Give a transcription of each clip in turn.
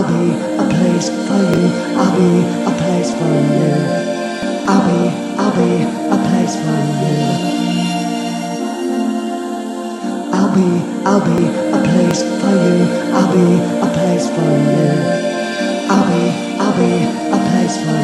I'll be a place for you. I'll be a place for you. I'll be a place for you. I'll be a place for you. I'll be a place for you. I'll be a place for you.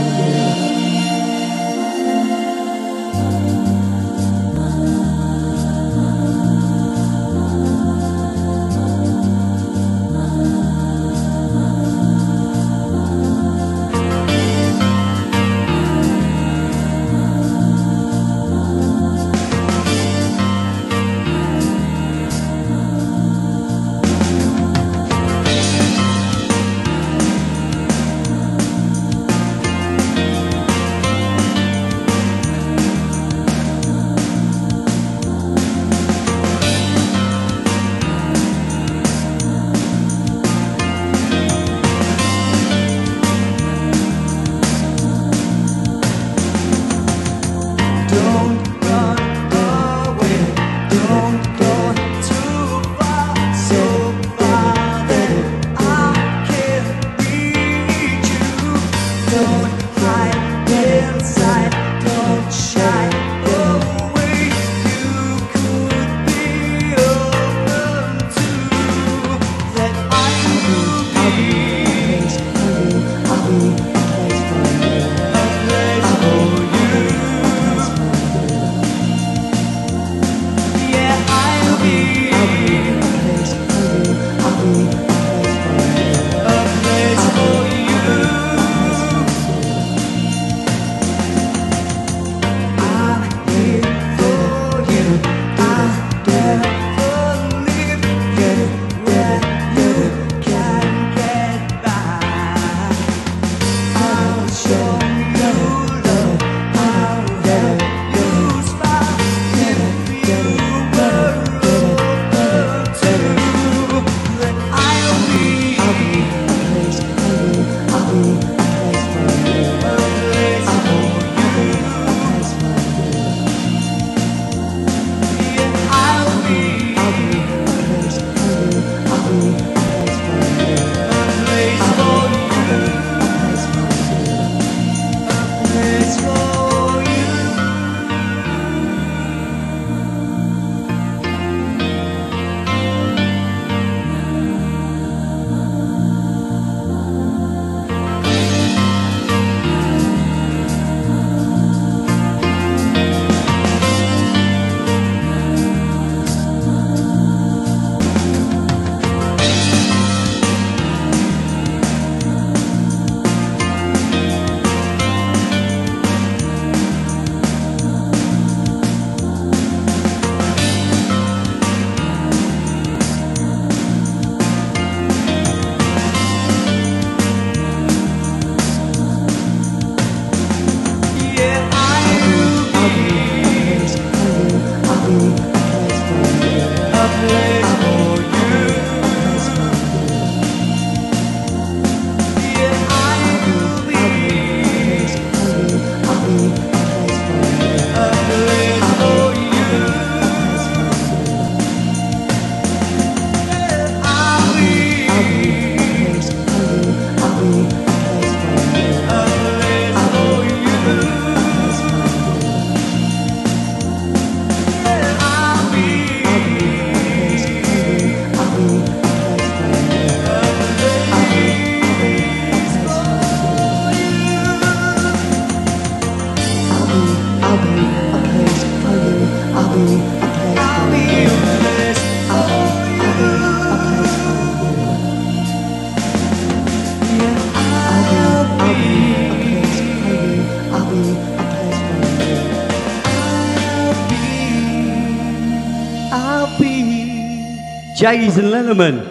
Jason Lennerman.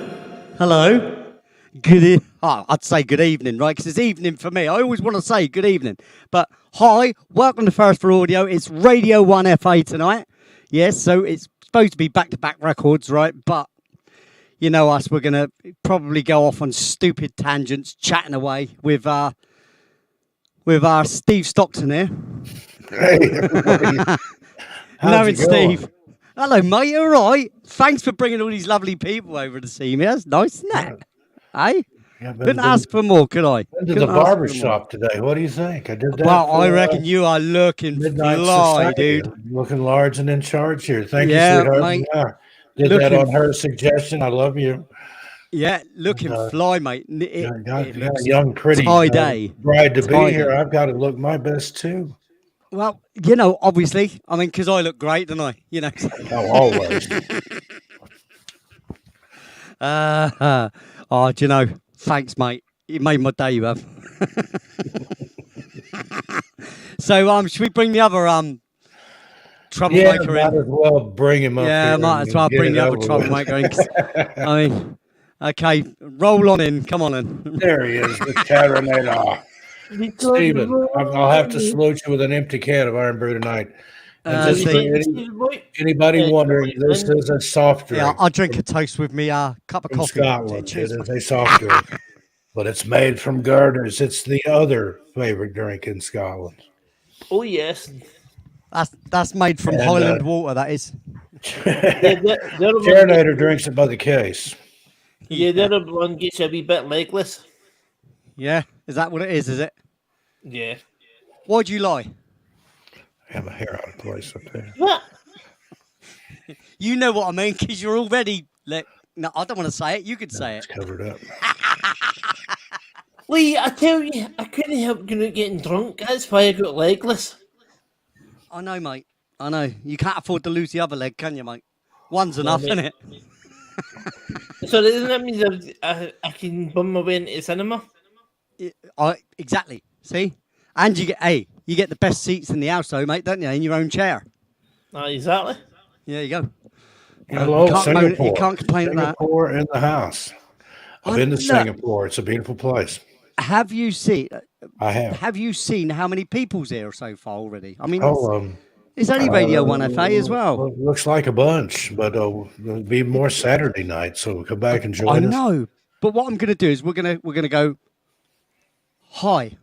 Hello. I'd say good evening, right? Because it's evening for me. I always want to say good evening. But hi, welcome to First for Audio. It's Radio 1 FA tonight. Yes, so it's supposed to be back-to-back records, right? But you know us, we're going to probably go off on stupid tangents, chatting away with our Steve Stockton here. Hey, everybody. Knowing Steve. Hello, mate. You all right? Thanks for bringing all these lovely people over to see me. That's nice, isn't it? Hey? Yeah, Couldn't ask for more, could I? been to the Couldn't ask barber for more. shop today. What do you think? I did that. Well, I for, reckon you are looking Midnight fly, Society. dude. I'm looking large and in charge here. Thank you, Yeah, sweetheart. mate. Yeah, did that Looking on her suggestion. I love you. Yeah, looking Uh, fly, mate. got It a looks young, pretty tie-dye. bride to be here. Tie-dye. I've got to look my best too. Well, you know, obviously, I mean, because I look great, don't I? You know. Oh, always. Oh, do you know? Thanks, mate. You made my day, you have. So, should we bring the other Yeah, troublemaker might in? as well bring him up Yeah, here. might and as well get bring it the other over with. troublemaker in. 'Cause, I mean, okay, roll on in. Come on in. There he is, the Terminator. Stephen, I'll have to salute you with an empty can of Iron Brew tonight. And just for anybody wondering, this is a soft drink Yeah, I'll drink a toast with me cup of from coffee. Scotland. Cheers, It is mate. a soft drink, but it's made from Gardner's. It's the other favorite drink in Scotland. Oh yes. That's made from And, Highland water. That is. Yeah, the other one, Terminator drinks it by the case. yeah, the other one gets you a wee bit legless. Yeah, is that what it is? Is it? Yeah. Why'd you lie? I have a hair out of place up there. What? You know what I mean, because you're already like. No, I don't want to say it. You could say It's it. covered up. Lee, I tell you, I couldn't help getting drunk. That's why I got legless. I know, mate. I know. You can't afford to lose the other leg, can you, mate? One's enough, mate. isn't it? So doesn't that mean I can bum my way into the cinema? Exactly. See, and you get the best seats in the house, though, mate, don't you? In your own chair. Exactly. There you go. Hello, you can't Singapore. you can't complain at that. Singapore in the house. I've been to Look. Singapore. It's a beautiful place. Have you seen? I have. Have you seen how many people's here so far already? I mean, Oh, it's only Radio 1FA as well. Looks like a bunch, but there'll be more Saturday night. So come back and I join us. know, but what I'm going to do is we're gonna go. Hi.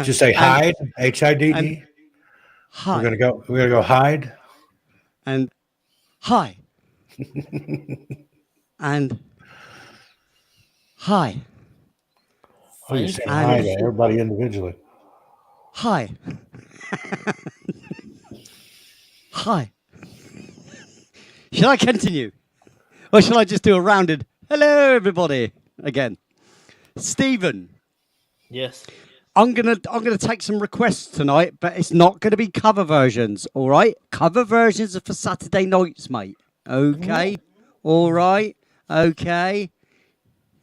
Just say hide, HIDD. and- Hi. We're gonna go hide. And hi. And hi. Oh, you're saying And- hi to everybody individually. Hi. Hi. Shall I continue? Or shall I just do a rounded hello everybody again? Stephen, Yes. I'm gonna take some requests tonight, but it's not gonna be cover versions, all right? Cover versions are for Saturday nights, mate. Okay? All right? Okay.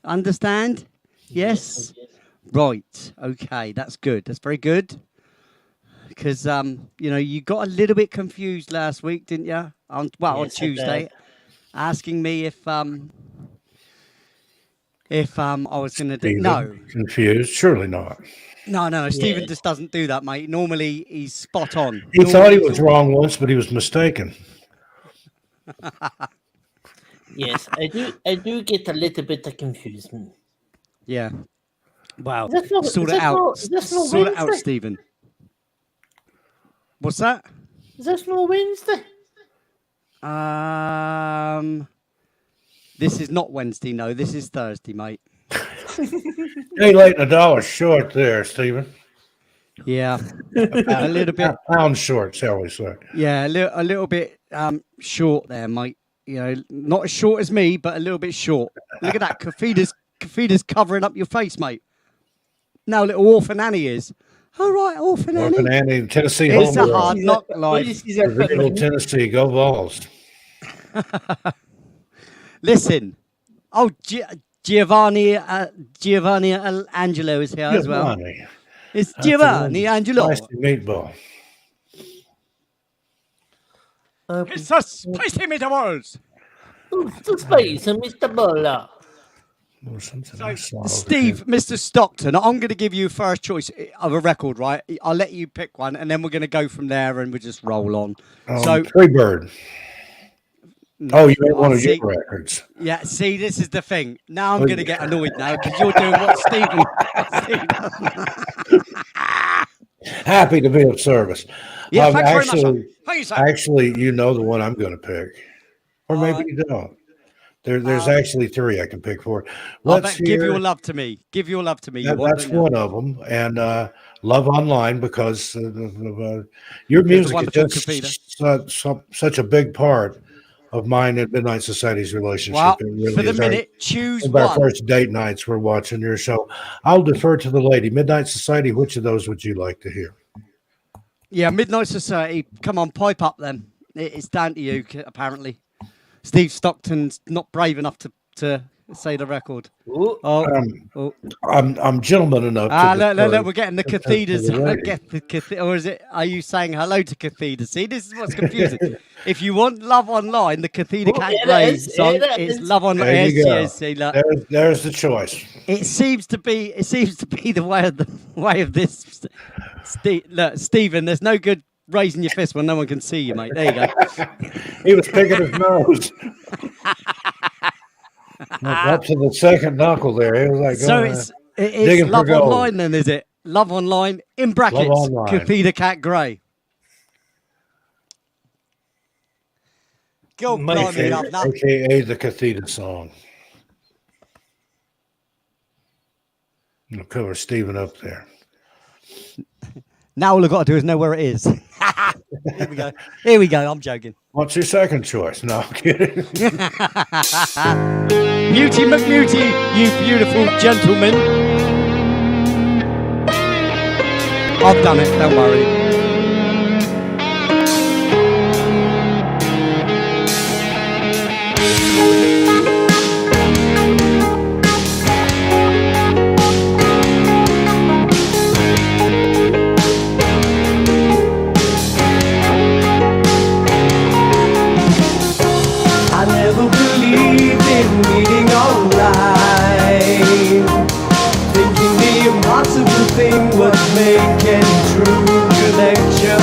Understand? Yes? Right. Okay, that's good. That's very good. Because you got a little bit confused last week, didn't you? On Yes, I Tuesday, did. asking me if I was going to do Stephen, confused? Surely not. no. Stephen Yeah. just doesn't do that, mate. Normally he's spot on. He Normally thought he he's was al- wrong once, but he was mistaken. Yes, I do get a little bit of confusion. Yeah. Wow. Is this not- Sort is it this out. not- is this not Sort it out, Wednesday? Stephen. What's that? Is this no Wednesday? This is not Wednesday. No, this is Thursday, mate. Day late and a dollar short there, Stephen. Yeah, a little bit. Pound short, shall we say. Yeah, a little bit short there, mate. You know, not as short as me, but a little bit short. Look at that. Kafita's covering up your face, mate. Now little orphan Annie is. All right, orphan Annie. Orphan Annie, Tennessee It's a Homegirl. hard knock What life. is he that Little Tennessee, go Vols. Listen. Oh, Giovanni Angelo is here as well. Giovanni. It's Giovanni Angelo. Spicy meatball. It's a spicy meatballs. the space and Mr. Bola? Oh, something I saw over Steve, Mr. Stockton, I'm going to give you first choice of a record, right? I'll let you pick one, and then we're going to go from there, and we'll just roll on. here. So, Freebird. Oh, you made one of see- your records. yeah, see, this is the thing. Now I'm going to get annoyed now because you're doing what Stephen. Happy to be of service. Yeah, thanks very much. actually, sir. Thank you, sir. actually, you know the one I'm going to pick, or maybe right. you don't. There's actually three I can pick for. Give Your Love to Me. Give Your Love to Me. That's one of them, and Love Online, because your music is just such a big part of mine and Midnight Society's relationship. Well, really for the minute, choose one. Our first date nights, we're watching your show. I'll defer to the lady. Midnight Society, which of those would you like to hear? Yeah, Midnight Society. Come on, pipe up then. It's down to you, apparently. Steve Stockton's not brave enough to say the record. I'm gentleman enough. Look, we're getting the cathedrals. Or is it? Are you saying hello to cathedra? See, this is what's confusing. If you want Love Online, the Cathedra Cat Grey song is Love Online. There's the choice. It seems to be the way of this. Look, Stephen, there's no good raising your fist when no one can see you, mate. There you go. He was picking his nose. Up to the second knuckle there. He was like, so it's Love Online then, is it? Love Online in brackets. Cathedra Cat Grey. Go, AKA the Cathedra song. I'll cover Stephen up there. Now all I've got to do is know where it is. Here we go. Here we go. I'm joking. What's your second choice? No, I'm kidding. Mutie McMutie, you beautiful gentleman. I've done it. Don't worry. Meeting online, thinking the impossible thing was making true connections.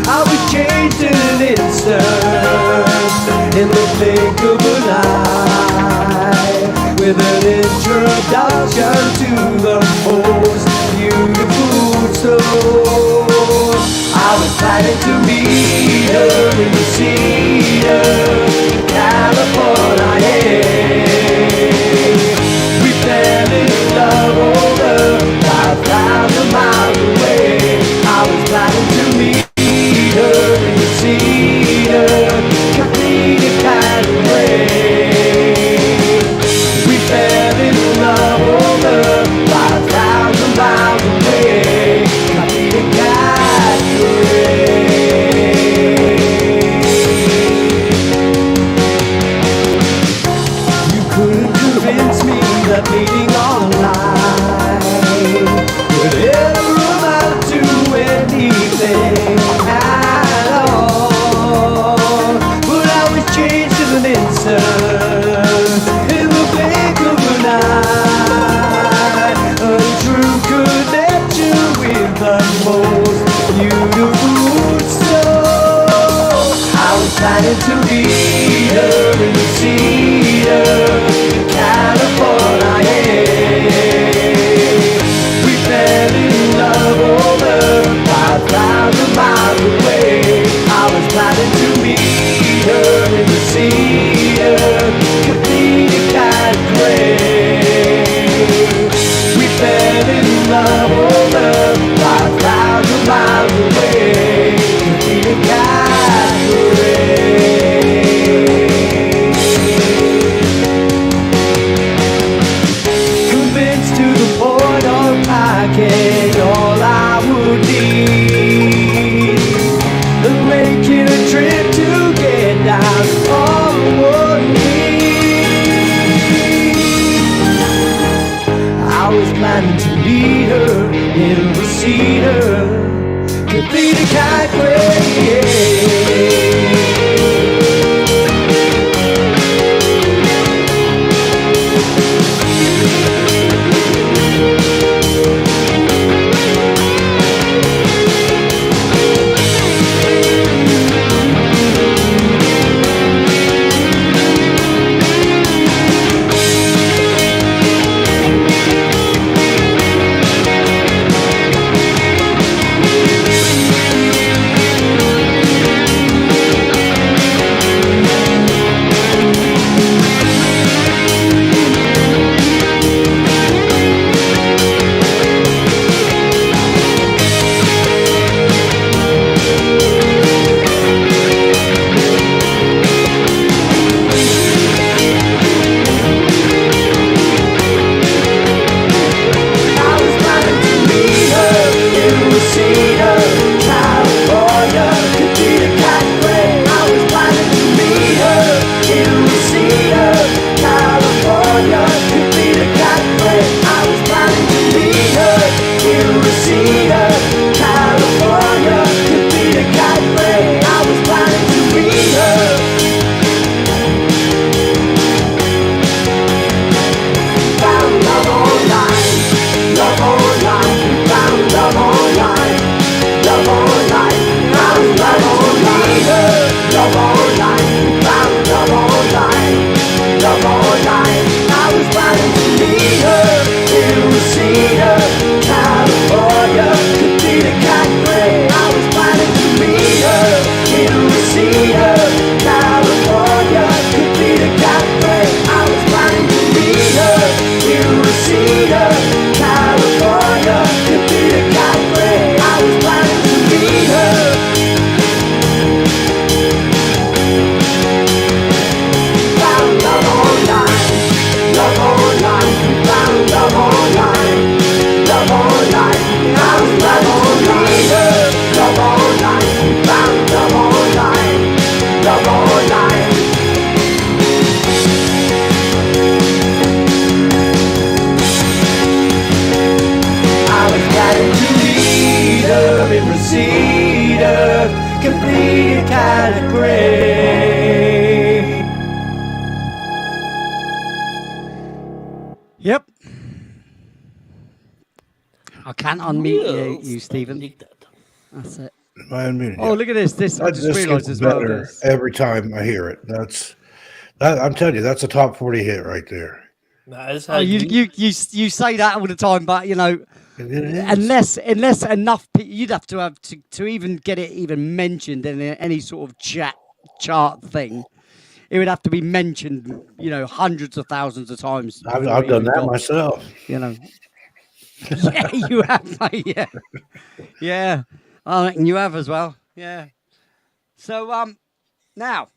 I was changed in an instant, in the blink of an eye, with an introduction to the most beautiful soul. I was planning to meet her in the Cedar, California. We fell in love over 5,000 miles away. I was planning to meet her in the Cedar, Cathedra Cat Grey. We fell in love over 5,000 miles away. Cathedra Cat Grey. That meeting online would ever amount to anything at all. But I was changed in an instant, in the blink of an eye. A true connection with the most beautiful soul. I was planning to meet her in the Cedar, California. We fell in love over 5,000 miles away. I was planning to meet her in the Cedar, Cathedra Cat Grey. We fell in love over 5,000 miles away. Cathedra Cat Grey. All I would need, and making a trip to get down on one knee. I was planning to meet her in the Cedar, Cathedra Cat Grey. it receded, completed category. Yep. I can't unmute you, Stephen. That's it. I unmuted Oh, you. look at this. This I That just just realised gets as well. better every time I hear it. I'm telling you, that's a top 40 hit right there. That's Oh, how you say that all the time, but you know, It is. unless enough people, you'd have to even get it even mentioned in any sort of chart thing. It would have to be mentioned, you know, hundreds of thousands of times. I've before it done even that got, myself. You know. Yeah, you have, mate. Yeah, yeah. I reckon you have as well. Yeah. So now,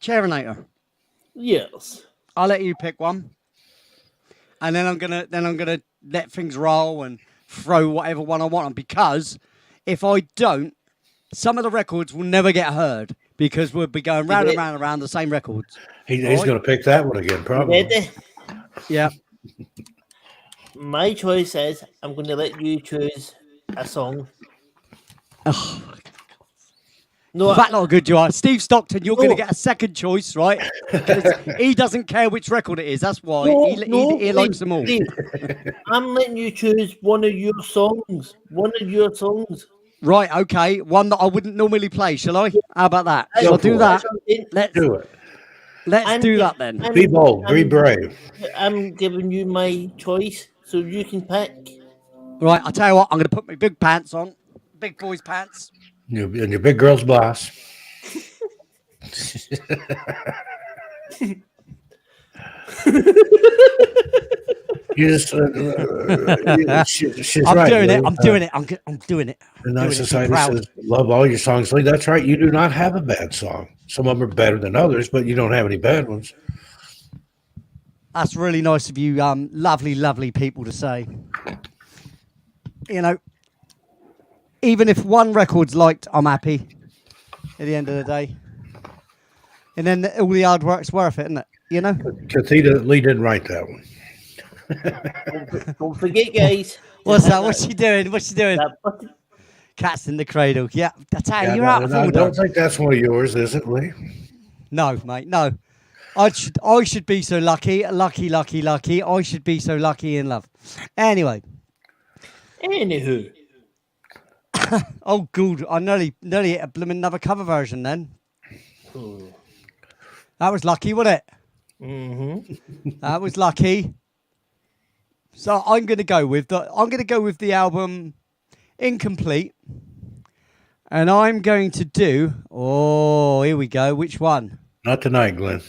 Cherinator, Yes. I'll let you pick one, and then I'm gonna let things roll and throw whatever one I want on, because if I don't, some of the records will never get heard because we'll be going round and round and round the same records. He's Right. going to pick that one again, probably. Ready? Yeah. My choice is I'm going to let you choose a song. Oh, No, that not good you are. Steve Stockton, you're going to No. get a second choice, right? 'Cause he doesn't care which record it is. That's why. He likes them all. Steve, I'm letting you choose one of your songs. One of your songs. Right, okay. One that I wouldn't normally play, shall I? How about that? Go Shall I for do it. that? Let's Do it. Let's do that then. Be bold. Be brave. I'm giving you my choice, so you can pick. Right, I'll tell you what, I'm going to put my big pants on. Big boy's pants. And your big girl's blouse. You just, she's I'm right. doing it. Lou. I'm doing it. I'm doing it. The Doing Nice it. Be Society proud. says, love all your songs. Lee, that's right. You do not have a bad song. Some of them are better than others, but you don't have any bad ones. That's really nice of you, lovely, lovely people to say. You know, even if one record's liked, I'm happy at the end of the day. And then all the hard work's worth it, isn't it? You know? Kathita Lee didn't write that one. Don't forget, guys. What's that? What's she doing? What's she doing? That button. Cats in the cradle. Yeah, that's how Yeah, you're no, out of I order. don't think that's one of yours, is it, Lee? No, mate, no. I should be so lucky. I should be so lucky in love. Anyway. Anywho. Oh, good. I nearly hit a blooming another cover version then. That was lucky, wasn't it? Mm-hmm. That was lucky. So I'm going to go with the album Incomplete, and I'm going to do. Oh, here we go. Which one? Not tonight, Glenn.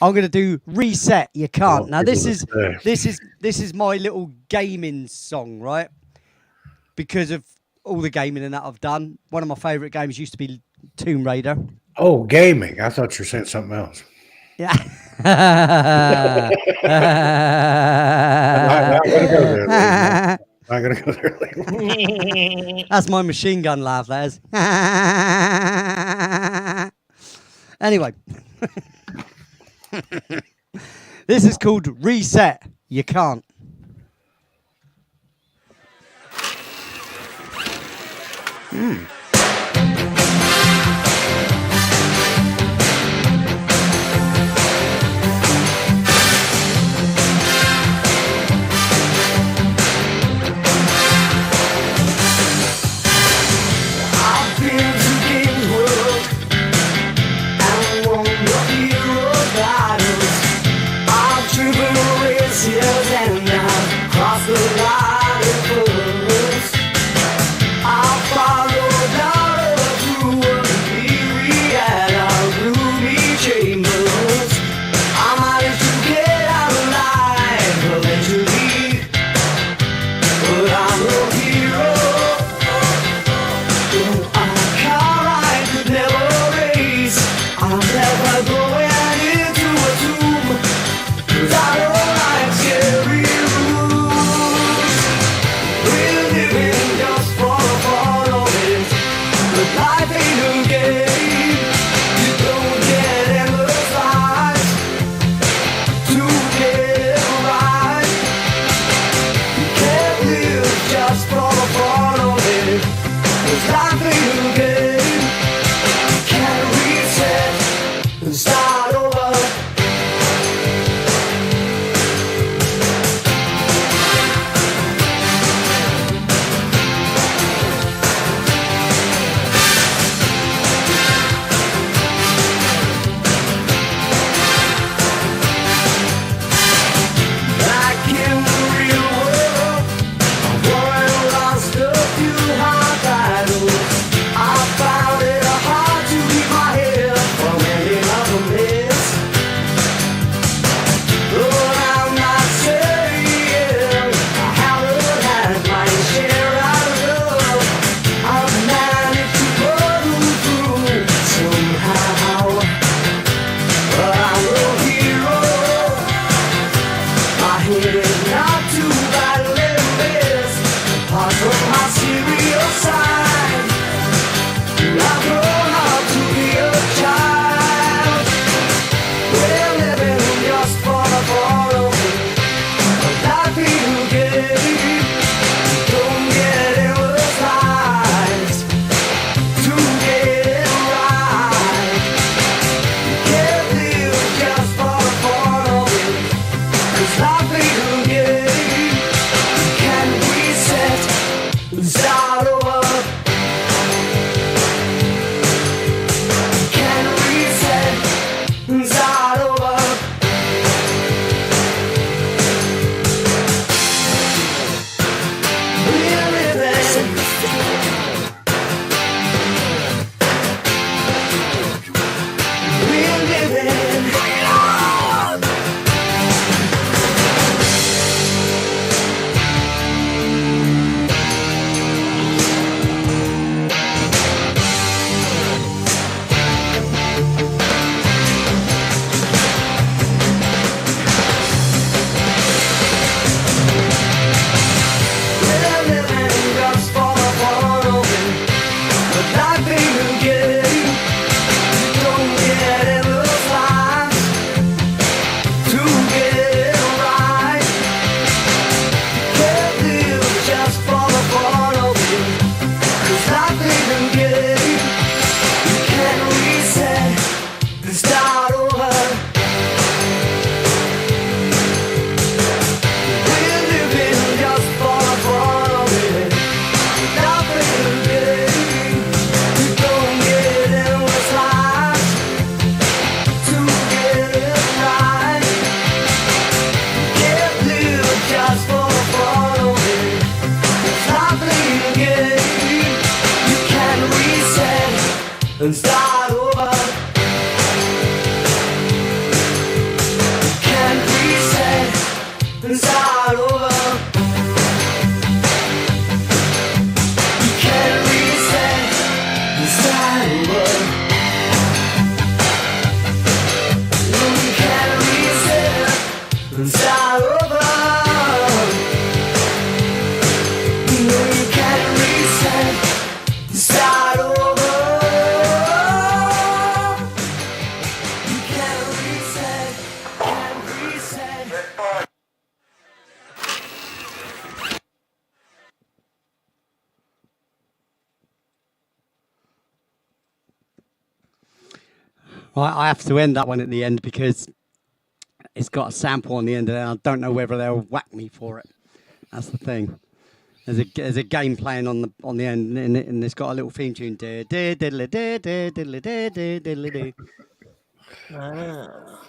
I'm going to do Reset. You can't. Oh, Now this is goodness. this is my little gaming song, right? Because of all the gaming and that I've done. One of my favourite games used to be Tomb Raider. Oh, gaming. I thought you were saying something else. Yeah. I'm not going to go there, Lee. That's my machine gun laugh, that is. Anyway. This is called Reset. You can't. I've been to Games World and won the hero battles. I've driven races and I've crossed the line of fools. I've followed 'cause life ain't a game. Can't reset and start over. Like in the real world, I won and lost a few hard battles. I found it hard to keep my head from ending up a mess. But I'm not saying I haven't had my share of love. I've managed to pull through somehow. But I'm no hero. My head is not too badly missed. Apart from my serious side, I've grown up to be a child. We're living just for the fun of it. But life ain't a game. Don't get endless lives to get it right. You can't live just for the fun of it. 'Cause life ain't a game. You can't reset and start over. You can't reset and start over. We're living. We're living. We're living just for the fun of it. But life ain't a game. You don't get endless lives to get it right. You can't live just for the fun of it. 'Cause life ain't a game. You can't reset and start over. We're living just for the fun of it. Life ain't a game. You don't get endless lives to get it right. You can't live just for the fun of it. It's life ain't a game. You can't reset and start over. You can't reset and start over. You can't reset and start over. You can't reset and start over. No, you can't reset and start over. You can't reset, can't reset. I have to end that one at the end because it's got a sample on the end, and I don't know whether they'll whack me for it. That's the thing. There's a game playing on the end, and it's got a little theme tune. Ah.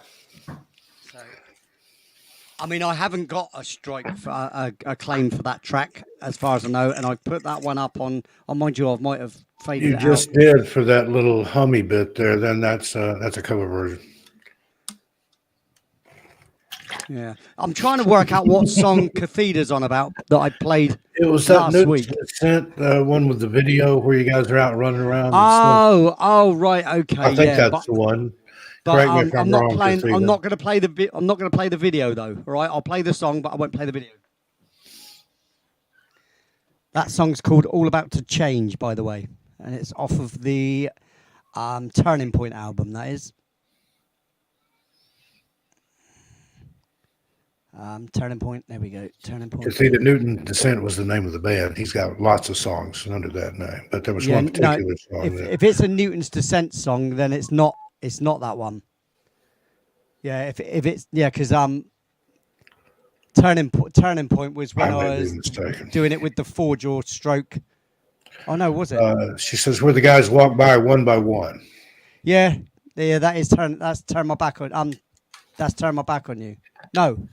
I mean, I haven't got a strike for a claim for that track, as far as I know, and I put that one up on. Mind you, I might have faded You it just out. did for that little hummy bit there. Then that's a cover version. Yeah, I'm trying to work out what song Cathedra's on about that I played. It was that last new week. Descent one with the video where you guys are out running around. Oh, right, okay. I think yeah, that's the one. But Correct me if I'm not wrong, playing. Cathedra. I'm not going to play the. I'm not going to play the video though. All right, I'll play the song, but I won't play the video. That song's called "All About to Change," by the way, and it's off of the Turning Point album. That is. Turning Point. There we go. Turning Point. See, the Newton Descent was the name of the band. He's got lots of songs under that name, but there was one particular song. If it's a Newton's Descent song, then it's not that one. Yeah, if it's because Turning Point was when I was doing it with the 4-jaw stroke. Oh no, was it? She says where the guys walk by one. Yeah, that's turn my back on. That's turn my back on you. No,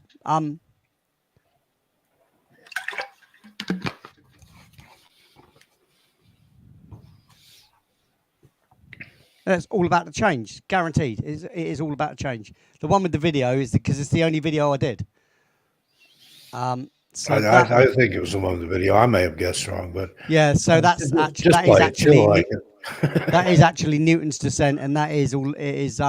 It's all about the change, guaranteed. It is all about the change. The one with the video is because it's the only video I did. So I think it was the one with the video. I may have guessed wrong, but yeah. So that's actually that is actually Newton's Descent, and that is all. It is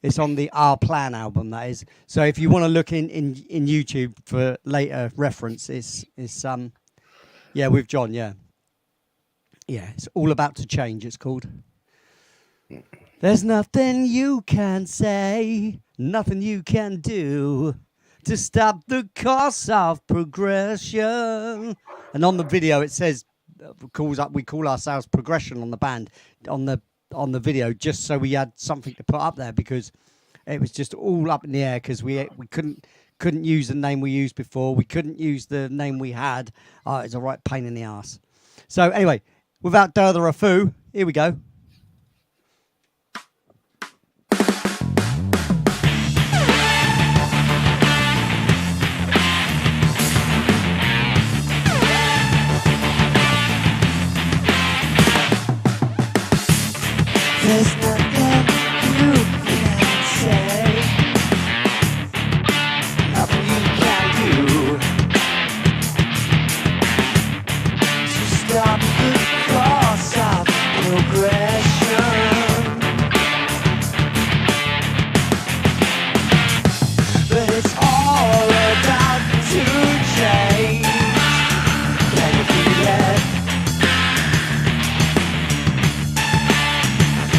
it's on the Our Plan album. That is. So if you want to look in YouTube for later reference, it's with John. Yeah. It's all about to change. It's called. There's nothing you can say, nothing you can do to stop the course of progression. And on the video, it says, we call ourselves Progression on the band, on the video, just so we had something to put up there because it was just all up in the air because we couldn't use the name we used before. We couldn't use the name we had. It's a right pain in the ass. So anyway, without further ado, here we go. There's nothing you can say, nothing you can do to stop the course of progression. But it's all about to change. Can you feel it?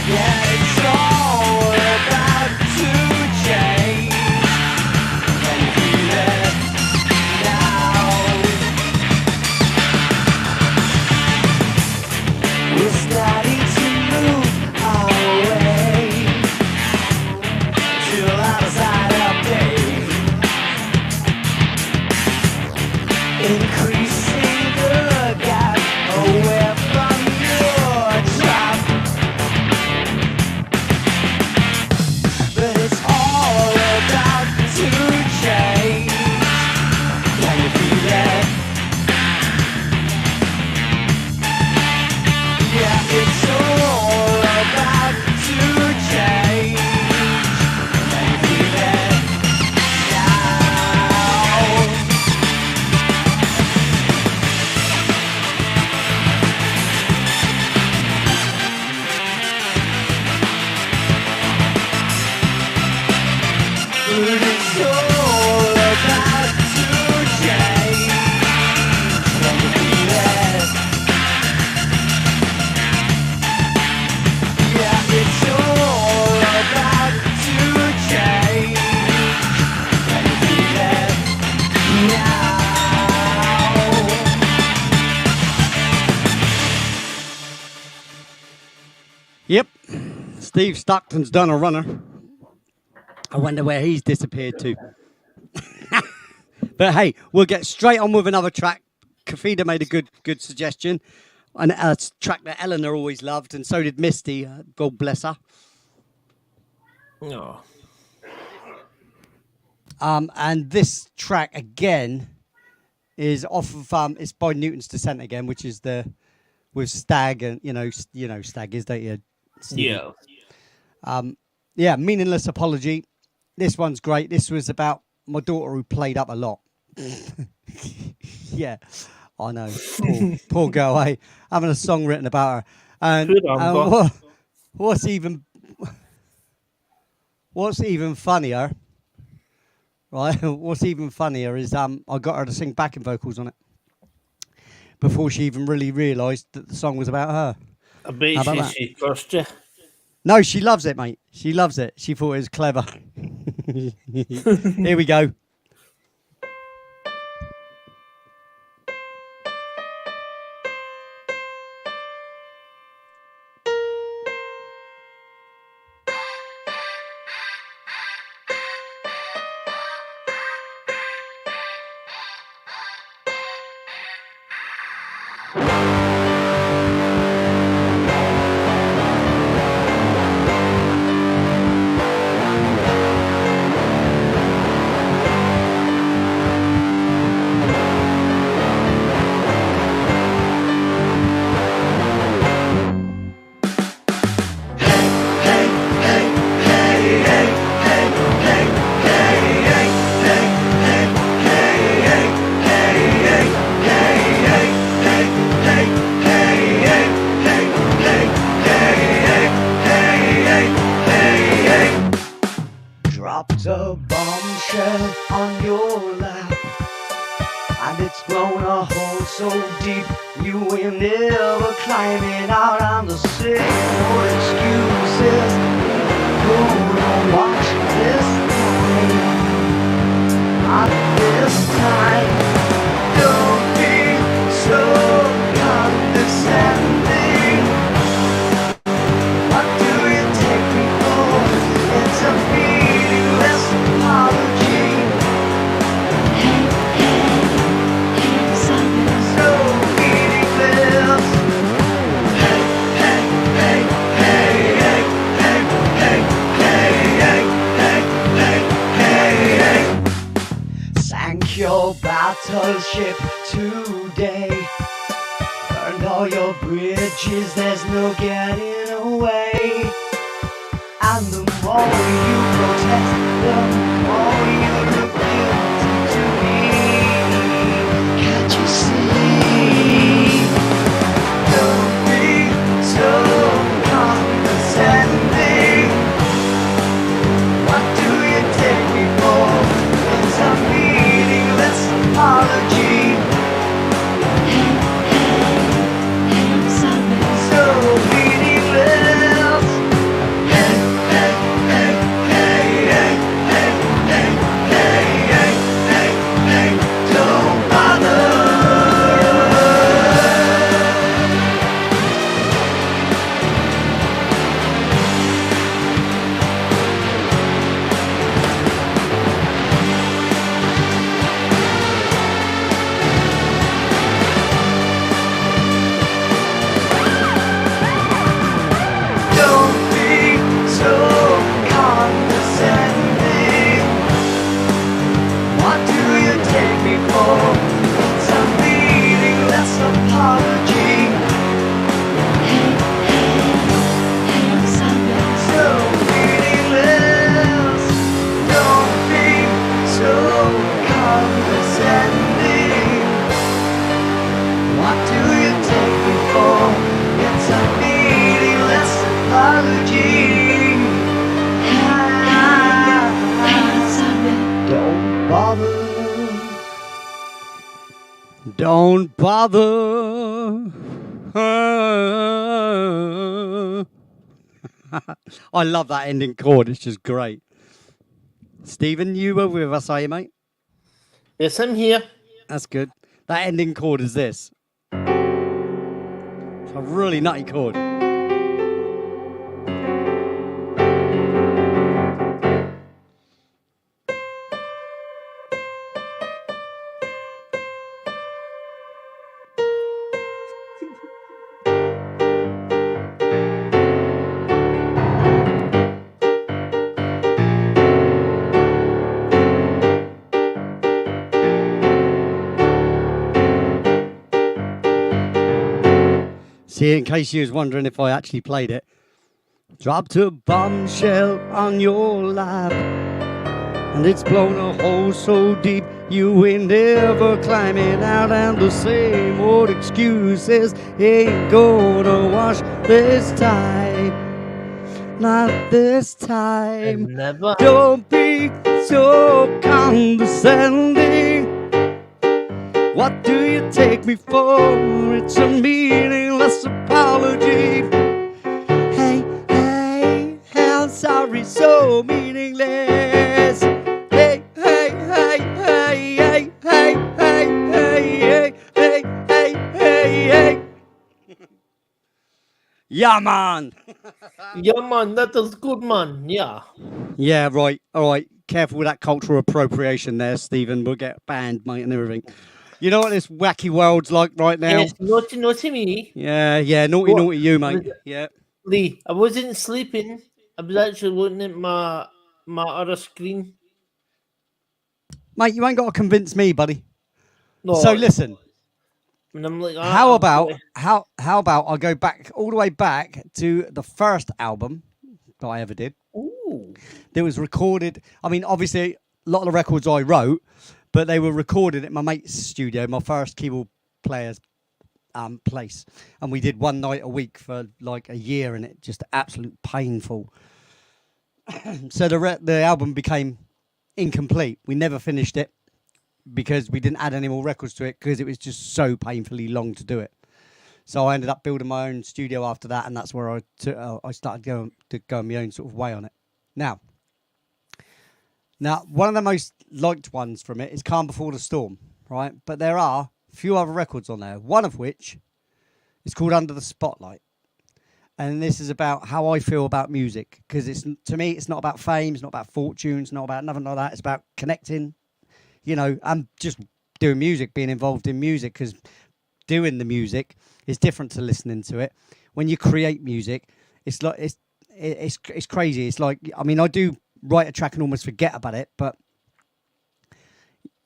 Yeah, it's all about to change. Can you feel it now? We're starting to move our way to the lighter side of day, increasing the gap away from your trap. But it's all about to change. Can you feel it? Yeah, it's all about to change. Can you feel it now? But it's all about to change. Can you feel it? Yeah, it's all about to change. Can you feel it now? Yep, Steve Stockton's done a runner. I wonder where he's disappeared to. But hey, we'll get straight on with another track. Kafida made a good suggestion. And a track that Eleanor always loved, and so did Misty. God bless her. No. And this track again is off of it's by Newton's Descent again, which is with Stag, and you know Stag is, don't you? Stevie? Yeah. Meaningless Apology. This one's great. This was about my daughter who played up a lot. Yeah, I know. Poor girl, eh? Having a song written about her. And what's even funnier, right? What's even funnier is I got her to sing backing vocals on it before she even really realised that the song was about her. I bet she cursed you. No, she loves it, mate. She loves it. She thought it was clever. Here we go. never climbing out on the same old excuses. Gonna watch this time, not this time. Don't be so condescending. What do you take me for? It's a meaningless apology. So meaningless. Hey, hey, hey, hey, hey, hey, hey, hey, hey, hey, hey, hey. Sank your battleship today. Burned all your bridges, there's no getting away. And the more you protest, the more you look guilty to me. Can't you see? Don't be so condescending. What do you take me for? It's a meaningless apology. So meaningless. Hey, hey, hey, hey, hey, hey, hey, hey, hey, hey, hey, don't bother. Don't be so condescending. What do you take me for? It's a meaningless apology. So meaningless. Don't be so condescending. What do you take me for? It's a meaningless apology. Don't bother. Don't bother. I love that ending chord. It's just great. Stephen, you were with us, are you, mate? Yes, I'm here. That's good. That ending chord is this. It's a really nutty chord. See, in case you was wondering if I actually played it, dropped a bombshell on your lap, and it's blown a hole so deep you ain't never climbing out, and the same old excuses ain't gonna wash this time, not this time. Never. Don't be so condescending. What do you take me for? It's a meaningless apology. Hey, hey, I'm sorry, so meaningless. Hey, hey, hey, hey, hey, hey, hey, hey, hey, hey, hey, hey. Yeah, man. Yeah, man, that is good, man. Yeah. Yeah, right. All right. Careful with that cultural appropriation there, Stephen. We'll get banned, mate, and everything. You know what this wacky world's like right now? Yes, naughty me. Yeah, naughty, What? naughty you, mate. Yeah. Lee, I wasn't sleeping. I was actually looking at my other screen. Mate, you ain't got to convince me, buddy. No, So listen, and I'm like, how about I go back all the way back to the first album that I ever did. Ooh. That was recorded. I mean, obviously, a lot of the records I wrote, but they were recorded at my mate's studio, my first keyboard player's place, and we did one night a week for like a year, and it just absolute painful. So the album became incomplete. We never finished it because we didn't add any more records to it because it was just so painfully long to do it. So I ended up building my own studio after that, and that's where I started going my own sort of way on it. Now, one of the most liked ones from it is Calm Before the Storm, right? But there are a few other records on there, one of which is called Under the Spotlight. And this is about how I feel about music, because to me, it's not about fame, it's not about fortune, it's not about nothing like that. It's about connecting, and just doing music, being involved in music, because doing the music is different to listening to it. When you create music, it's like it's crazy. It's like, I mean, I do write a track and almost forget about it, but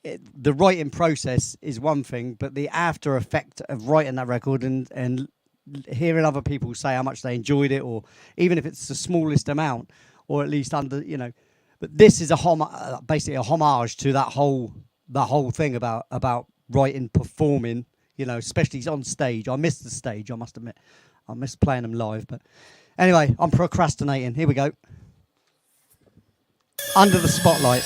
the writing process is one thing, but the after effect of writing that record and hearing other people say how much they enjoyed it, or even if it's the smallest amount, or at least under, but this is basically a homage to that whole thing about writing, performing, especially on stage. I miss the stage, I must admit. I miss playing them live, but anyway, I'm procrastinating. Here we go. Under the Spotlight.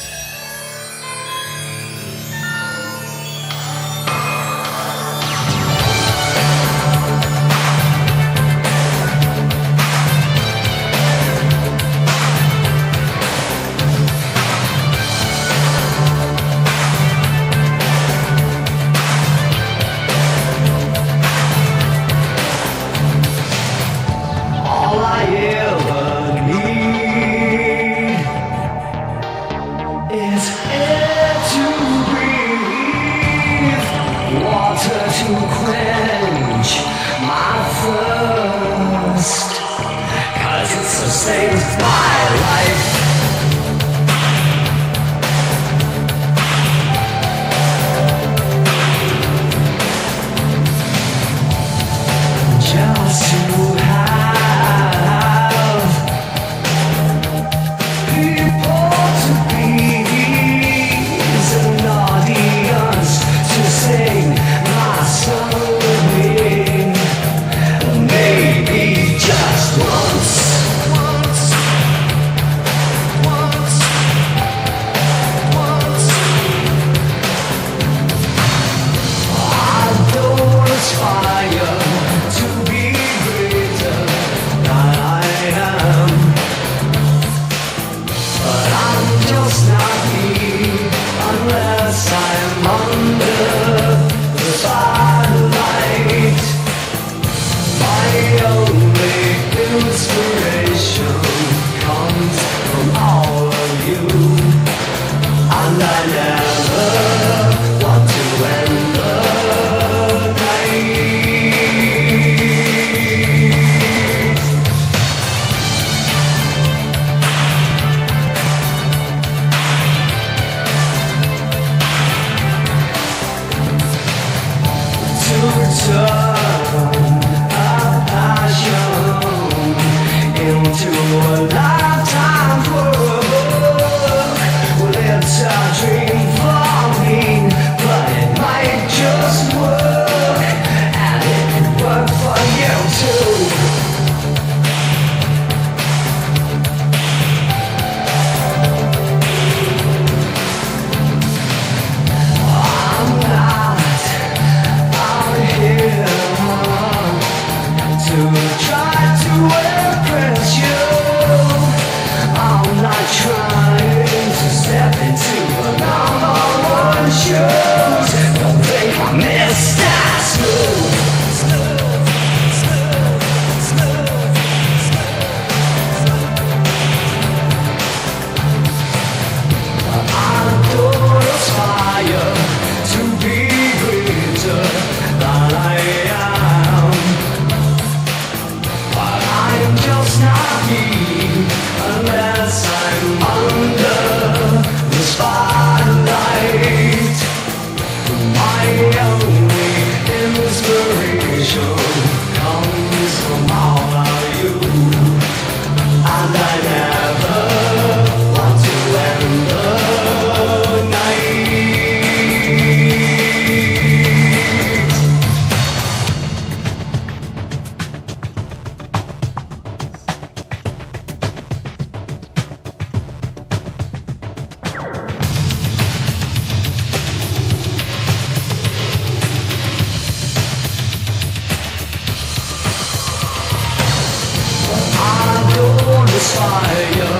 aspire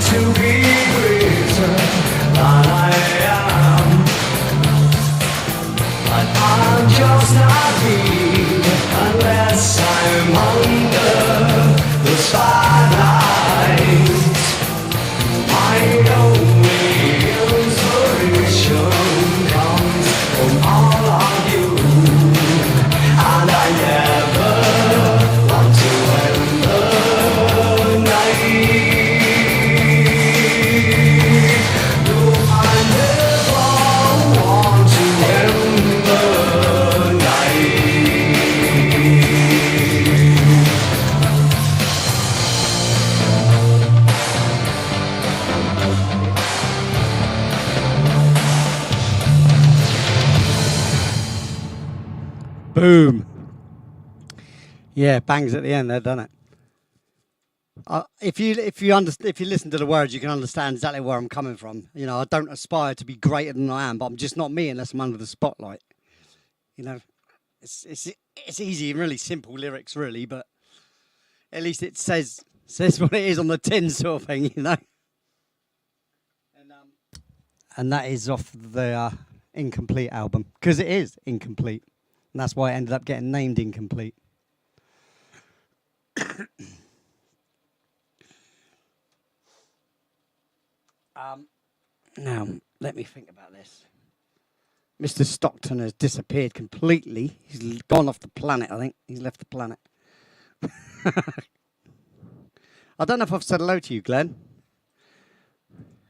to be greater than I am. But I'm just not me unless I'm under the spotlight. My only inspiration comes from all of you, and I never want to end the night. No, I never want to end the night. Boom. Yeah, bangs at the end there, doesn't it? If you listen to the words, you can understand exactly where I'm coming from. You know, I don't aspire to be greater than I am, but I'm just not me unless I'm under the spotlight. You know, it's easy and really simple lyrics, really, but at least it says what it is on the tin, sort of thing. You know. And that is off the Incomplete album, because it is incomplete. And that's why it ended up getting named Incomplete. Now, let me think about this. Mr. Stockton has disappeared completely. He's gone off the planet, I think. He's left the planet. I don't know if I've said hello to you, Glenn.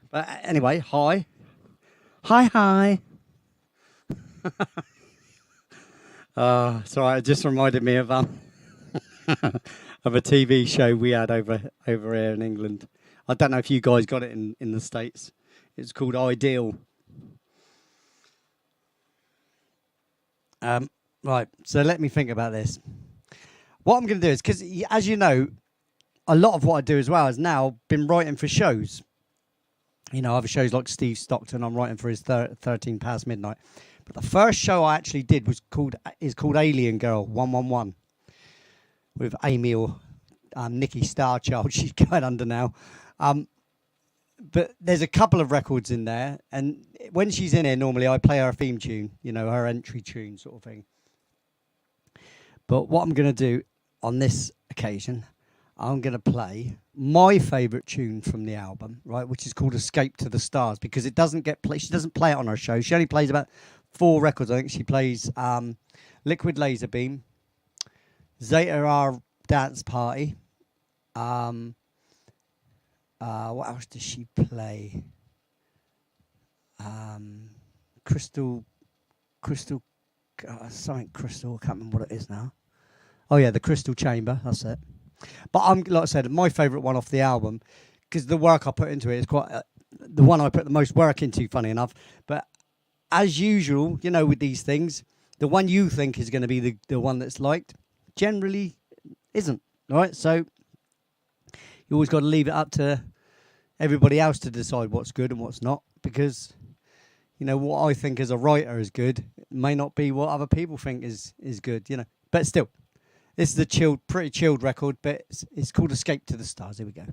But anyway, hi. Hi. Sorry, it just reminded me of of a TV show we had over here in England. I don't know if you guys got it in the States. It's called Ideal. Right, so let me think about this. What I'm going to do is, because as you know, a lot of what I do as well has now been writing for shows. You know, other shows like Steve Stockton, I'm writing for his 13 Past Midnight. But the first show I actually did is called Alien Girl 111 with Amy or Nikki Starchild. She's going under now. But there's a couple of records in there, and when she's in here, normally I play her theme tune, you know, her entry tune sort of thing. But what I'm going to do on this occasion, I'm going to play my favourite tune from the album, right, which is called Escape to the Stars, because it doesn't get play. She doesn't play it on her show. She only plays about 4 records. I think she plays Liquid Laser Beam, Zeta R Dance Party. What else does she play? Crystal, something Crystal. I can't remember what it is now. Oh yeah, the Crystal Chamber. That's it. But like I said, my favourite one off the album, because the work I put into it is quite the one I put the most work into. Funny enough, but as usual, you know, with these things, the one you think is going to be the one that's liked generally isn't. All right, so you always got to leave it up to everybody else to decide what's good and what's not, because you know what I think as a writer is good may not be what other people think is good, you know. But still, this is a pretty chilled record, but it's called Escape to the Stars. Here we go.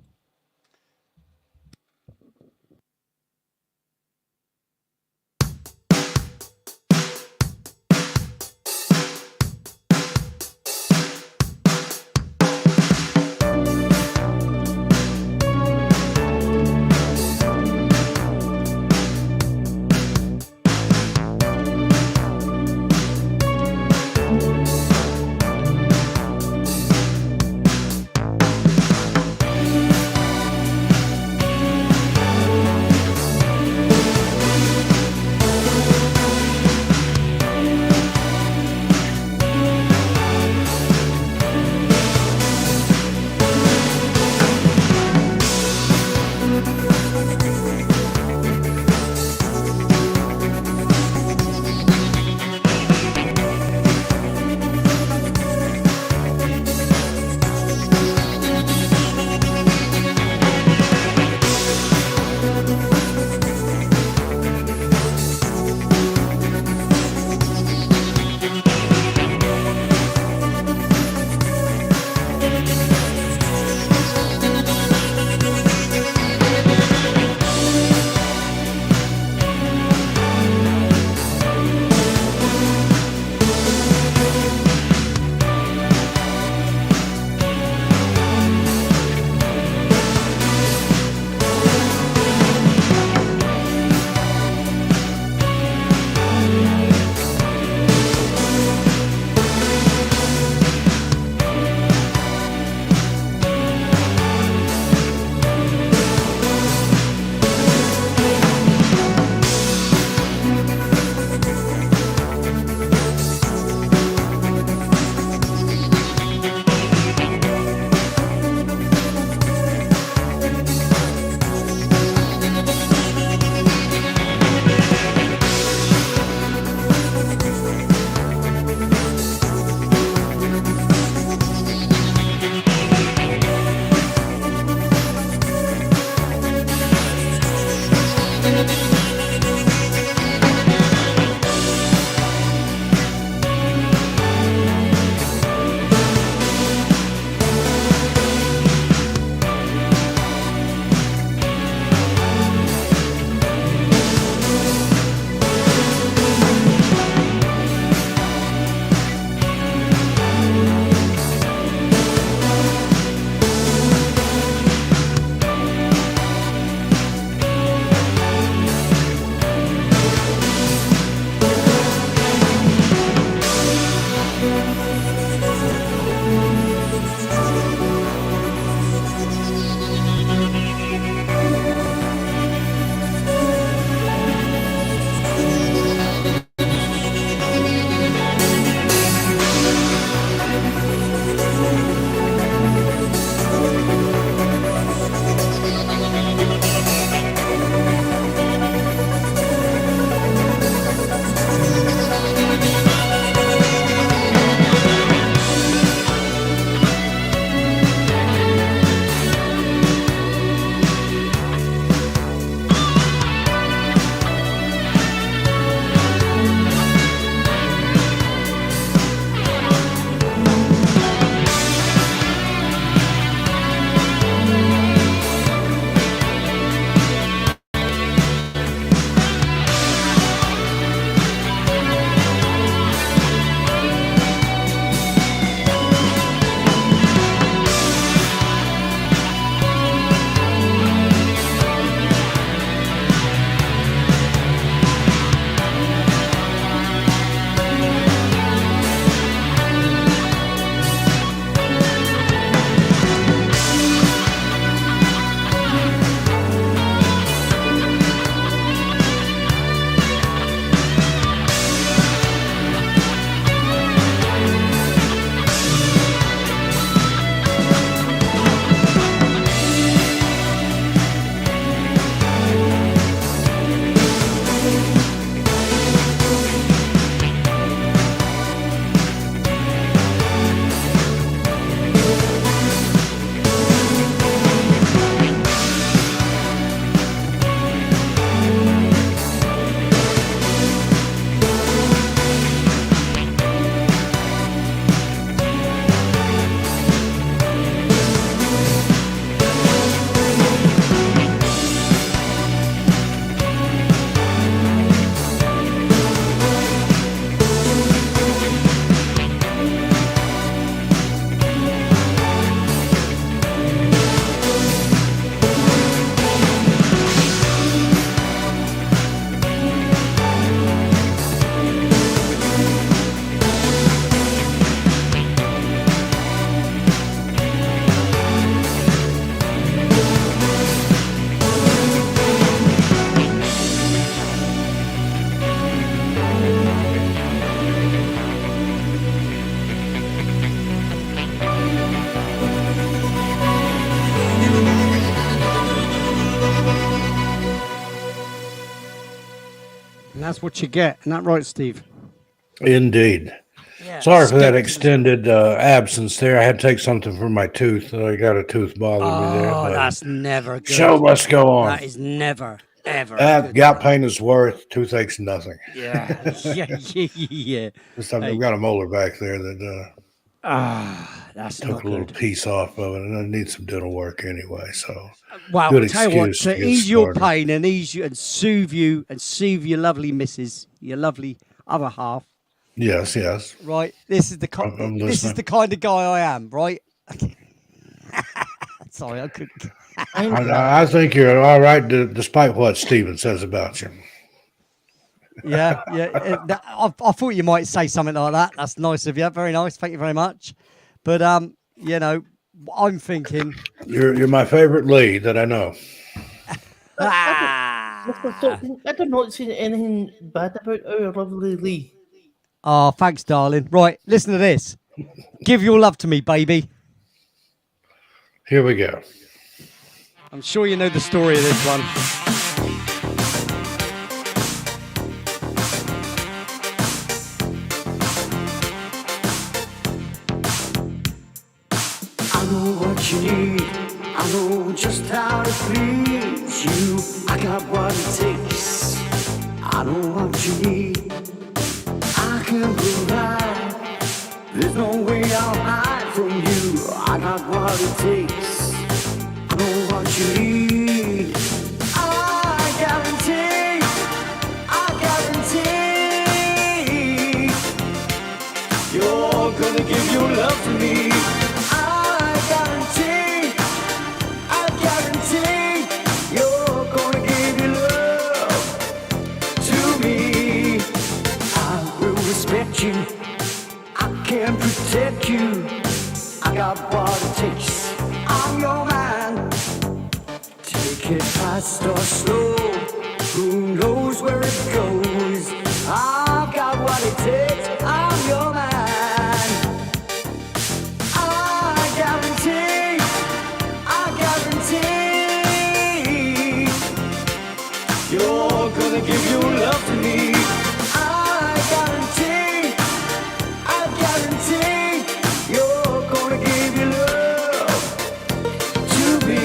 That's what you get. Isn't that right, Steve? Indeed. Yeah. Sorry for that extended absence there. I had to take something for my tooth. I got a tooth bothering me there. Oh, But that's never good. show must go on. That is never, ever. That gout pain is worth. Toothache's nothing. Yeah. Yeah. Just I've got a molar back there that That's took not a little good. piece off of it, and I need some dental work anyway. So Well, good I'll tell you what, excuse to to get ease your started. pain and ease you and soothe your lovely missus, your lovely other half, yes, right? This is the I'm this is listening. the kind of guy I am, right? Sorry, I couldn't. I think you're all right, despite what Steven says about you. Yeah. I thought you might say something like that. That's nice of you. Very nice. Thank you very much. But you know, I'm thinking. You're my favorite lead that I know. I do not see anything bad about our lovely Lee. Oh, thanks, darling. Right, listen to this. Give your love to me, baby. Here we go. I'm sure you know the story of this one. I know what you need. I know just how to please you. I got what it takes. I know what you need. I can provide. There's no way I'll hide from you. I got what it takes. I know what you need. I guarantee. I guarantee. You're gonna give your love to me. I guarantee you're gonna give your love to me. I will respect you. I can protect you. I got what it takes. I'm your man. Take it fast or slow. Who knows where it goes? I've got what it takes. I'm your man. I guarantee you're gonna give your love to me. I guarantee you're gonna give your love to me.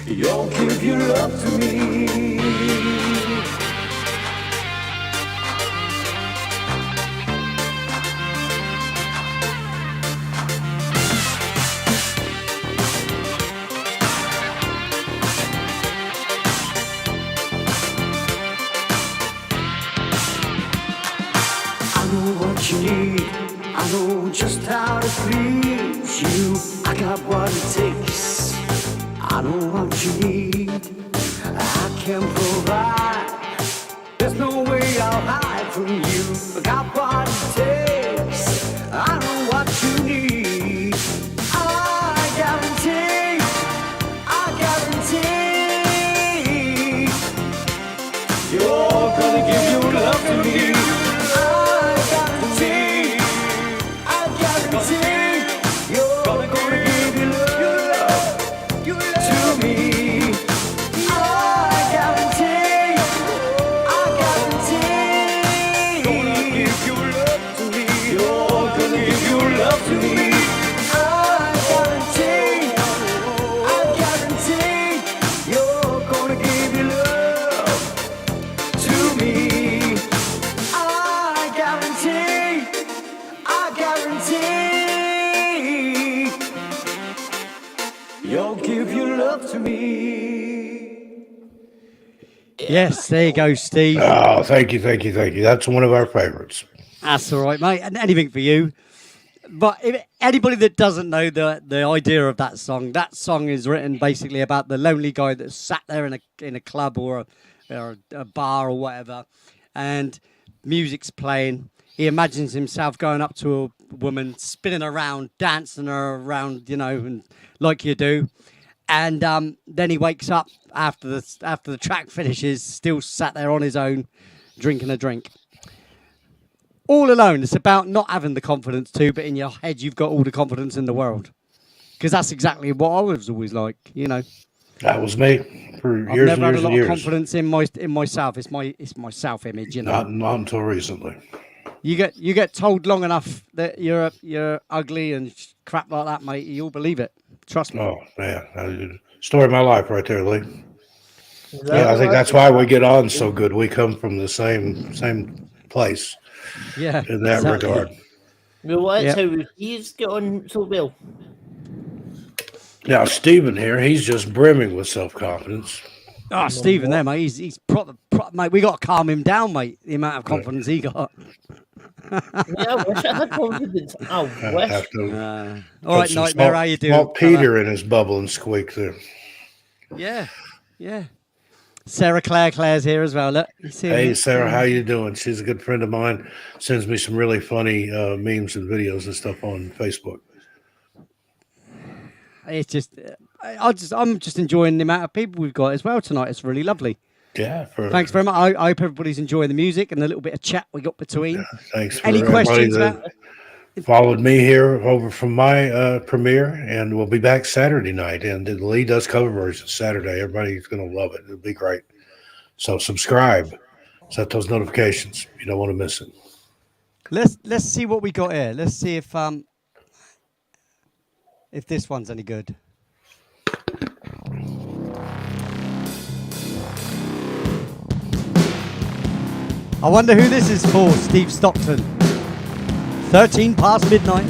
You'll give your love to me. I know what you need. I know just how to please you. I got what it takes. I know what you need. I can provide. There's no way I'll hide from you. I got what it takes. I know what you need. I guarantee. You're gonna give your love to me. I guarantee you're gonna give your love to me. I guarantee gonna give your love to me. You're gonna give your love to me. I guarantee you're gonna give your love to me. I guarantee you'll give your love to me. Yes, there you go, Steve. Oh, thank you. That's one of our favorites. That's all right, mate. And anything for you. But if anybody that doesn't know the idea of that song is written basically about the lonely guy that sat there in a club or a bar or whatever, and music's playing. He imagines himself going up to a woman, spinning around, dancing her around, and like you do. And then he wakes up after the track finishes, still sat there on his own, drinking a drink. All alone. It's about not having the confidence to, but in your head you've got all the confidence in the world. because that's exactly what I was always like. You know, That was me for I've years never and had a years lot and years. of confidence in myself. It's my self image. You know, Not until recently. you get told long enough that you're ugly and crap like that, mate. You'll believe it. Trust me. Oh man, story of my life right there, Lee. Exactly Yeah, I think right. that's why we get on so good. We come from the same place Yeah, in that exactly. regard. Well, that's Yeah. how he's get on so well. Now, Stephen here, he's just brimming with self-confidence. Oh, Stephen, there, mate. He's proper, mate. We got to calm him down, mate. The amount of confidence he got. Yeah, I wish I had confidence. I I wish. have to All right, put some Nightmare. How you doing? Small Peter in his bubble and squeak there. Yeah, yeah. Sarah Claire's here as well. Look, you see Hey, me? Sarah, how you doing? She's a good friend of mine. Sends me some really funny memes and videos and stuff on Facebook. It's just, I'm just enjoying the amount of people we've got as well tonight. It's really lovely. Yeah. Thanks very much. I hope everybody's enjoying the music and the little bit of chat we got between. Thanks for Any everybody questions that about? followed me here over from my premiere, and we'll be back Saturday night. And Lee does cover versions Saturday. Everybody's going to love it. It'll be great. So subscribe, set those notifications. You don't want to miss it. Let's see what we got here. Let's see if this one's any good. I wonder who this is for, Steve Stockton. 13 past midnight.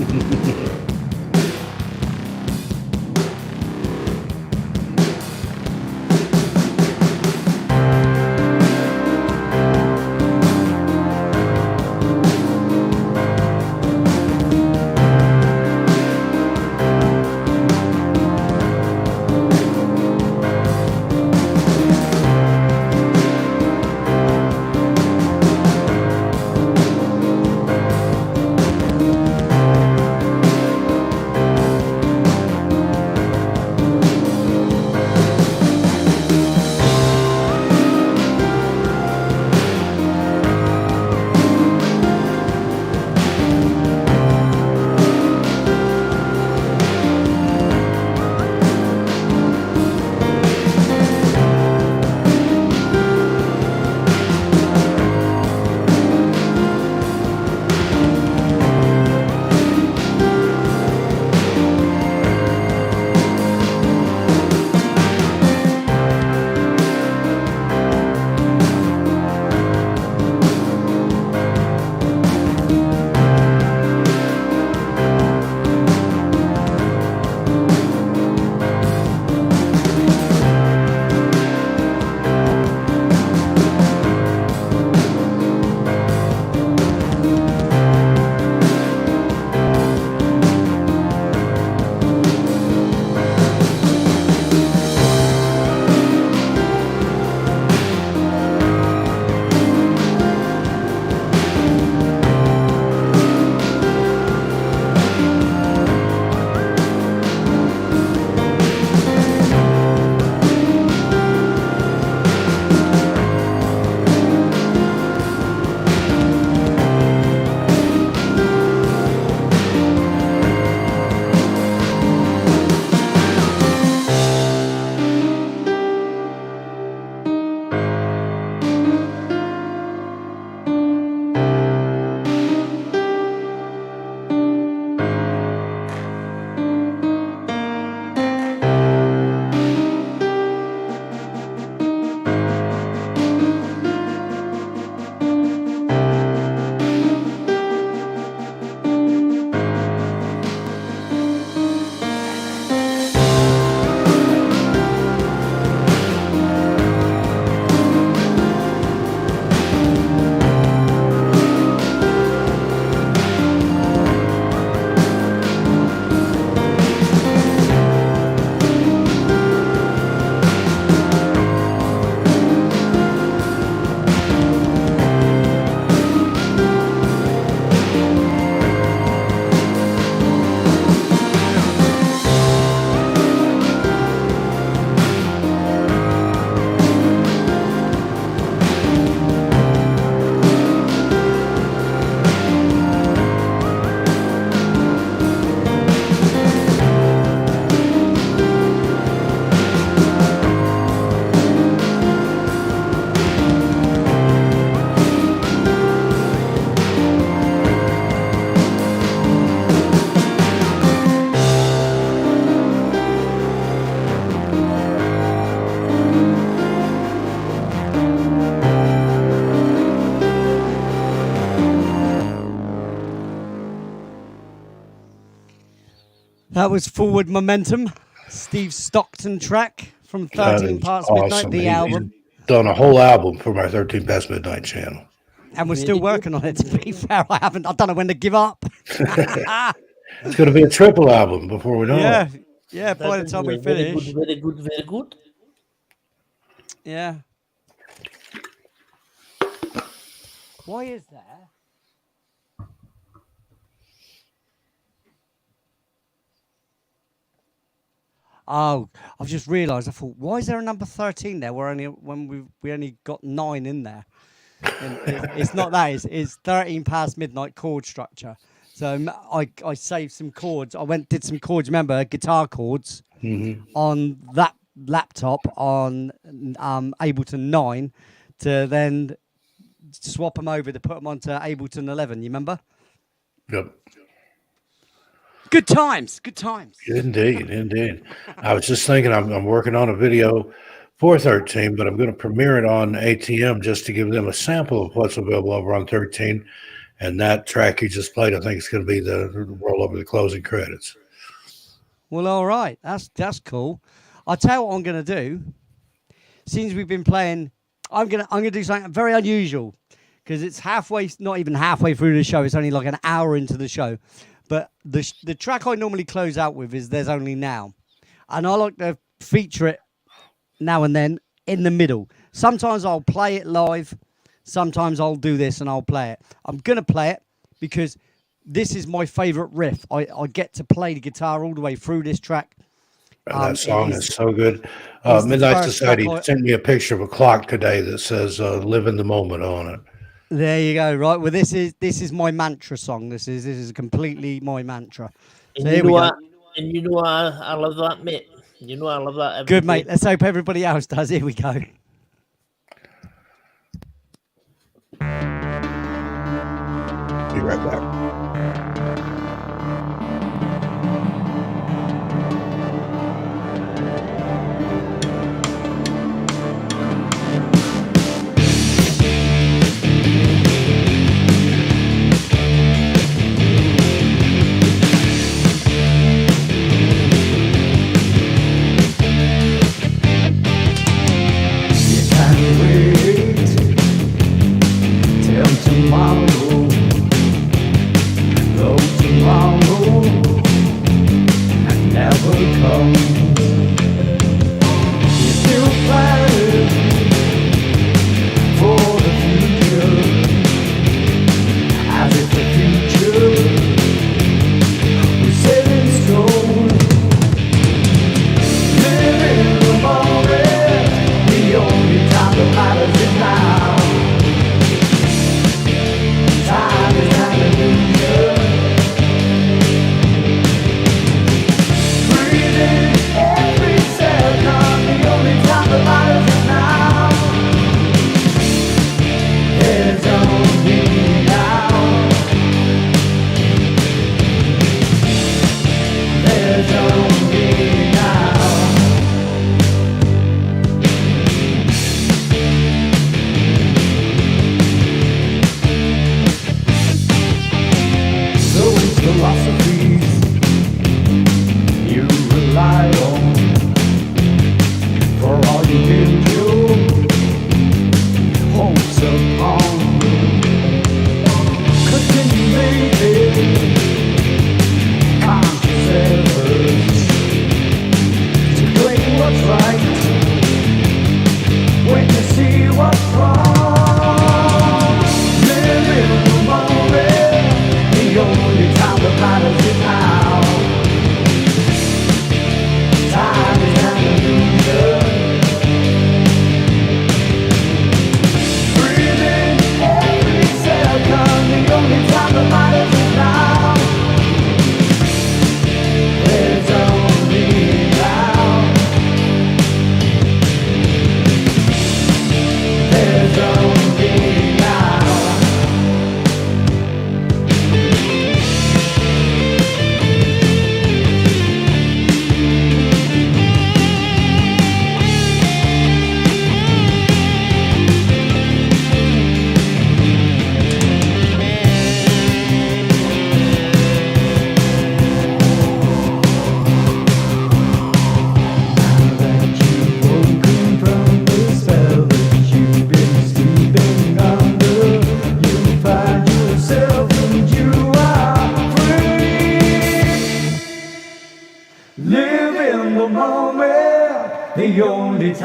That was Forward Momentum, Steve Stockton track from 13 Past Midnight, the album. He's done a whole album for my 13 Past Midnight channel. And we're still working on it, to be fair. I don't know when to give up. It's going to be a triple album before we know it. Yeah, by the time we finish. Very good, very good. Yeah. Why is there? Oh, I've just realised. I thought, why is there a number 13 there? We only got 9 in there. And it's not that. It's 13 Past Midnight chord structure. So I saved some chords. Did some chords. Remember, guitar chords on that laptop on Ableton 9 to then swap them over to put them onto Ableton 11. You remember? Yep. Good times. Good times. Indeed. I was just thinking I'm working on a video for 13, but I'm going to premiere it on ATM just to give them a sample of what's available over on 13. And that track you just played, I think it's going to be the roll over the closing credits. Well, all right. That's cool. I'll tell you what I'm going to do. Since we've been playing, I'm going to do something very unusual because it's not even halfway through the show. It's only like an hour into the show. But the track I normally close out with is There's Only Now. And I like to feature it now and then in the middle. Sometimes I'll play it live. Sometimes I'll do this and I'll play it. I'm going to play it because this is my favorite riff. I get to play the guitar all the way through this track. That song is so good. Midnight Society sent me a picture of a clock today that says "Live in the Moment" on it. There you go. Right. Well, this is my mantra song. This is completely my mantra. So And you know I love that, mate. You know I love that. Every Good, day. mate. Let's hope everybody else does. Here we go. Be right back. You can't wait till tomorrow. The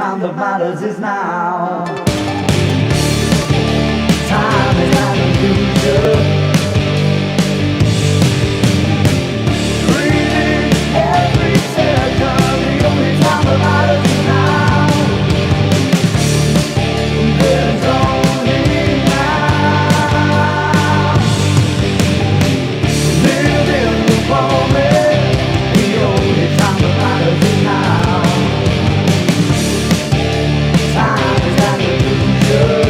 time that matters is now. Time is an illusion. Breathing every second. The only time that matters is now. There's only now. Live in the moment. The only time that matters is now. Time is an illusion.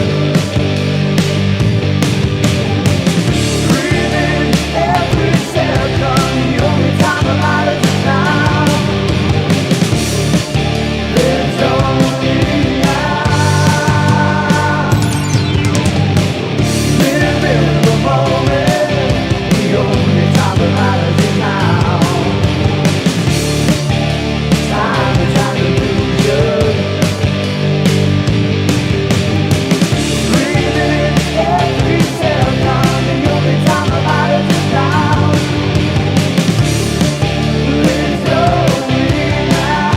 Breathing every second. The only time that matters is now. There's only now. Live in the moment. The only time that matters is now. Time is an illusion. Breathing every second. The only time that matters is now. There's only now.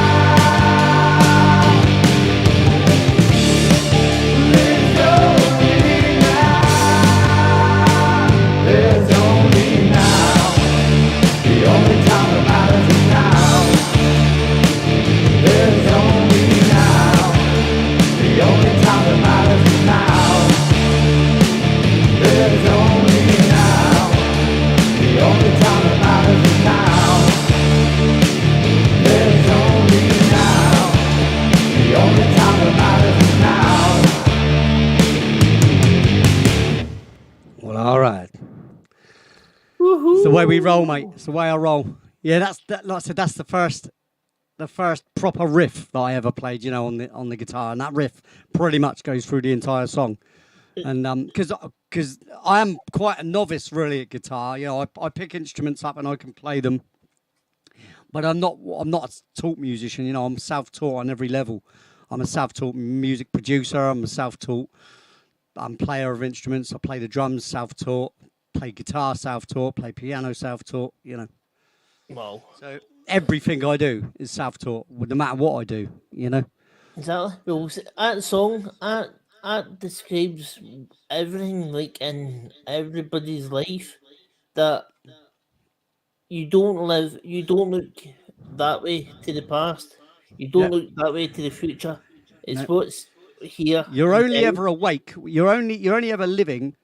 There's only now. The only time that matters is now. There's only now. The only time that matters is now. There's only now. The only time that matters is now. There's only now. The only time that matters is now. Well, all right. It's the way we roll, mate. It's the way I roll. Yeah, like I said, that's the first proper riff that I ever played, on the guitar, and that riff pretty much goes through the entire song. And because I am quite a novice really at guitar, I pick instruments up and I can play them, but I'm not a taught musician. I'm self-taught on every level. I'm a self-taught music producer. I'm a self-taught player of instruments. I play the drums self-taught, play guitar self-taught, play piano self-taught. Wow. So everything I do is self-taught, no matter what I do. Exactly. Well, that song, that describes everything, like, in everybody's life, that you don't look that way to the past. You don't Yep. look that way to the future. It's No. what's here. You're only now. ever awake. You're only ever living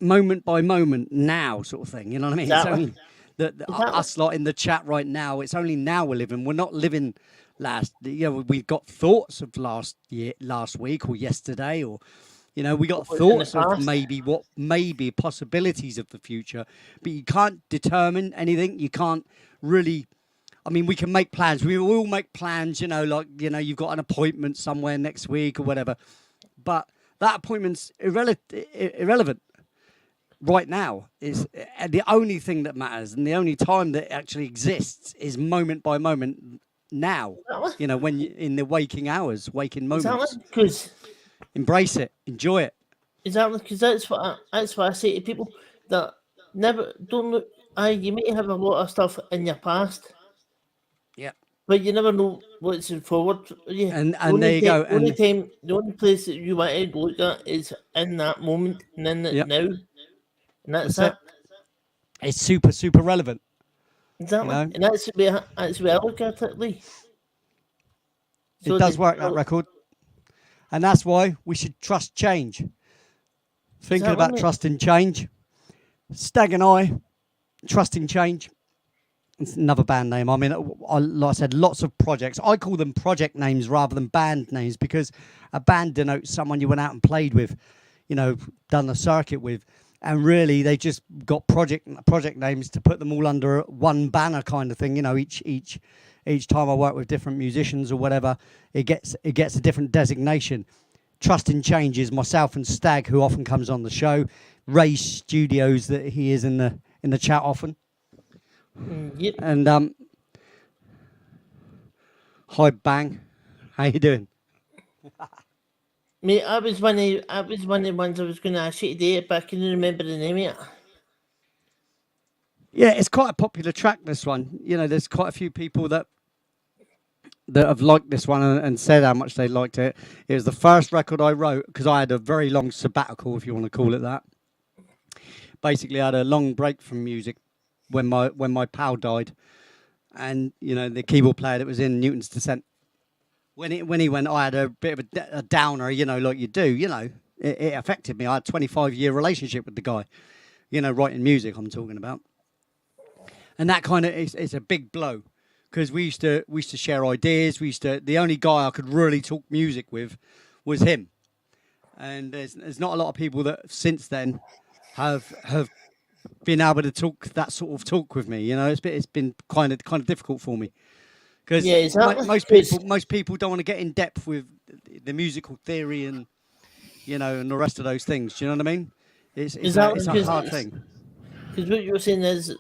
moment by moment now, sort of thing. You know what I mean? Exactly. It's only Exactly. us lot in the chat right now. It's only now we're living. We're not living last. We've got thoughts of last week or yesterday, or we got What's in the thoughts of past. what maybe possibilities of the future, but you can't determine anything. You can't really. I mean, we can make plans. We all make plans, like, you've got an appointment somewhere next week or whatever. But that appointment's irrelevant right now. Is the only thing that matters, and the only time that actually exists is moment by moment now. Exactly. When you in the waking moments. Exactly. Because Embrace it, enjoy it. that's what I say to people, that never don't look. You may have a lot of stuff in your past, Yeah. but you never know what's in forward. Yeah. And there you go. The only place that you want to look at is in that moment and in it Yep. now, and that's That's it. It's super, super relevant. Exactly. know? And that's the way I look at it, Lee. It does work, that record. And that's why we should trust change. Thinking that about right? trusting change. Stag and I, trusting change. It's another band name. I mean, like I said, lots of projects. I call them project names rather than band names, because a band denotes someone you went out and played with, done a circuit with. And really, they just got project names to put them all under one banner kind of thing. Each time I work with different musicians or whatever, it gets a different designation. Trusting Change is myself and Stag, who often comes on the show. Ray Studios, that he is in the chat often. Yep. And hi Bang, how you doing? Mate, I was one of the ones I was going to ask you today, but I can remember the name of it. Yeah, it's quite a popular track, this one. There's quite a few people that that have liked this one and said how much they liked it. It was the first record I wrote because I had a very long sabbatical, if you want to call it that. Basically, I had a long break from music when my pal died, and the keyboard player that was in Newton's Descent. When he went, I had a bit of a downer, like you do. It affected me. I had a 25-year relationship with the guy, writing music. I'm talking about, and that kind of it's a big blow. Because we used to share ideas. The only guy I could really talk music with was him, and there's not a lot of people that since then have been able to talk that sort of talk with me. It's been kind of difficult for me because exactly. most people don't want to get in depth with the musical theory and and the rest of those things. Do you know what I mean? It's a hard thing. Because what you were saying is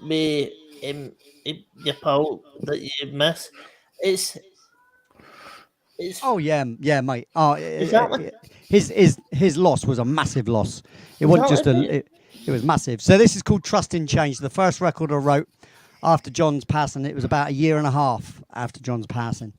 your pal that you miss, it's oh yeah, mate. Oh, exactly. His loss was a massive loss. It wasn't just it was massive. So this is called Trust in Change. The first record I wrote after John's passing. It was about a year and a half after John's passing.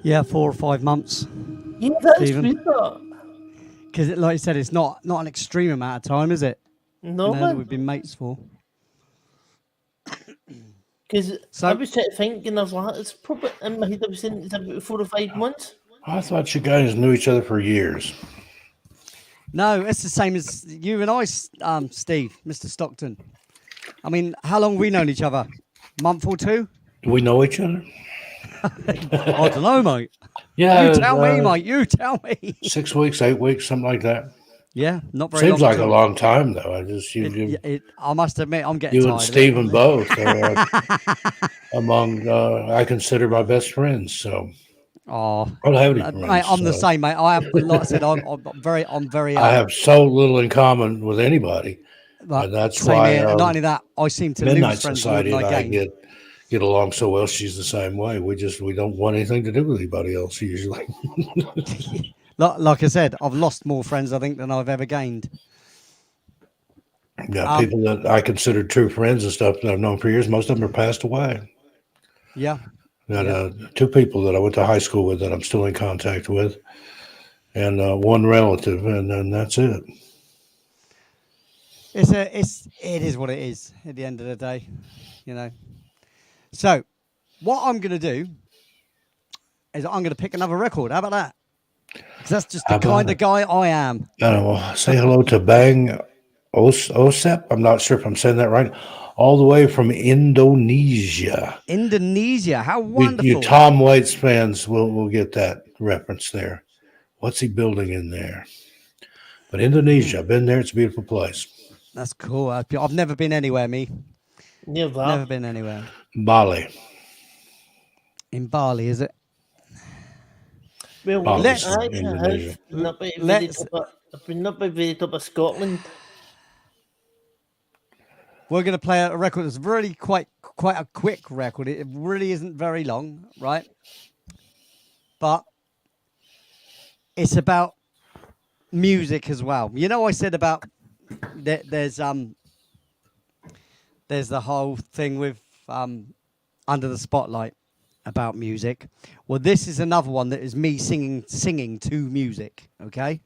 Yeah, 4 or 5 months. Yeah, that's Stephen. good. That. Because, like you said, it's not an extreme amount of time, is it? No, You know, that man. we've been mates for. Because So- I was trying to think, and I was like, it's probably in my head. I was saying it's about 4 or 5 months. I thought you guys knew each other for years. No, it's the same as you and I, Steve, Mr. Stockton. I mean, how long have we known each other? Month or two? Do we know each other? I don't know, mate. Yeah. You tell me, mate. You tell me. 6 weeks, 8 weeks, something like that. Yeah, not very long. Seems like at a all. long time, though. I just I must admit, I'm getting you tired. and of it. Stephen both are among I consider my best friends. So Oh, I don't have any friends. mate, I'm the so same, mate. I have, like I said, I'm very. I have so little in common with anybody, like, and that's same why here. And not only that, I seem to Midnight lose friends more Society than and I I gain. get along so well. She's the same way. We don't want anything to do with anybody else usually. Like I said, I've lost more friends, I think, than I've ever gained. Yeah, people that I consider true friends and stuff that I've known for years, most of them are passed away. Yeah. Got 2 people that I went to high school with that I'm still in contact with, and 1 relative, and then that's it. It is what it is at the end of the day, you know. So, what I'm going to do is I'm going to pick another record. How about that? Because that's just the How about kind it? of guy I am. Say hello to Bang Osep. I'm not sure if I'm saying that right. All the way from Indonesia. Indonesia, how You wonderful! Tom Waits fans will get that reference there. What's he building in there? But Indonesia, I've been there. It's a beautiful place. That's cool. I've never been anywhere. Never. Never been anywhere. Bali. In Bali, is it? Well, Let's- I've Indonesia. been up at Let's- I've been up at the top of Scotland. We're going to play a record that's really quite a quick record. It really isn't very long, right? But it's about music as well. You know, I said about there's the whole thing with Under the Spotlight about music. Well, this is another one that is me singing to music. Okay,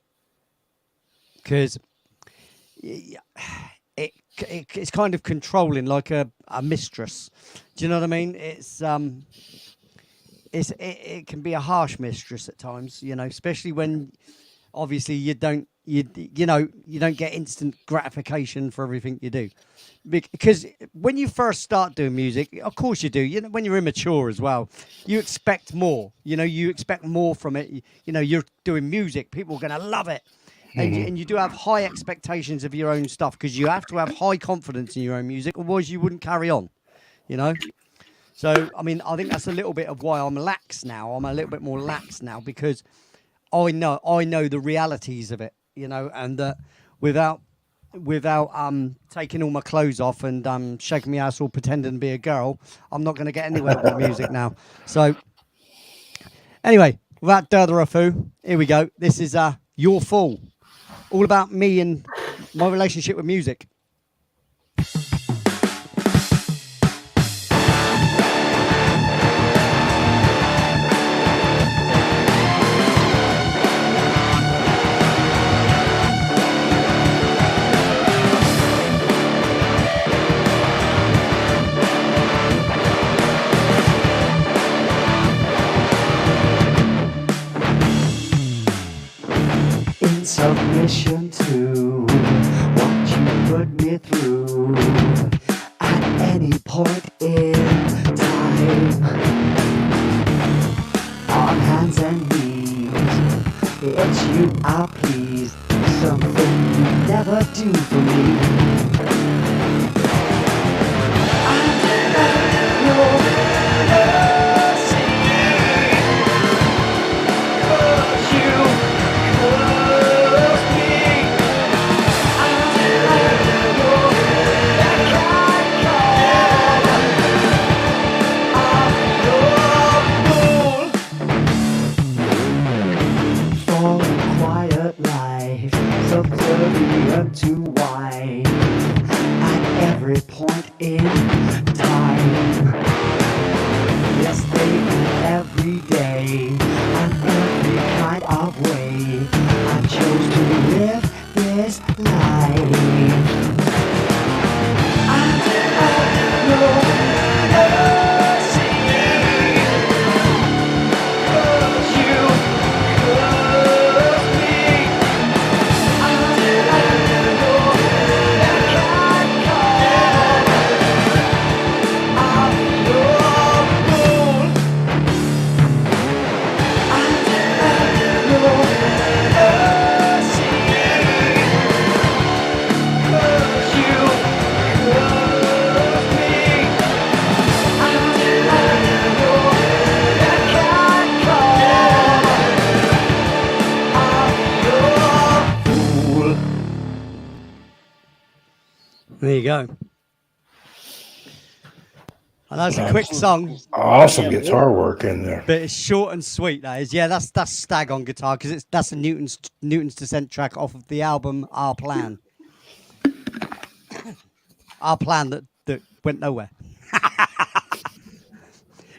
because it's kind of controlling, like a mistress. Do you know what I mean? It can be a harsh mistress at times, you know, especially when obviously you don't get instant gratification for everything you do. Because when you first start doing music, of course you do. You know, when you're immature as well, you expect more. You know, you expect more from it. You know, you're doing music, people are going to love it. And you do have high expectations of your own stuff because you have to have high confidence in your own music, otherwise you wouldn't carry on, you know? So, I mean, I think that's a little bit of why I'm lax now. I'm a little bit more lax now because I know the realities of it, you know, and that without taking all my clothes off and shaking my ass or pretending to be a girl, I'm not going to get anywhere with music now. So, anyway, without further ado, here we go. This is Your Fool. All about me and my relationship with music. In submission to what you put me through at any point in time, on hands and knees, it's you I please, something you never do for me. Subservient to wine at every point in time. Yes, they every day way. I chose to live this life. There you go. I know it's a quick song, Awesome guitar work in there. but it's short and sweet. That is, yeah. That's Stag on guitar because that's a Newton's Descent track off of the album Our Plan. Our Plan that went nowhere.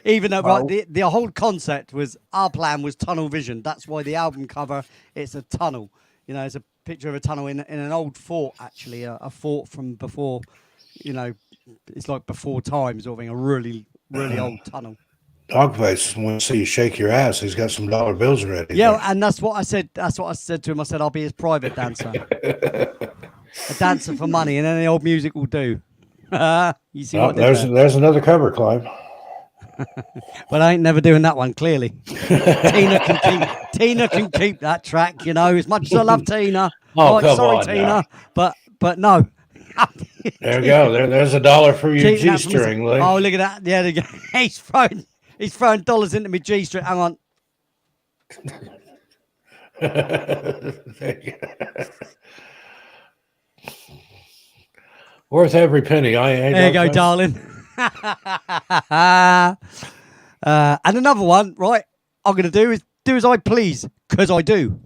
Even though right, the whole concept was Our Plan was tunnel vision. That's why the album cover it's a tunnel. You know, it's a picture of a tunnel in an old fort, actually, a fort from before. You know, it's like before time, sort of thing. A really old tunnel. Dogface wants to see you shake your ass. He's got some dollar bills ready. Yeah, there. and that's what I said. That's what I said to him. I said I'll be his private dancer, a dancer for money, and any old music will do. You see what? There's another cover, Clive. But I ain't never doing that one. Clearly, Tina can keep that track. You know, as much as I love Tina. Oh, Right, come sorry, on Tina, now. but no. There you go. There's a dollar for your Keep that from G-string, Lee. Oh, look at that! Yeah, there you go. He's throwing dollars into my G-string. Hang on. There you go. Worth every penny. There you go, darling. And another one, right? I'm gonna do as I please, cause I do.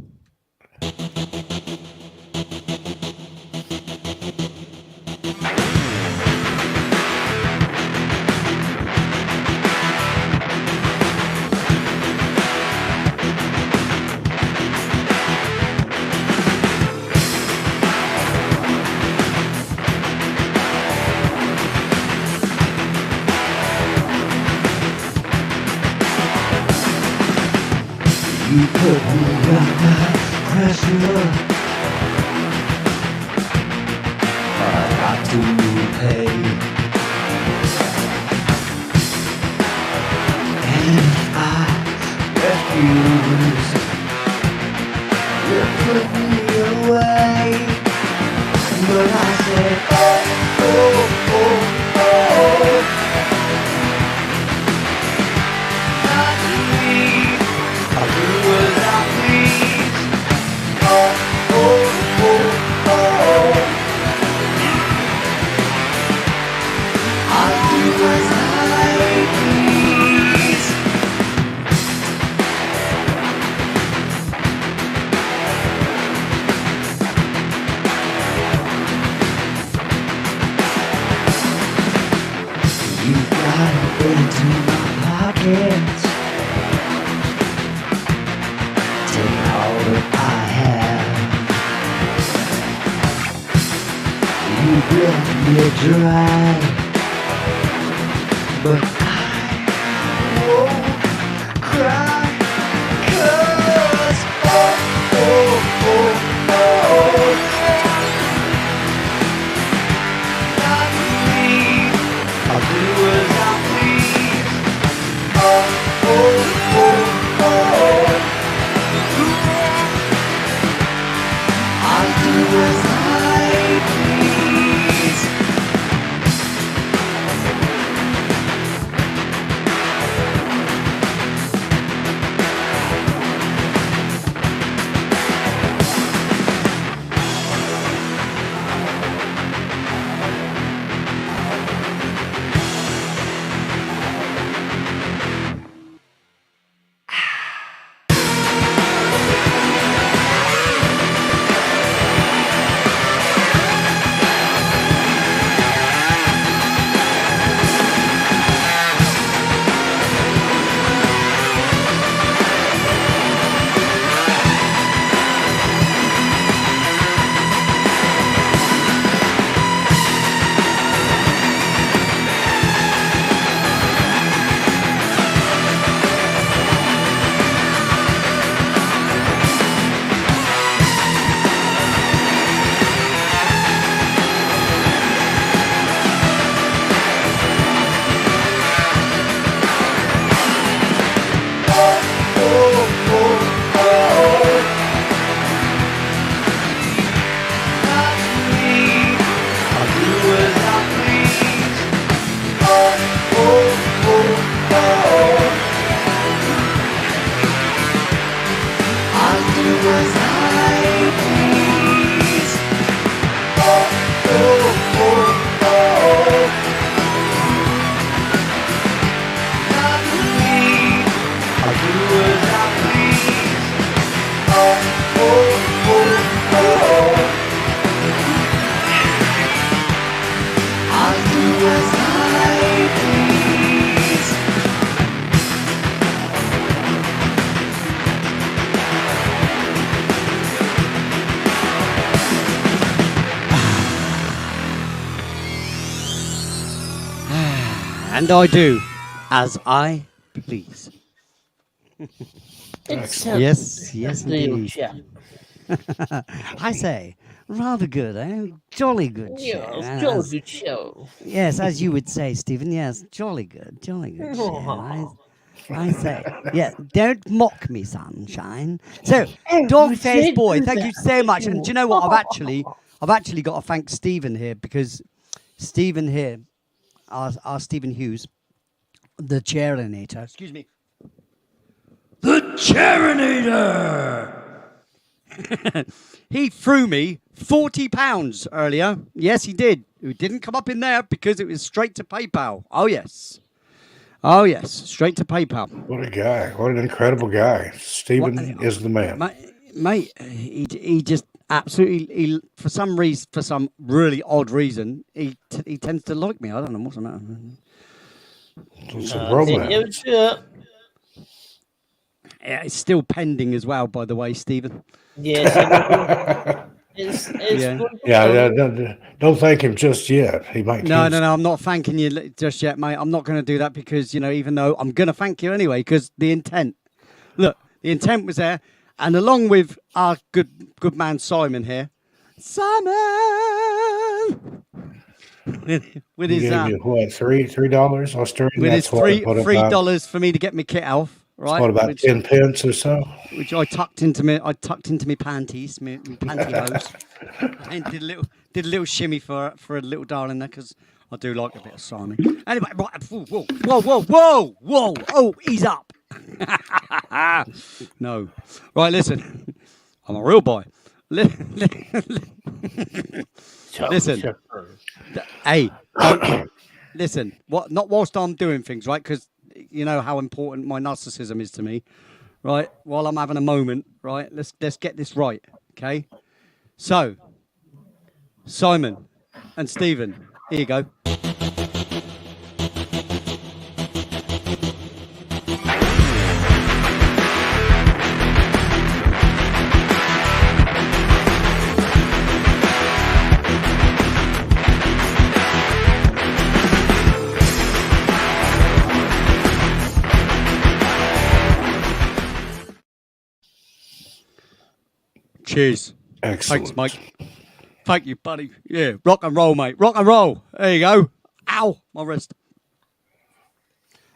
You put me under pressure. I got to pay. And I refuse. You put me away. But I said, oh, oh, oh, oh. Not me. I'll do as I please. Oh, oh, oh, oh. I'll do as I please. You've got it into my pockets. Take all that I have. You left me dry, but I won't cry. 'Cause oh, oh, oh, oh, not me. I'll do as I please. Oh, oh, oh, oh. I'll do as I please. as I please. And I do as I please. It's Yes, yes, the old indeed. chap. I say, rather good, eh? Jolly good show. Yeah, eh? jolly good show. Yes, as you would say, Stephen. Yes, jolly good show. I say, yeah. Don't mock me, sunshine. So, dog face said boy, do thank that. you so much. And do you know what? I've actually got to thank Stephen here because Stephen here, our Stephen Hughes, the Chairinator. Excuse me. The Chairinator. He threw me £40 earlier. Yes, he did. It didn't come up in there because it was straight to PayPal. Oh, yes. Oh, yes. Straight to PayPal. What a guy. What an incredible guy. Stephen is the man. Mate, he just absolutely, for some reason, for some really odd reason, he tends to like me. I don't know what's the matter. It's a romance. Yeah, it's still pending as well, by the way, Stephen. Yes. It's Yeah. going to Yeah, don't thank him just yet. He might. No, I'm not thanking you just yet, mate. I'm not going to do that because, even though I'm going to thank you anyway, because the intent was there. And along with our good man Simon here, Simon, with He his gave you what, $3 Australian? with his That's what about- $3 for me to get my kit off, right? What about 10 pence or so? Which I tucked into my panties, my pantyhose, and did a little shimmy for a little darling there because I do like a bit of Simon. Anyway, right, whoa! Oh, ease up. No, right. Listen, I'm a real boy. Listen, hey, listen. What? Not whilst I'm doing things, right? Because you know how important my narcissism is to me. Right, while I'm having a moment, right, let's get this right, okay? So, Simon and Stephen, here you go. Cheers. Excellent. Thanks, Mike. Thank you, buddy. Yeah, rock and roll, mate. Rock and roll. There you go. Ow, my wrist.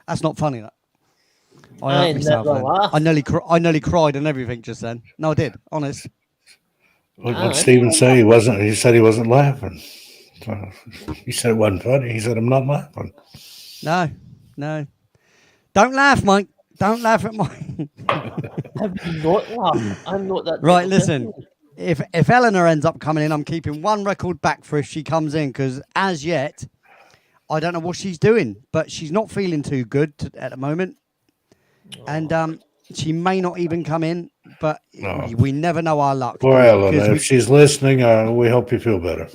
That's not funny, that. I hurt myself never then. laughed. I nearly cried and everything just then. No, I did. Honest. What Stephen say? He said he wasn't laughing. He said it wasn't funny. He said, I'm not laughing. No. Don't laugh, Mike. Don't laugh at mine. I'm not laughing. I'm not that. Right, listen. If Eleanor ends up coming in, I'm keeping one record back for if she comes in because as yet, I don't know what she's doing, but she's not feeling too good at the moment, and she may not even come in. But we never know our luck. Poor Eleanor. If she's listening, we hope you feel better.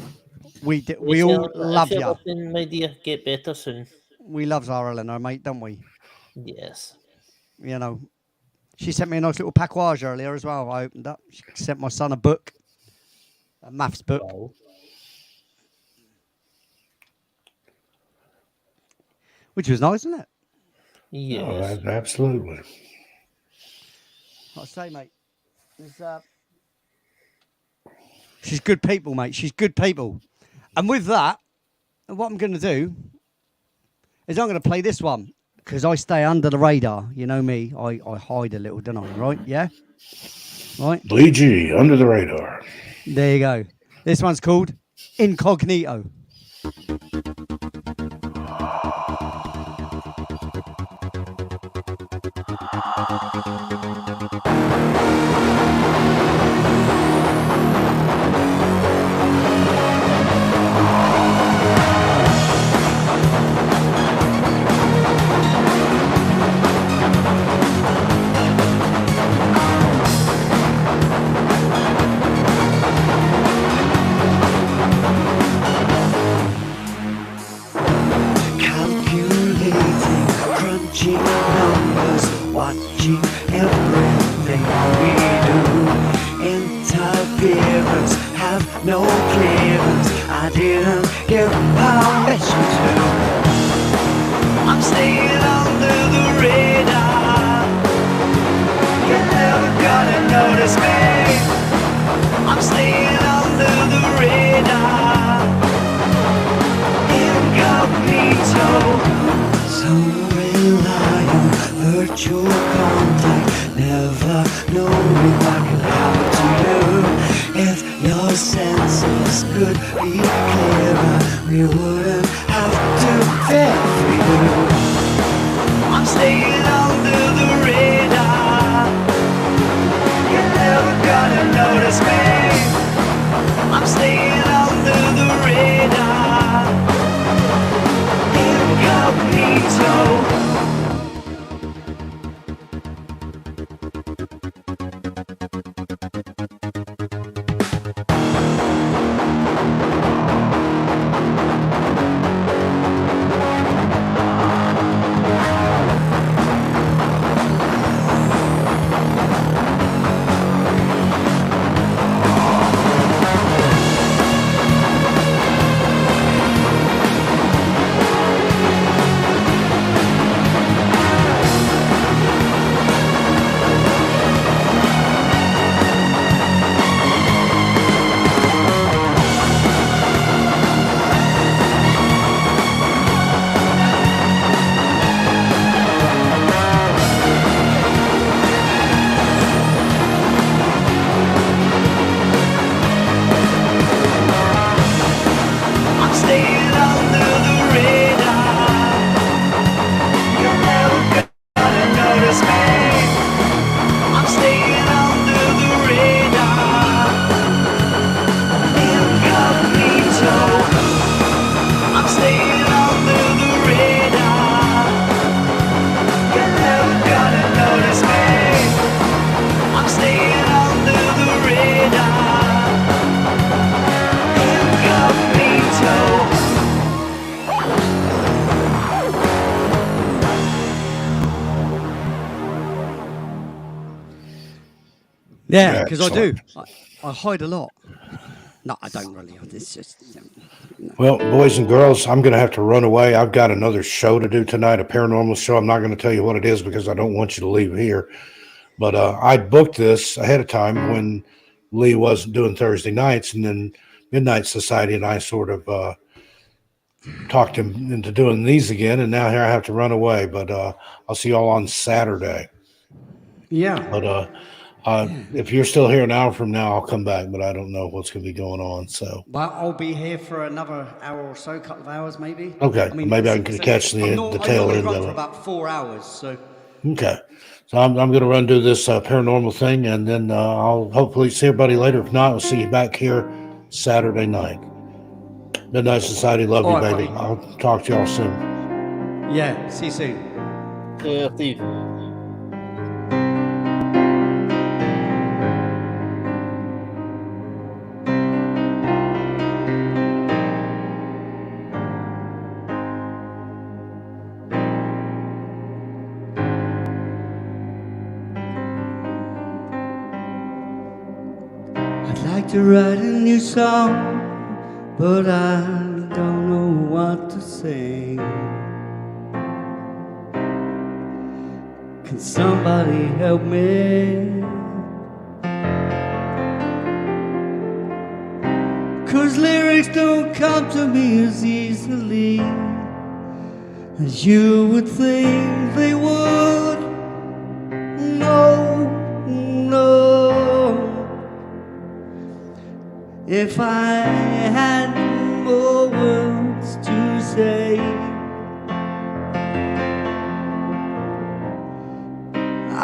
We all love you. My dear, get better soon. We love our Eleanor, mate, don't we? Yes. You know, she sent me a nice little package earlier as well. I opened up. She sent my son a book, a maths book. Wow. Which was nice, isn't it? Yes. Oh, absolutely. I say, mate, she's good people, mate. She's good people. And with that, what I'm going to do is I'm going to play this one because I stay under the radar. You know me. I hide a little, don't I? Right? Yeah? Right? Lee G, Under the Radar. There you go. This one's called Incognito. I didn't get permission to. I'm staying under the radar. You're never gonna notice me. I'm staying under the radar. Incognito. So rely on virtual contact. Never know if I can happen to you. If your senses could be clearer, we wouldn't have to fear for you. I'm staying under the radar. You're never gonna notice me. I'm staying under the radar. Incognito. Yeah, because I do. Excellent. I hide a lot. No, I don't really. It's just. Well, boys and girls, I'm going to have to run away. I've got another show to do tonight, a paranormal show. I'm not going to tell you what it is because I don't want you to leave here. But I booked this ahead of time when Lee wasn't doing Thursday nights, and then Midnight Society and I sort of talked him into doing these again, and now here I have to run away. But I'll see you all on Saturday. Yeah. But if you're still here an hour from now, I'll come back, but I don't know what's going to be going on. So, Well, I'll be here for another hour or so, couple of hours maybe. okay, maybe I can catch the tail end run of for it. about 4 hours. So. Okay, so I'm going to run do this paranormal thing, and then I'll hopefully see everybody later. If not, I'll see you back here Saturday night. Midnight Society, love you, All right, baby. buddy. I'll talk to y'all soon. Yeah. See you soon. Yeah, Steve. I'd like to write a new song, but I don't know what to sing. Can somebody help me? 'Cause lyrics don't come to me as easily as you would think they would. No, no. If I had more words to say,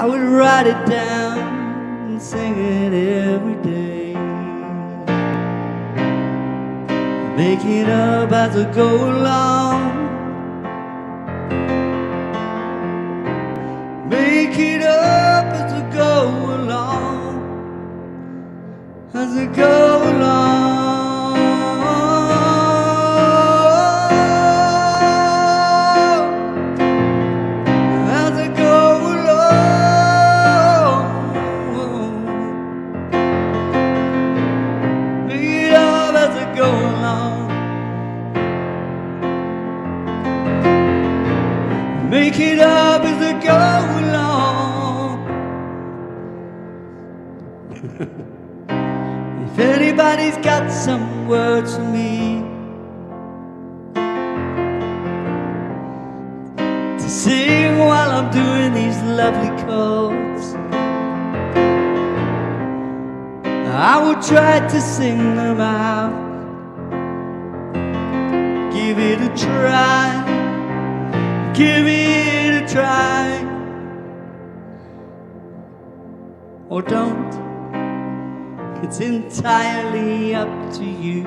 I would write it down and sing it every day. Make it up as I go along. Make it up as I go along. As I go along. As I go along. Make it up as I go along. make it up as I go along. If anybody's got some words for me to sing while I'm doing these lovely chords, I will try to sing them out. Give it a try, give it a try, or don't. It's entirely up to you.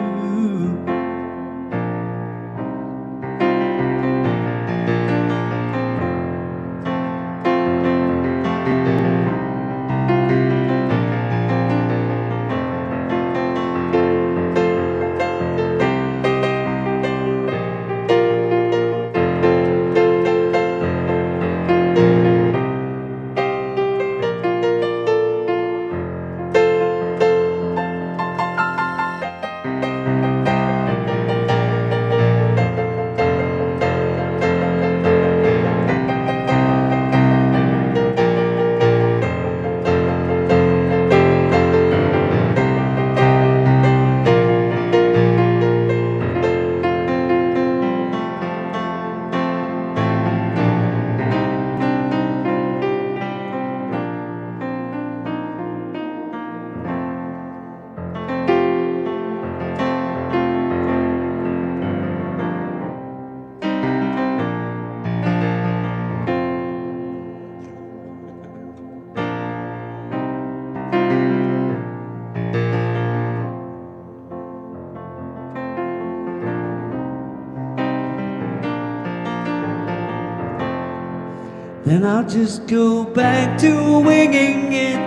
Then I'll just go back to winging it,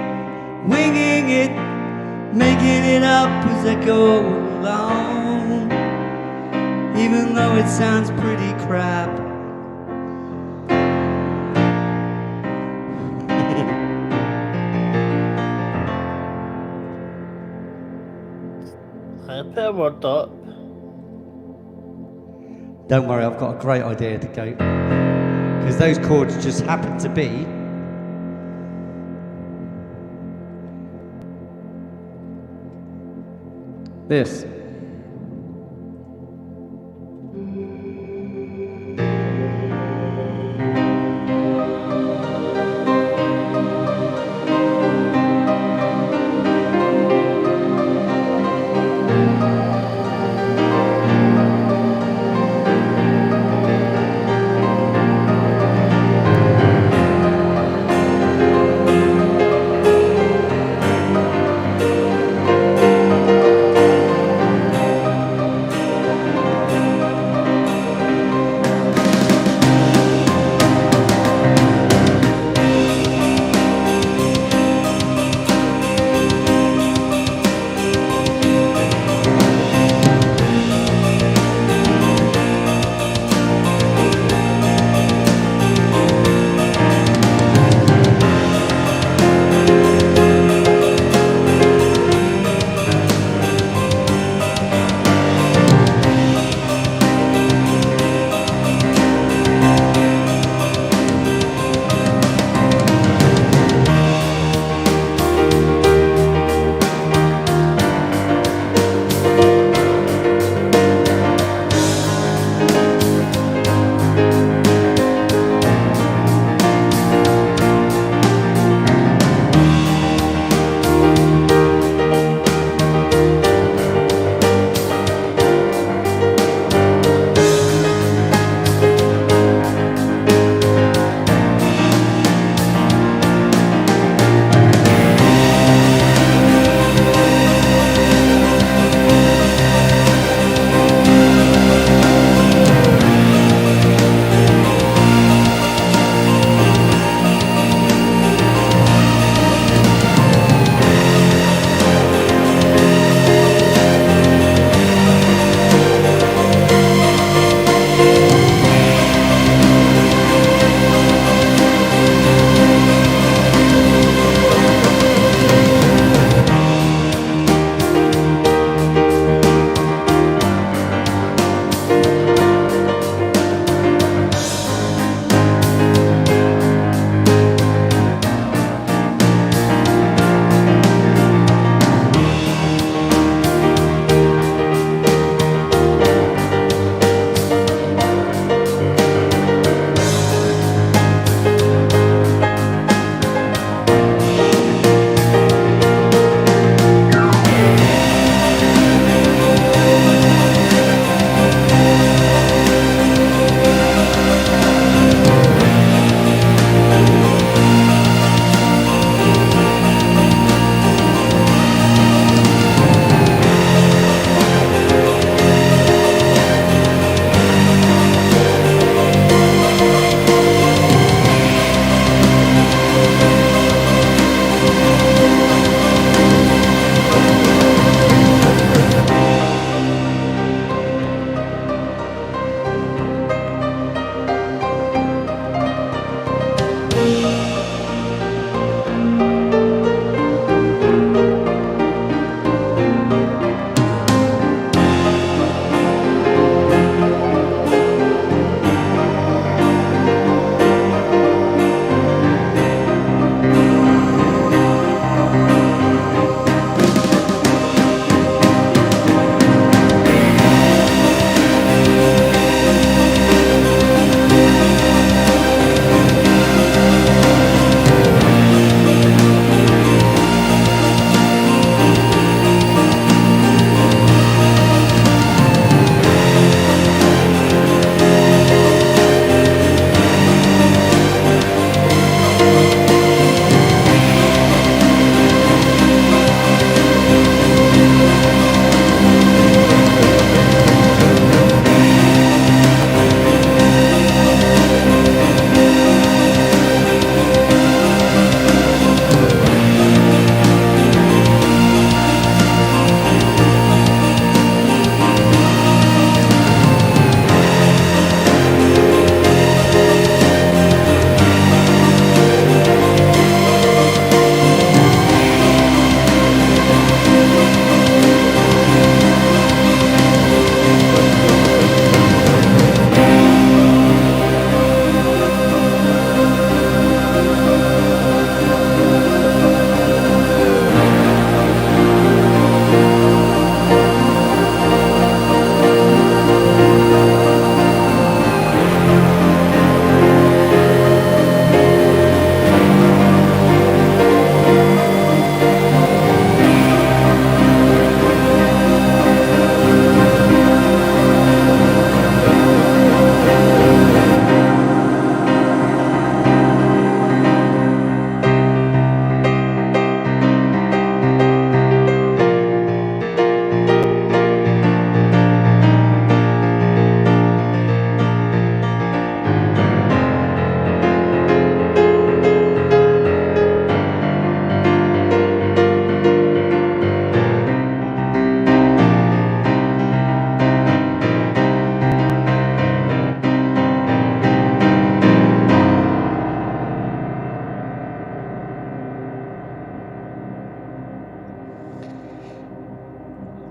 making it up as I go along, even though it sounds pretty crap. I put a word up. Don't worry, I've got a great idea to go, because those chords just happen to be this.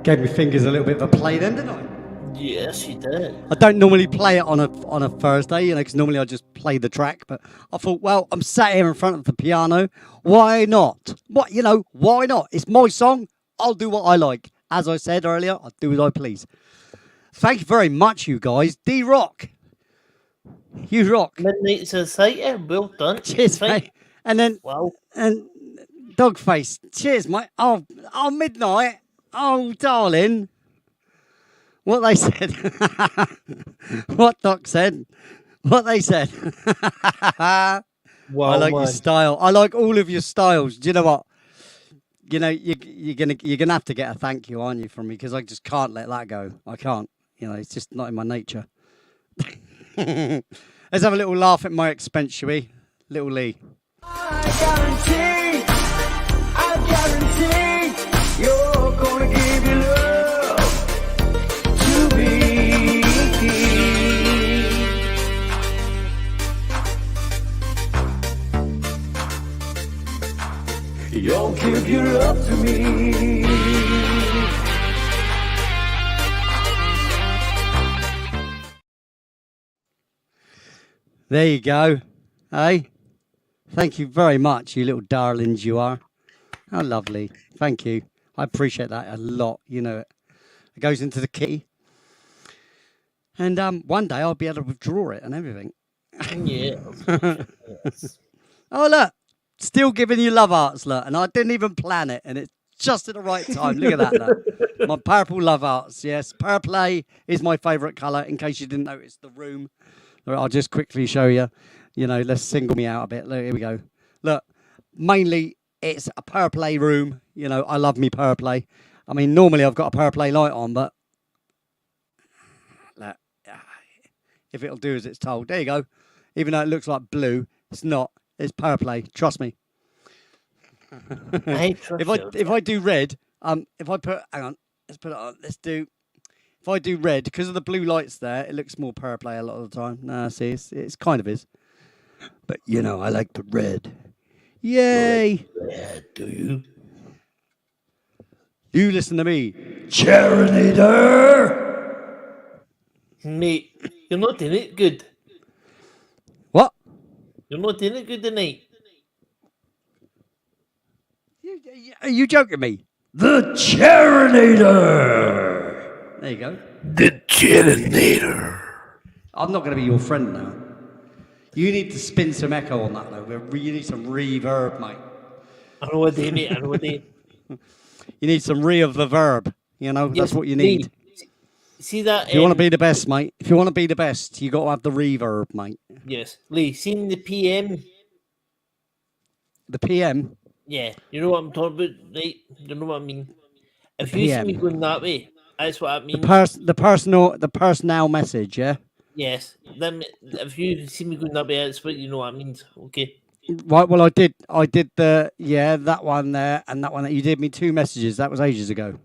Gave my fingers a little bit of a play then, didn't I? Yes, you did. I don't normally play it on a Thursday, you know, because normally I just play the track. But I thought, well, I'm sat here in front of the piano. Why not? Why not? It's my song. I'll do what I like. As I said earlier, I'll do as I please. Thank you very much, you guys. D-Rock. You rock. Midnight Society, well done. Cheers, mate. And then, Wow. and Dogface. Cheers, mate. Oh, Midnight. Oh, darling. What they said. What Doc said. What they said. Wow, I like your style. I like all of your styles. Do you know what? You know, you're gonna have to get a thank you, aren't you, from me? Because I just can't let that go. I can't. You know, it's just not in my nature. Let's have a little laugh at my expense, shall we? Little Lee. I guarantee you're gonna give your love to me. You'll give your love to me. There you go. Hey, thank you very much, you little darlings you are. How lovely. Thank you. I appreciate that a lot. You know it. It goes into the key. And one day I'll be able to withdraw it and everything. Yeah. Yes. Oh, look. Still giving you love arts, look. And I didn't even plan it. And it's just at the right time. Look at that, look. My purple love arts. Yes. Purple is my favourite colour, in case you didn't notice the room. I'll just quickly show you. You know, let's single me out a bit. Look, here we go. Look, mainly it's a purple room. You know, I love me purple. I mean, normally I've got a purple light on, but look, if it'll do as it's told. There you go. Even though it looks like blue, it's not. It's purple. Trust me. If I do red, if I put, hang on, let's put it on. Let's do. If I do red, because of the blue lights there, it looks more purple a lot of the time. No, see, it's kind of is. But, you know, I like the red. Yay! Red, do you? You listen to me. Cheerleader! Mate, you're not doing it good. What? You're not doing it good tonight. Are you joking me? The cheerleader! There you go. The cheerleader. I'm not going to be your friend now. You need to spin some echo on that, though. You need some reverb, mate. I know what they mate. I know what they. You need some of the verb. You know, Yes, that's what you need. See that? If you want to be the best, mate. If you want to be the best, you got to have the reverb, mate. Yes, Lee. Seen the PM? The PM. Yeah, you know what I'm talking about, right? You know what I mean. If you see me PM. going that way, that's what I mean. The personnel message, yeah. Yes. Then if you see me going that way, that's what you know what I mean. Okay. Right. Well, I did that one there and that one. You did me 2 messages. That was ages ago.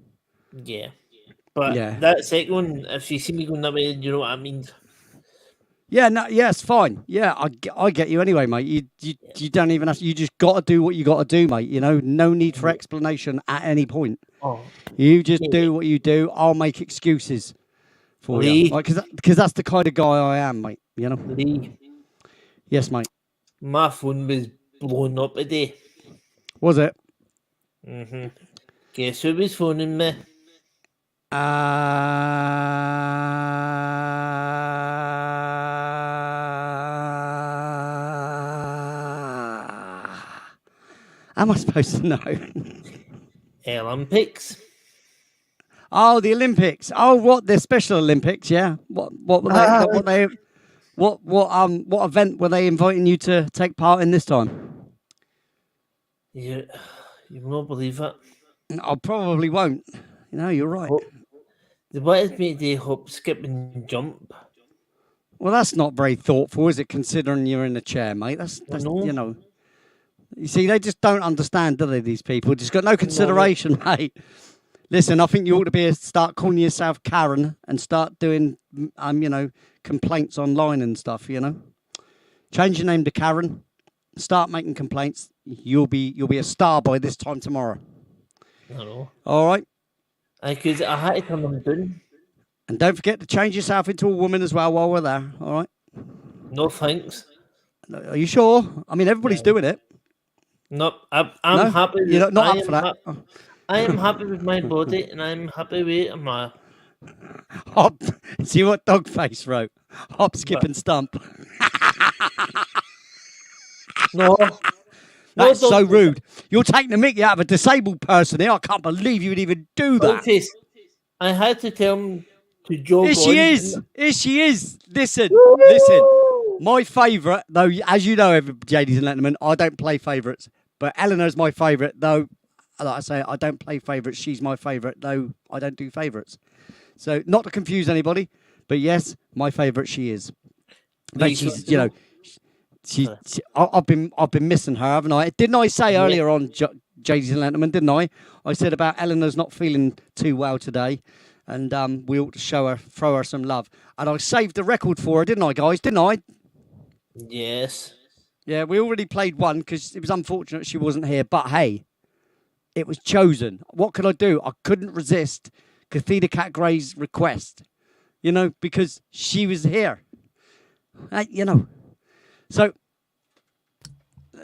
Yeah. But Yeah. that second one, if you see me going that way, you know what I mean. Yeah. No. Yes. Fine. Yeah. I get you anyway, mate. You don't even have to. You just got to do what you got to do, mate. You know, no need for explanation at any point. Oh. You just do what you do. I'll make excuses for Lee. you, because that's the kind of guy I am, mate. You know. Lee, Yes, mate. my phone was blown up today. Was it? Guess who was phoning me? Am I supposed to know? Olympics. Oh, the Olympics. Oh, what, the Special Olympics? Yeah. What event were they inviting you to take part in this time? You won't believe it. I probably won't. You know, you're right. Well, they wanted me to do hop, skip, and jump. Well, that's not very thoughtful, is it? Considering you're in a chair, mate. That's No. you know. You see, they just don't understand, do they? These people just got no consideration, mate. Listen, I think you ought to start calling yourself Karen and start doing, you know, complaints online and stuff. You know, change your name to Karen. Start making complaints. You'll be a star by this time tomorrow. I know. All right. Because I had to turn them down. And don't forget to change yourself into a woman as well while we're there. All right? No thanks. Are you sure? I mean, everybody's doing it. No, I'm No? happy. You're not I up for am that. I am happy with my body, and I'm happy with my. Hop. See what Dogface wrote? Hop, skip, and stump. No, That's no, so don't- rude. You're taking the mickey out of a disabled person here. I can't believe you would even do that. Dogface, I had to tell him to jog Here she on. is. Here she is. Listen, listen. My favourite, though, as you know, ladies and gentlemen, I don't play favourites. But Eleanor's my favourite, though. Like I say, I don't play favourites. She's my favourite, though I don't do favourites. So, not to confuse anybody, but yes, my favourite she is. But she's, you know, I've been missing her, haven't I? Didn't I say earlier on, ladies and gentlemen, didn't I? I said about Eleanor's not feeling too well today, and we ought to throw her some love. And I saved the record for her, didn't I, guys? Didn't I? Yes. Yeah, we already played one because it was unfortunate she wasn't here. But hey, it was chosen. What could I do? I couldn't resist Cathedra Cat Gray's request, you know, because she was here. You know. So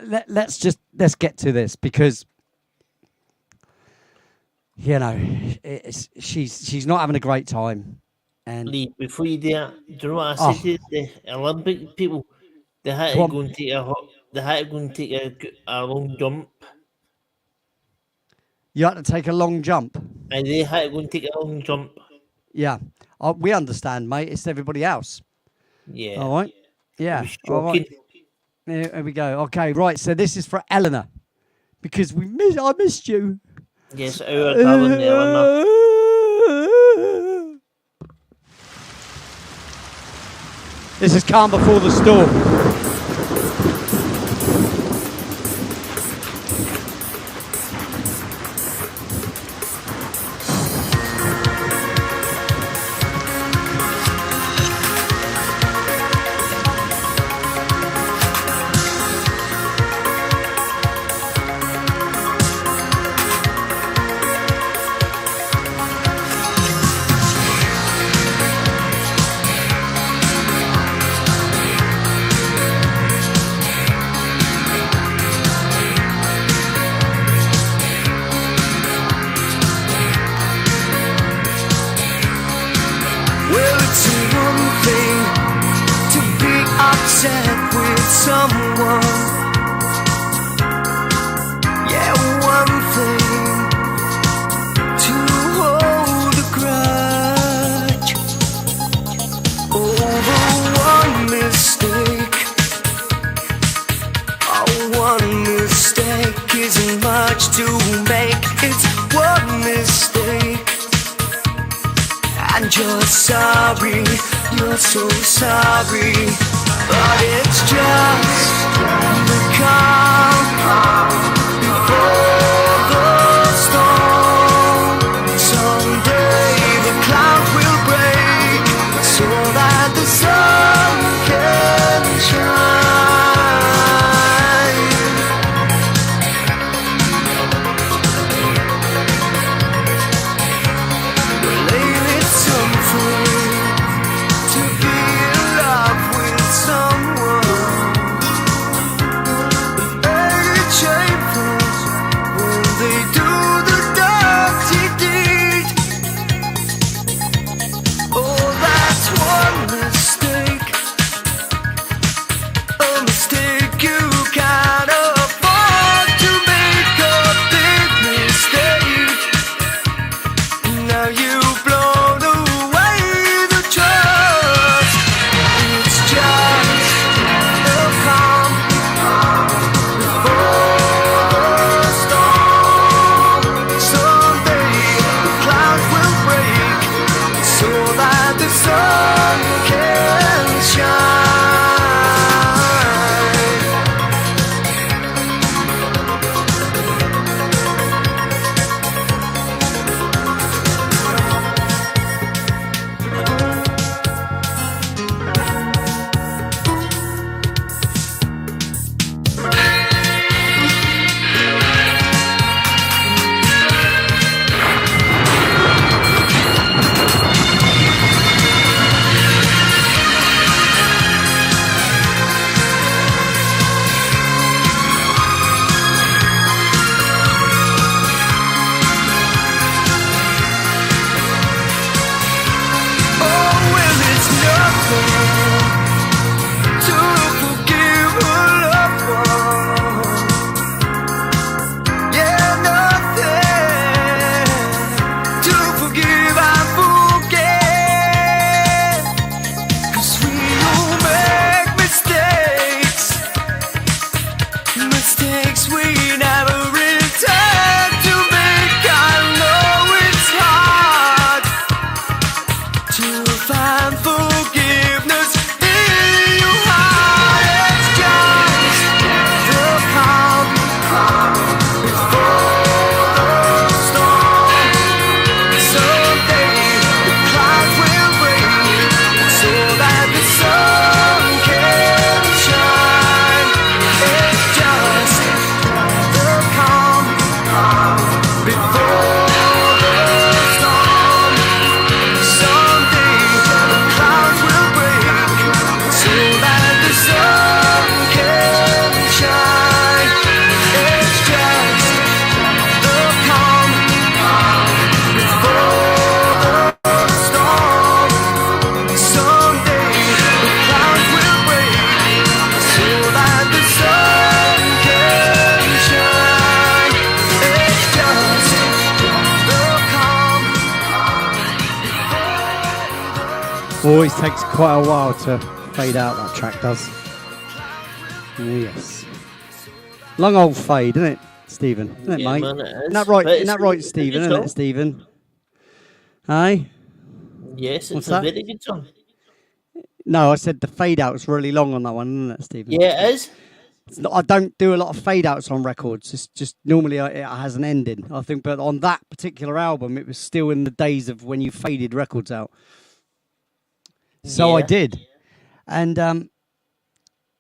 let's get to this because you know she's not having a great time. And Lee, before you do that, do you know what I said to the Olympic people? They had to go and take a long jump. you had to take a long jump. And they had to go and take a long jump. Yeah, we understand, mate. It's everybody else. Yeah. All right. Yeah. It was All right. shocking. Here we go. Okay, right. So this is for Eleanor because I missed you. Yes, our darling Eleanor. This is Calm Before the Storm. Well, it's one thing to be upset with someone. Yeah, one thing to hold a grudge over one mistake. Oh, one mistake isn't much to make. It's one mistake. And you're sorry, you're so sorry. But it's just the calm before the storm. Someday the cloud will break so that the sun can shine. Well, ain't it something to be in love with someone? Ain't it change? Always takes quite a while to fade out, that track does. Oh, yes. Long old fade, isn't it, Stephen? Isn't it, Yeah, mate? man, it is. Isn't that right? But Isn't that right, Stephen? Isn't it, Stephen? Aye? Yes, What's it's that? a very good song. No, I said the fade out's really long on that one, isn't it, Stephen? Yeah, it is. I don't do a lot of fade outs on records. It's just normally it has an ending, I think. But on that particular album, it was still in the days of when you faded records out. So I Yeah. did. And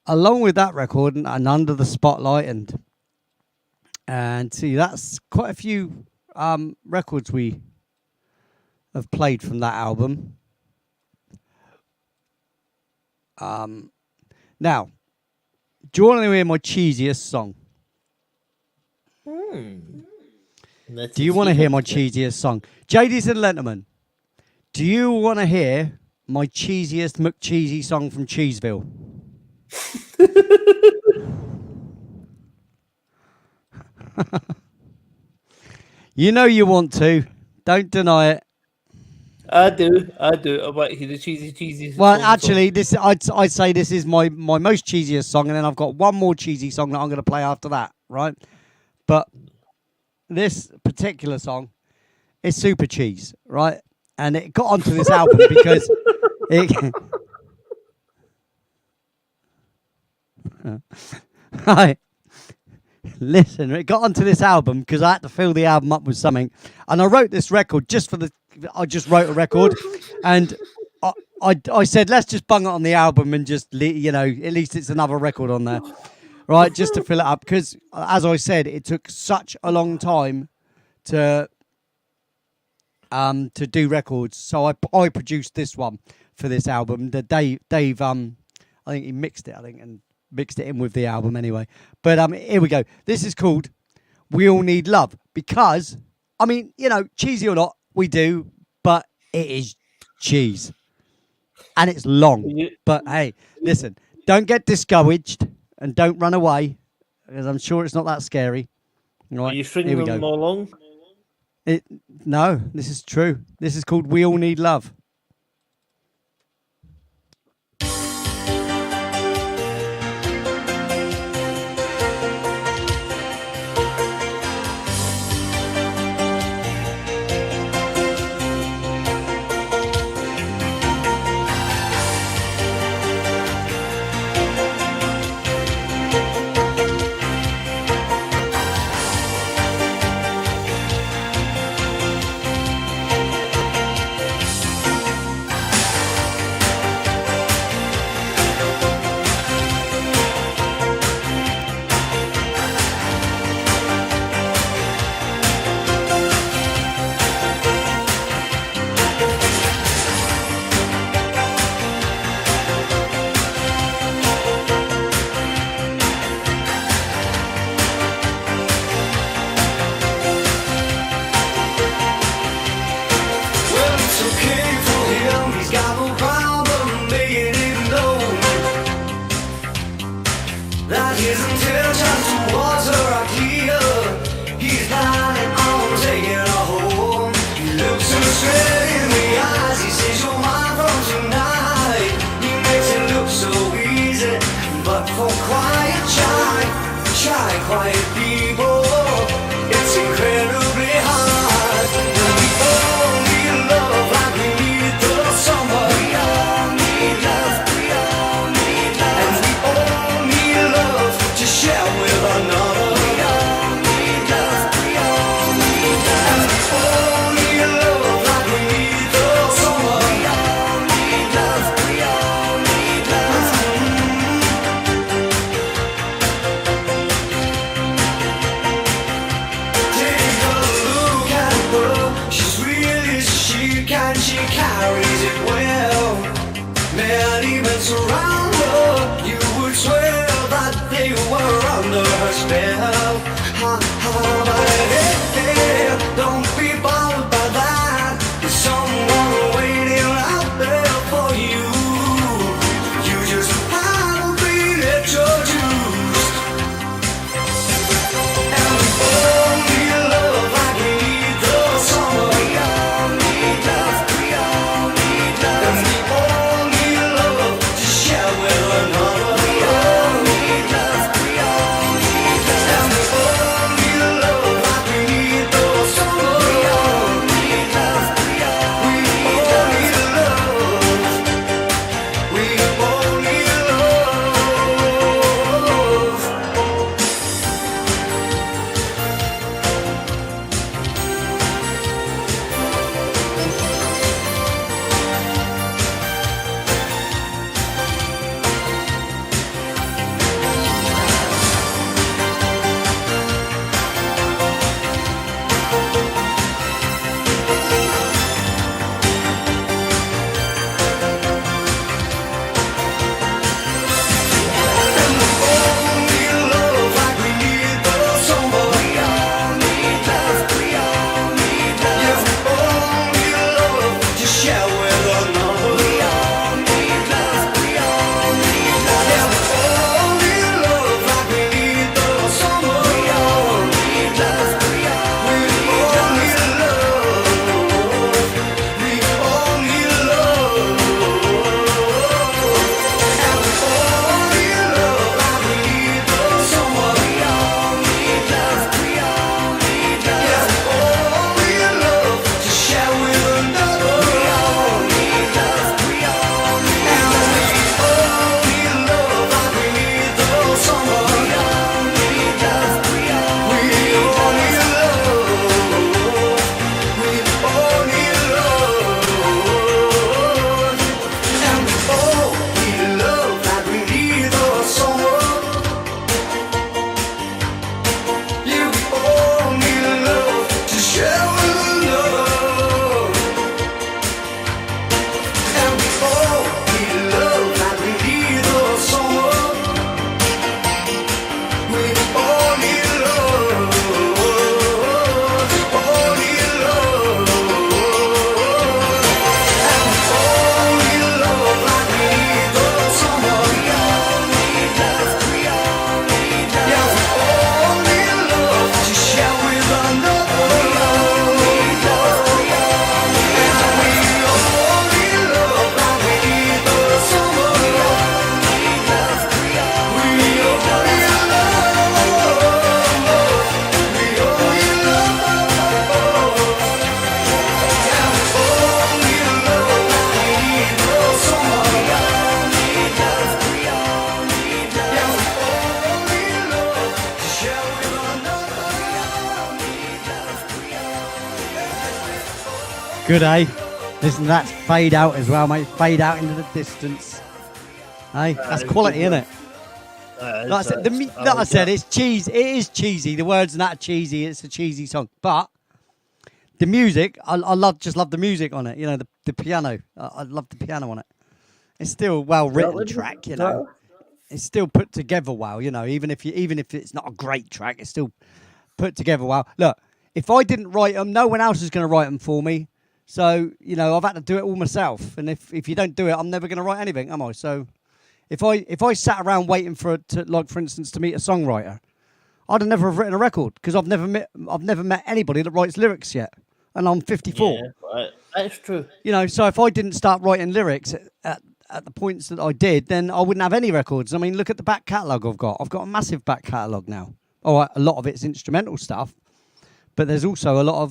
along with that record and Under the Spotlight and see, that's quite a few records we have played from that album. Now, do you want to hear my cheesiest song? Let's Do you see want to if hear I my can- cheesiest song? Ladies and gentlemen, do you want to hear my cheesiest McCheesy song from Cheeseville? You know you want to. Don't deny it. I do. I want to hear the cheesy. Well, song. actually, this I'd say this is my most cheesiest song, and then I've got one more cheesy song that I'm going to play after that, right? But this particular song is super cheese, right? And it got onto this album because it. Right. Listen, it got onto this album because I had to fill the album up with something, and I wrote this record just for the. I just wrote a record, and I said let's just bung it on the album and just at least it's another record on there, right? Just to fill it up because, as I said, it took such a long time to do records, so I produced this one for this album. The Dave I think he mixed it, and mixed it in with the album anyway. But here we go. This is called "We All Need Love" because I mean, cheesy or not, we do, but it is cheese, and it's long. But hey, listen, don't get discouraged and don't run away because I'm sure it's not that scary. All Are right, you here stringing we them go. along? No, this is true. This is called "We All Need Love." Well, it's okay for him, he's got no problem making it known that his intentions towards her are clear. He's planning on taking her home. He looks her straight in the eyes, he says you're mine from tonight. He makes it look so easy, but for quiet, quiet people, it's incredibly hard. And we all need love like we need the summer. We all need love, we all need love. And we all need love to share with another. We all need love, we all need love. And we all need love like we need the summer. We all need love, we all need love. Good, eh? Listen, that's fade out as well, mate. Fade out into the distance. Hey, that's quality, isn't it? Like I said, like I said, it's cheesy. It is cheesy. The words are not cheesy. It's a cheesy song, but the music, I love the music on it. You know, the piano. I love the piano on it. It's still a well written track. You know, it's still put together well. You know, even if it's not a great track, it's still put together well. Look, if I didn't write them, no one else is going to write them for me. So you know, I've had to do it all myself. And if you don't do it, I'm never going to write anything, am I? So. If I sat around waiting for instance, to meet a songwriter, I'd have never have written a record because I've never met anybody that writes lyrics yet, and I'm 54. Yeah, right. That's true. You know, so if I didn't start writing lyrics at the points that I did, then I wouldn't have any records. I mean, look at the back catalogue I've got. I've got a massive back catalogue now. All right, a lot of it's instrumental stuff, but there's also a lot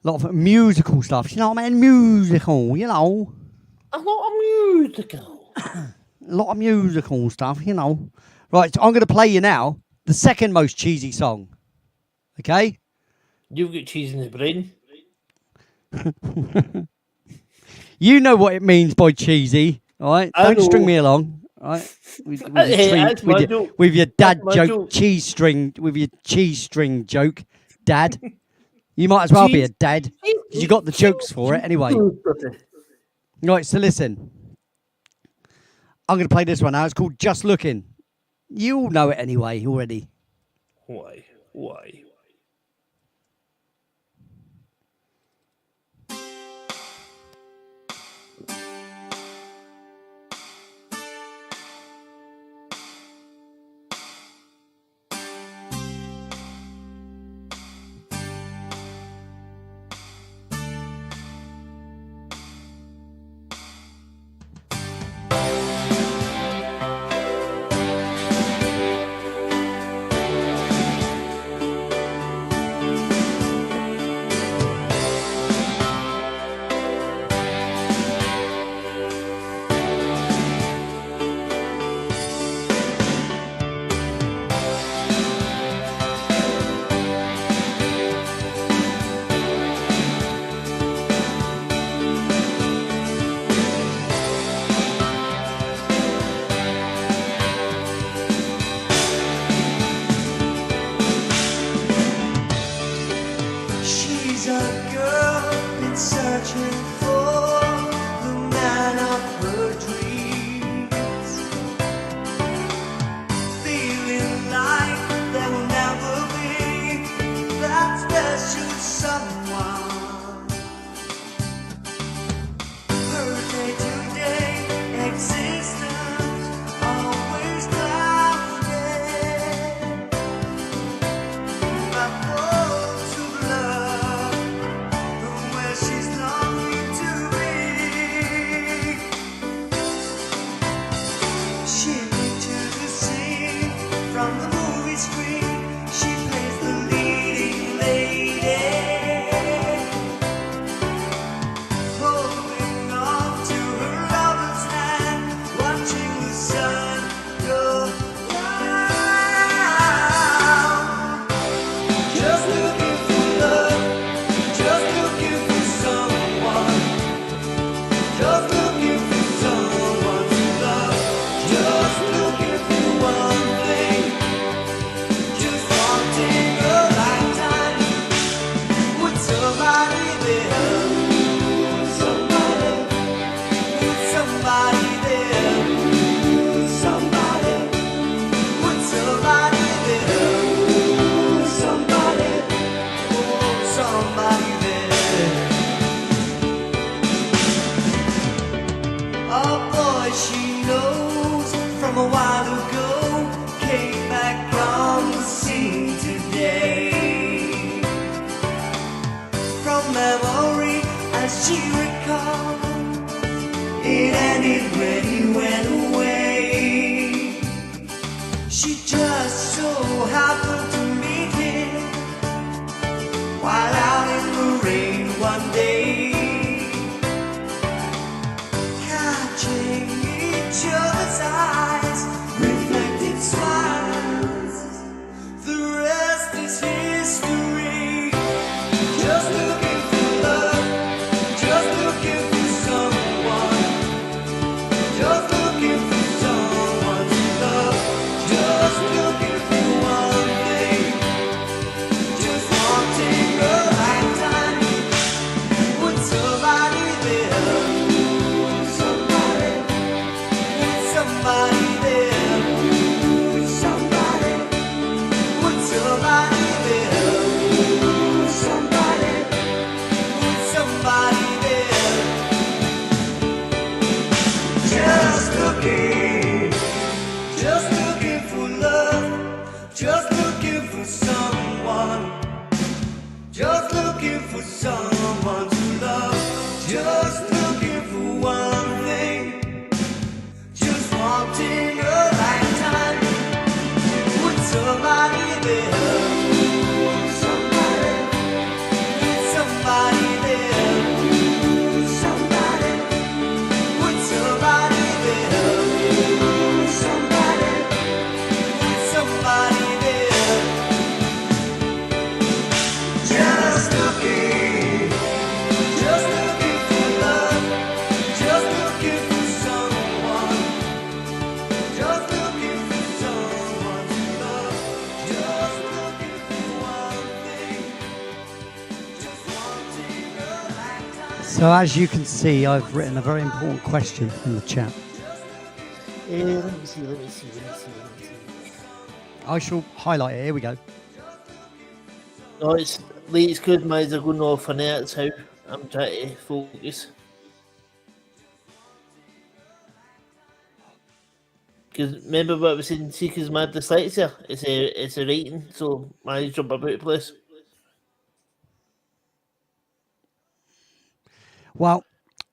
of musical stuff. You know what I mean? Musical, you know. A lot of musical. A lot of musical stuff, you know. Right, so I'm going to play you now the second most cheesy song. Okay? You've got cheese in the brain. You know what it means by cheesy, all right? Don't string me along, all right? With your dad joke, cheese string, with your cheese string joke, dad. You might as well be a dad because you got the jokes for it anyway. Right, so listen. I'm going to play this one now. It's called Just Looking. You all know it anyway already. Why? The rest is history. Just looking for looking for love, just looking for someone, just looking for someone to love, just looking for one thing, just wanting a lifetime with somebody there, somebody there, somebody with somebody there, somebody there, just looking for love, just looking for someone, just looking for someone to love, just looking for one thing, just wanting a lifetime. So as you can see, I've written a very important question in the chat. Let me see. I shall highlight it. Here we go. No, it's late. It's good. My eyes are going off on it. That's how I'm trying to focus. Because remember what I was saying, see, because my dyslexia, it's a rating, so my eyes jump about the place. Well,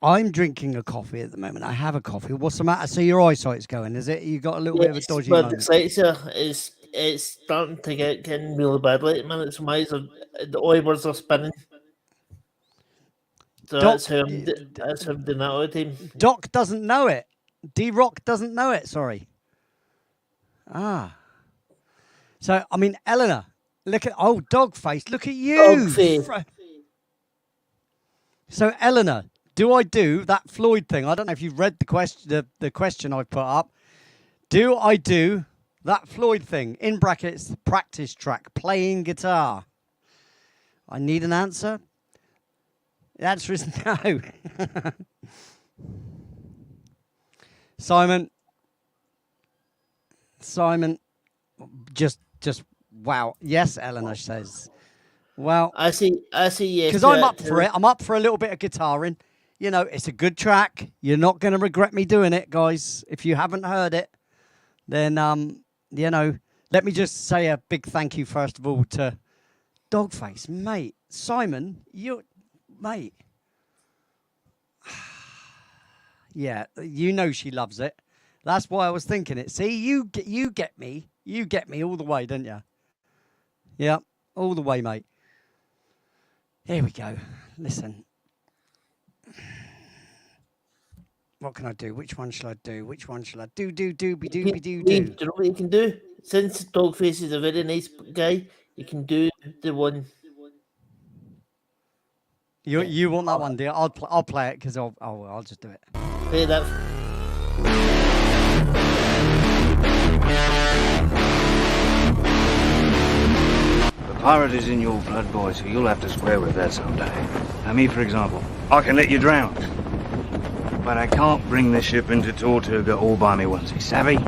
I'm drinking a coffee at the moment. I have a coffee. What's the matter? So your eyesight's going, is it? You got a little bit of a dodgy my moment. dyslexia is it's starting to get really badly at the minute. So my eyes are, the eyebrows are spinning. So that's how I'm doing that all the time. Doc doesn't know it. D-Rock doesn't know it, sorry. Ah. So, I mean, Eleanor, look at, oh, dog face, look at you. Dog face. So, Eleanor, do I do that Floyd thing? I don't know if you've read the question I put up. Do I do that Floyd thing, in brackets, practice track, playing guitar? I need an answer. The answer is no. Simon, just wow. Yes, Eleanor says. Well, I see yes. because I'm up for it. I'm up for a little bit of guitaring. You know, it's a good track. You're not going to regret me doing it, guys. If you haven't heard it, then you know, let me just say a big thank you first of all to Dogface, mate. Simon, mate. Yeah, you know she loves it. That's why I was thinking it. See, you get me. You get me all the way, don't you? Yeah, all the way, mate. Here we go. Listen. What can I do? Which one shall I do? Which one shall I do? Do. Do you know what you can do? Since Dogface is a very nice guy, you can do the one. You want that one, dear? I'll play it because I'll just do it. Play that. The pirate is in your blood, boy, so you'll have to square with that someday. Now, me, for example, I can let you drown. But I can't bring the ship into Tortuga all by me onesie, savvy?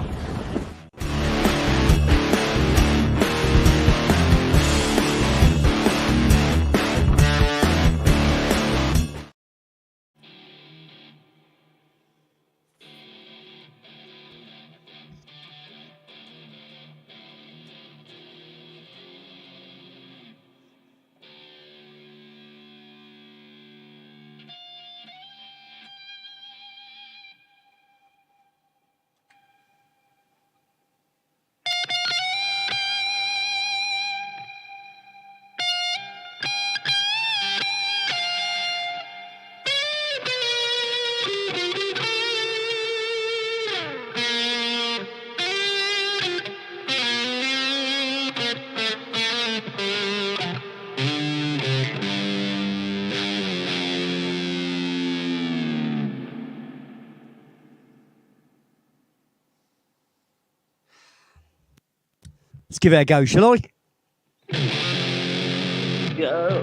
Let's give it a go, shall I? Go.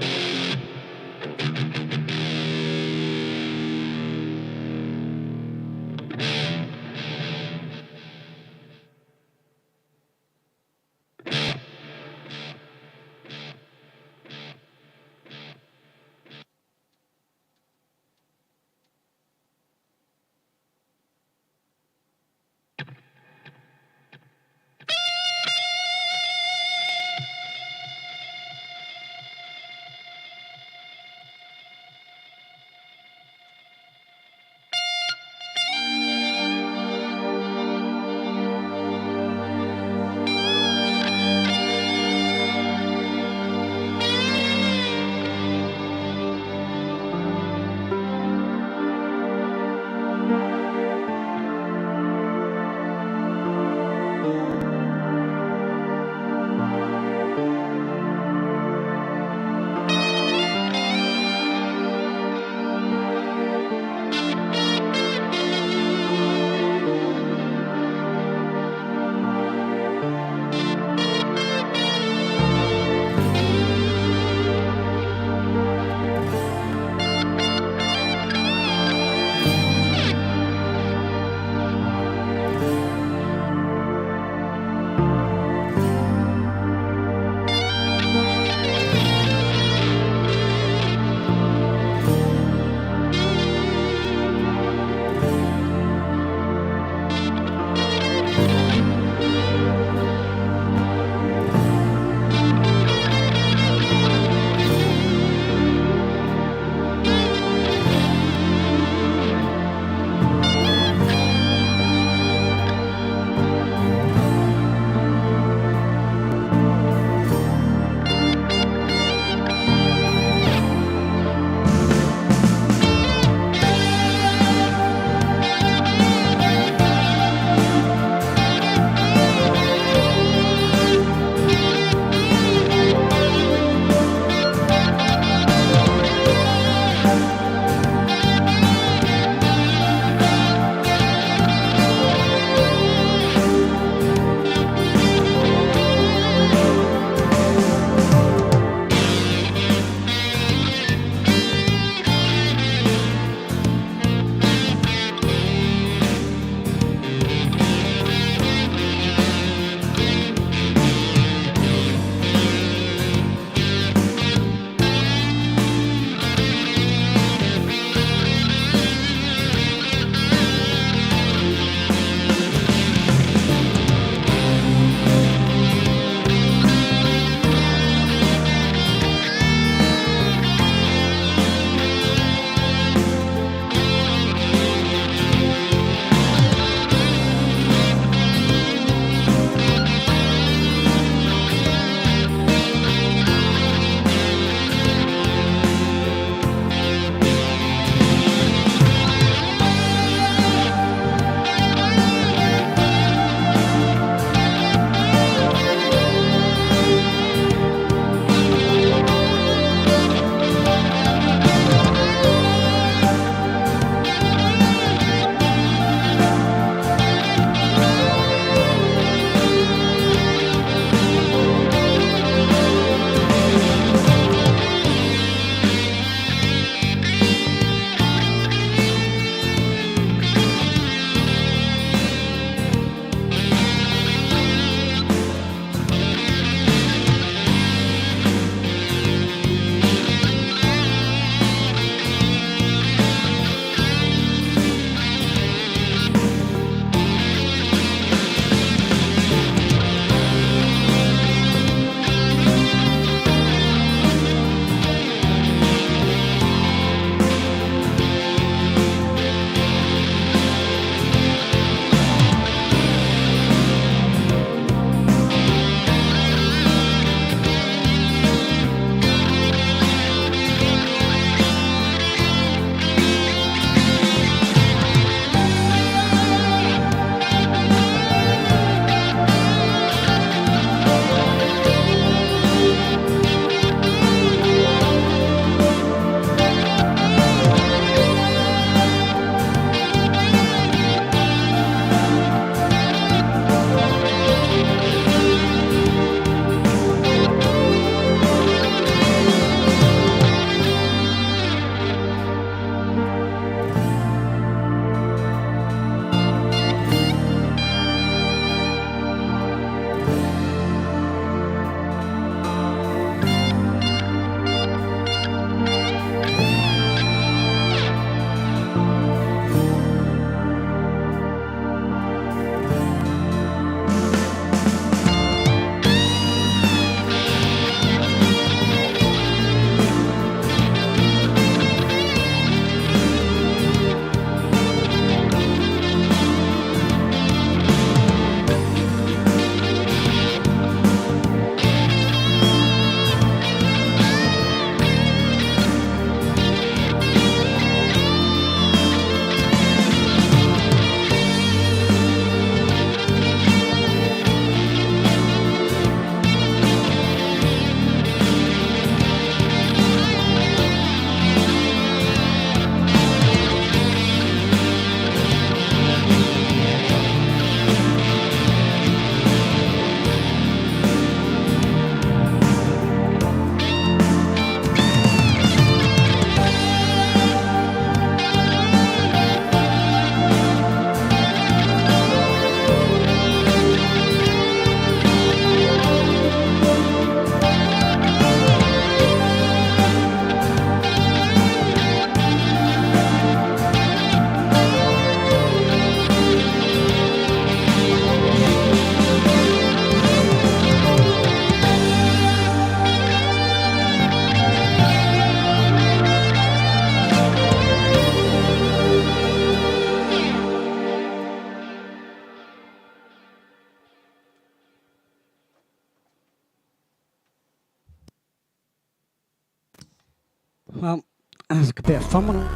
Well, that's a bit of fun, wasn't it?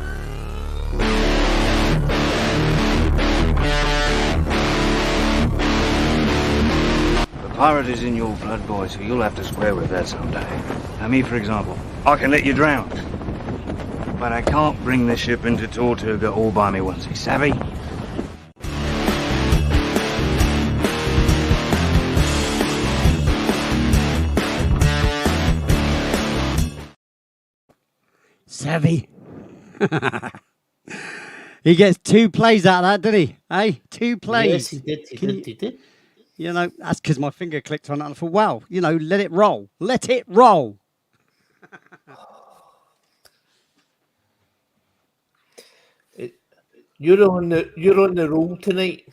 The pirate is in your blood, boy, so you'll have to square with that someday. Now, me, for example, I can let you drown. But I can't bring the ship into Tortuga all by me once, savvy? Savvy. He gets 2 plays out of that, did he? Hey, 2 plays. Yes, he did. He did. You know, that's because my finger clicked on it and I thought, wow, you know, let it roll. Let it roll. You're on the roll tonight.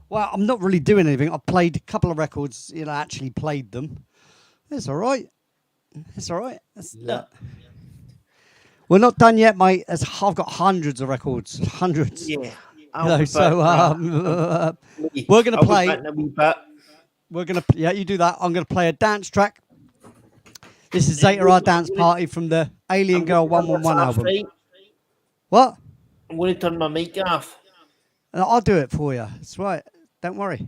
Well, I'm not really doing anything. I've played a couple of records, you know, actually played them. It's all right. It's all right. We're not done yet, mate. I've got hundreds of records. Hundreds. Yeah. No, so we're going to play. We're going to, yeah, you do that. I'm going to play a dance track. This is Zeta Our Dance Party from the Alien Girl 111 album. Right? What? I'm going to turn my mic off. I'll do it for you. That's right. Don't worry.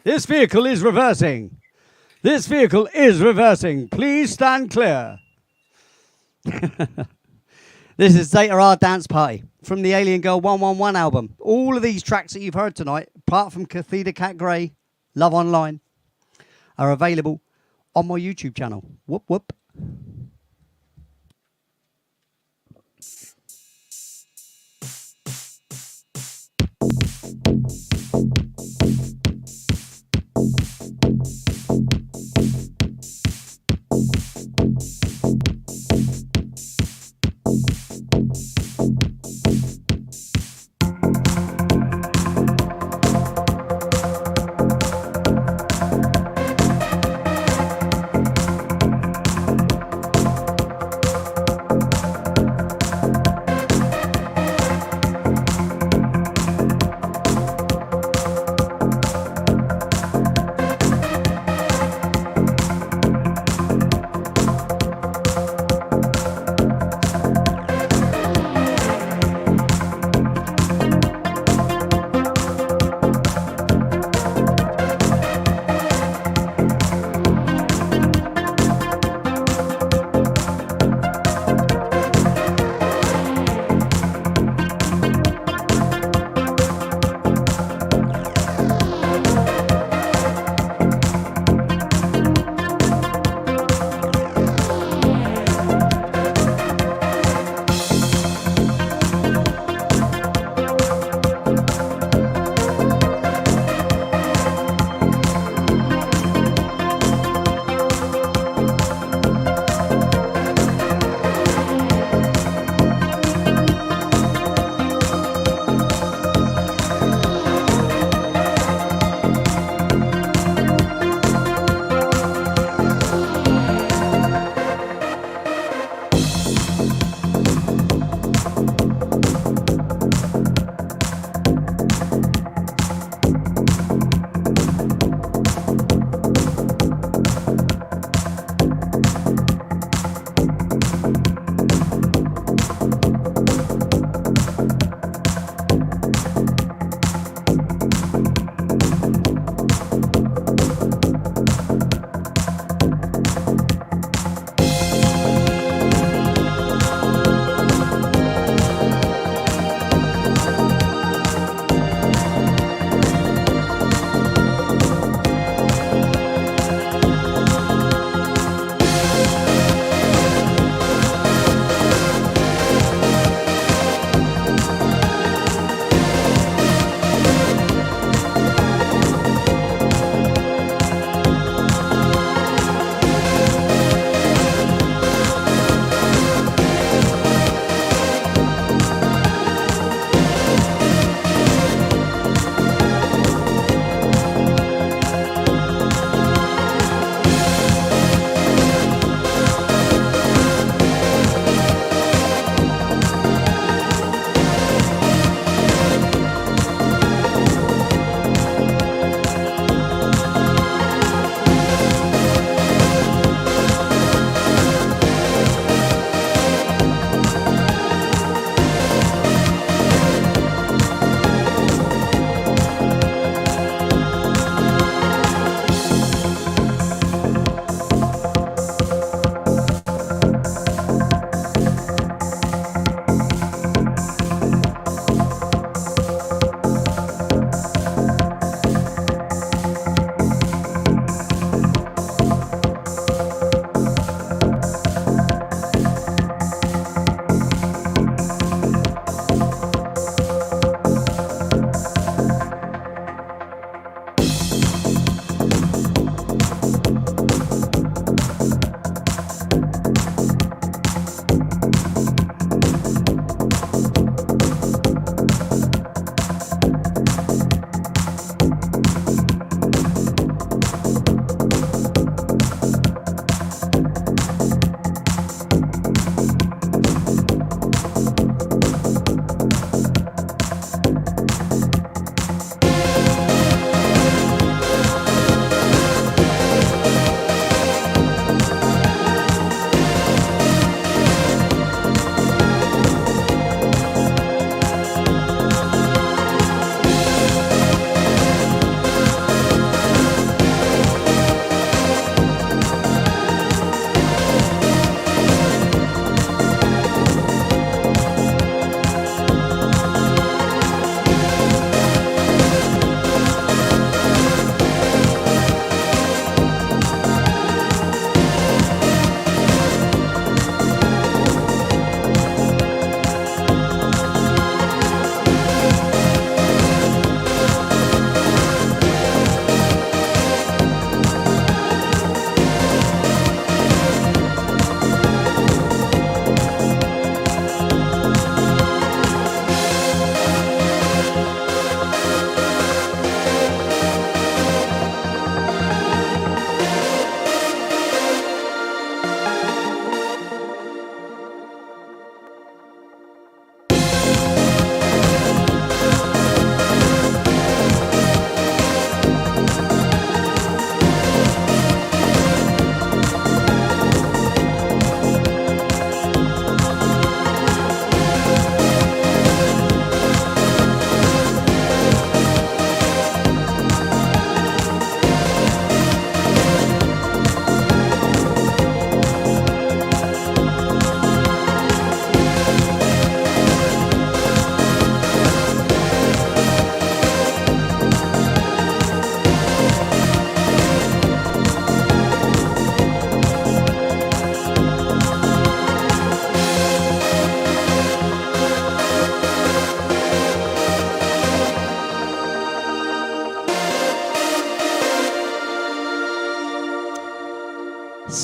This vehicle is reversing. This vehicle is reversing. Please stand clear. This is Zeta Our Dance Party from the Alien Girl 111 album. All of these tracks that you've heard tonight, apart from Cathedra Cat Grey, Love Online, are available on my YouTube channel. Whoop, whoop.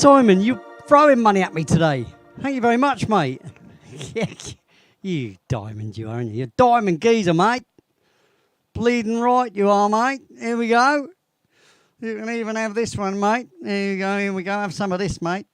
Simon, you're throwing money at me today. Thank you very much, mate. Yeah, you diamond, you aren't you? You're a diamond geezer, mate. Bleeding right, you are, mate. Here we go. You can even have this one, mate. There you go. Here we go. Have some of this, mate.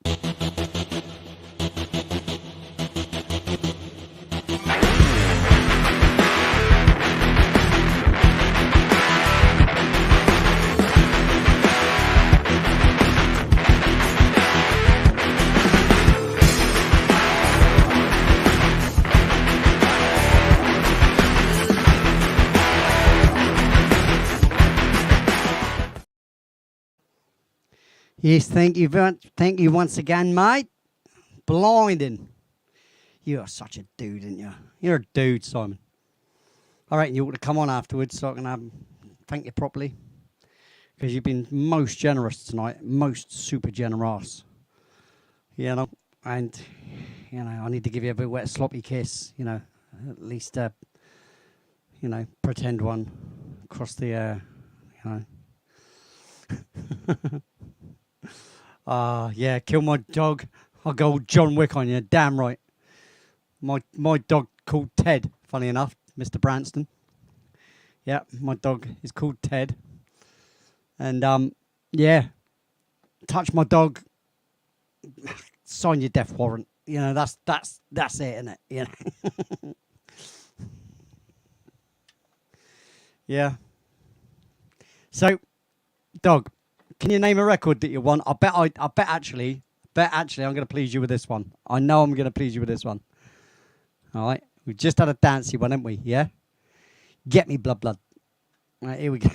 Yes, thank you once again, mate. Blinding. You are such a dude, aren't you? You're a dude, Simon. I reckon you ought to come on afterwards so I can thank you properly. Because you've been most generous tonight. Most super generous. You know, and, you know, I need to give you a big wet sloppy kiss, you know. At least, you know, pretend one across the, you know. Yeah, kill my dog. I'll go John Wick on you. Damn right. My dog called Ted, funny enough, Mr. Branston. Yeah, my dog is called Ted. And, yeah, touch my dog, sign your death warrant. You know, that's it, isn't it? You know? Yeah. So, dog, can you name a record that you won? I bet actually I'm going to please you with this one. I know I'm going to please you with this one. All right. We've just had a dancey one, haven't we? Yeah. Get me blood. All right, here we go.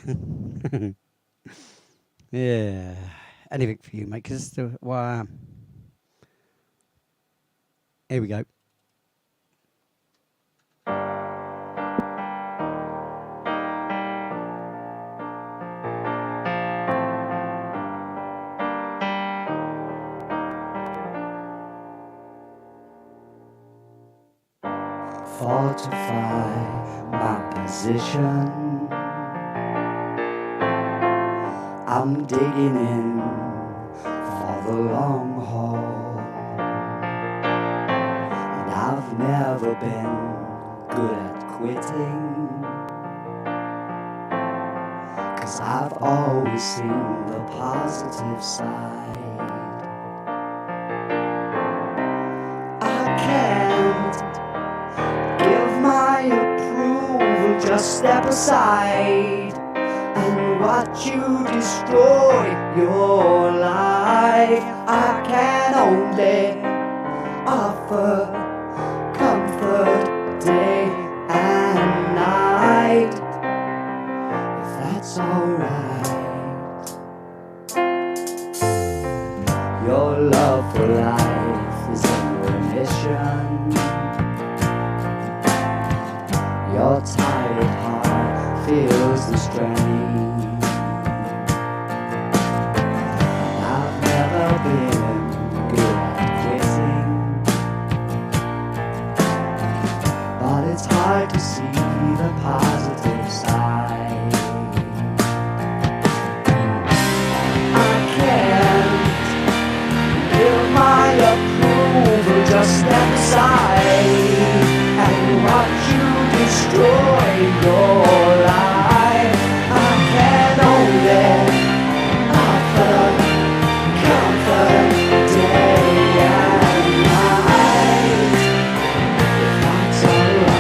Yeah. Anything for you, mate, because it's where I am. Here we go. Fortify my position. I'm digging in for the long haul, and I've never been good at quitting, 'cause I've always seen the positive side. I can't give my approval, just step aside and watch you destroy your life. I can only offer comfort day and night, if that's alright. Your love for life is in remission. Your tired heart feels the strain. I've never been good at quitting, but it's hard to see the positive side. I can't give my approval, just step aside and watch you destroy your life. I can only offer comfort day and night, if that's alright.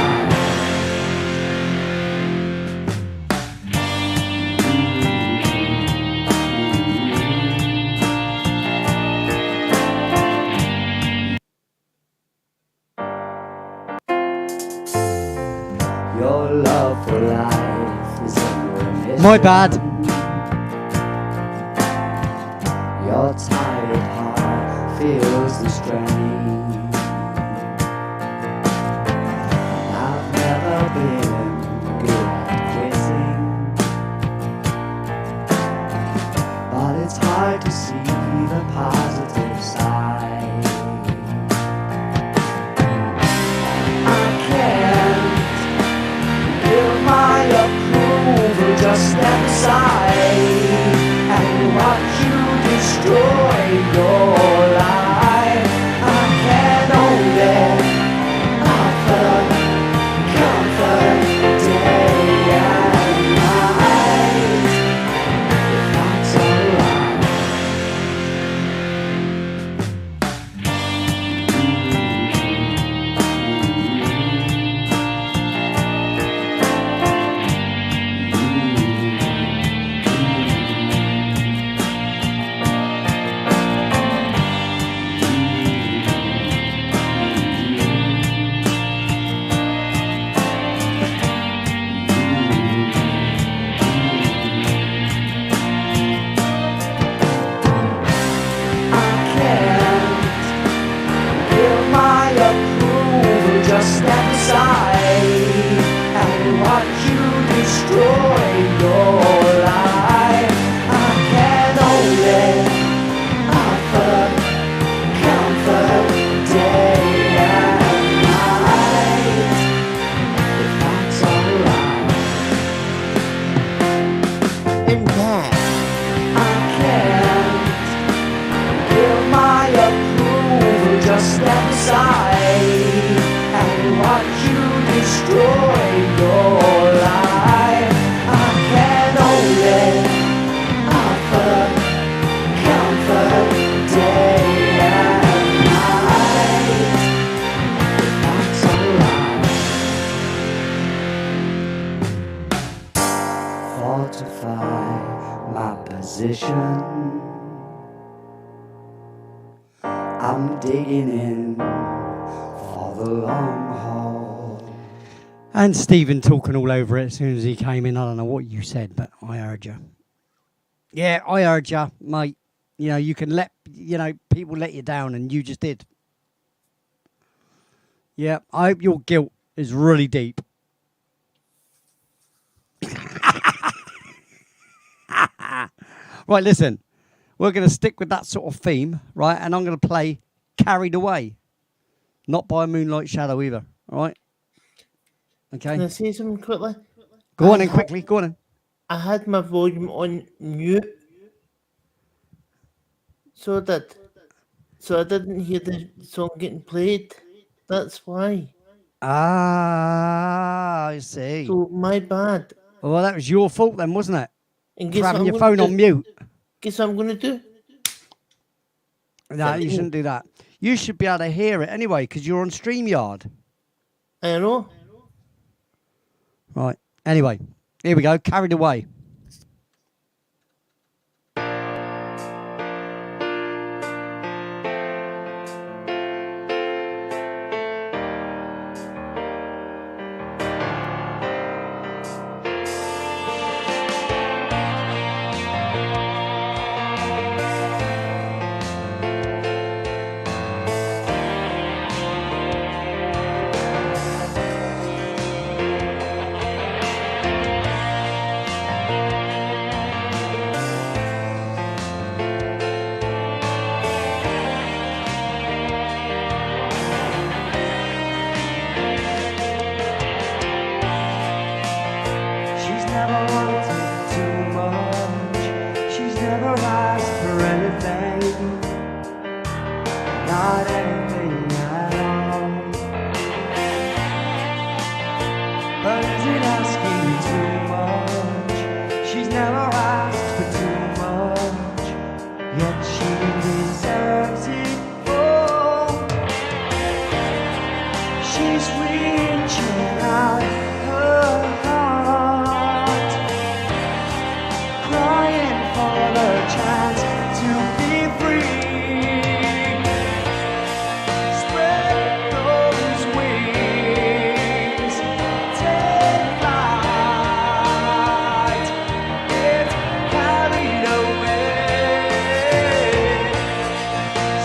Your love for life is in remission. My bad. Your tired heart feels the strain. I've never been good at quitting, but it's hard to see the positive side. I can't give my approval, just step aside destroy your life. I can only offer comfort day and night. That's alright. Fortify my position. I'm digging in for the long haul. And Stephen talking all over it as soon as he came in. I don't know what you said, but I heard you. Yeah, I heard you, mate. You know, you can let, you know, people let you down, and you just did. Yeah, I hope your guilt is really deep. Right, listen. We're going to stick with that sort of theme, right? And I'm going to play Carried Away. Not by Moonlight Shadow either, all right? Okay. Can I say something quickly? Go on in quickly. Go on in. I had my volume on mute, so I didn't hear the song getting played. That's why. Ah, I see. So my bad. Well, that was your fault then, wasn't it? And For guess what having I'm your gonna phone do? on mute. Guess what I'm gonna do? No, you shouldn't do that. You should be able to hear it anyway, because you're on StreamYard. I know. Right. Anyway, here we go. Carried Away. She's never wanted too much. She's never asked for anything. Not anything at all. But is it asking too much? She's never asked for too much. Yet she deserves it all. She's reaching out her heart, crying for the chance to be free. Spread those wings, take flight, get carried away.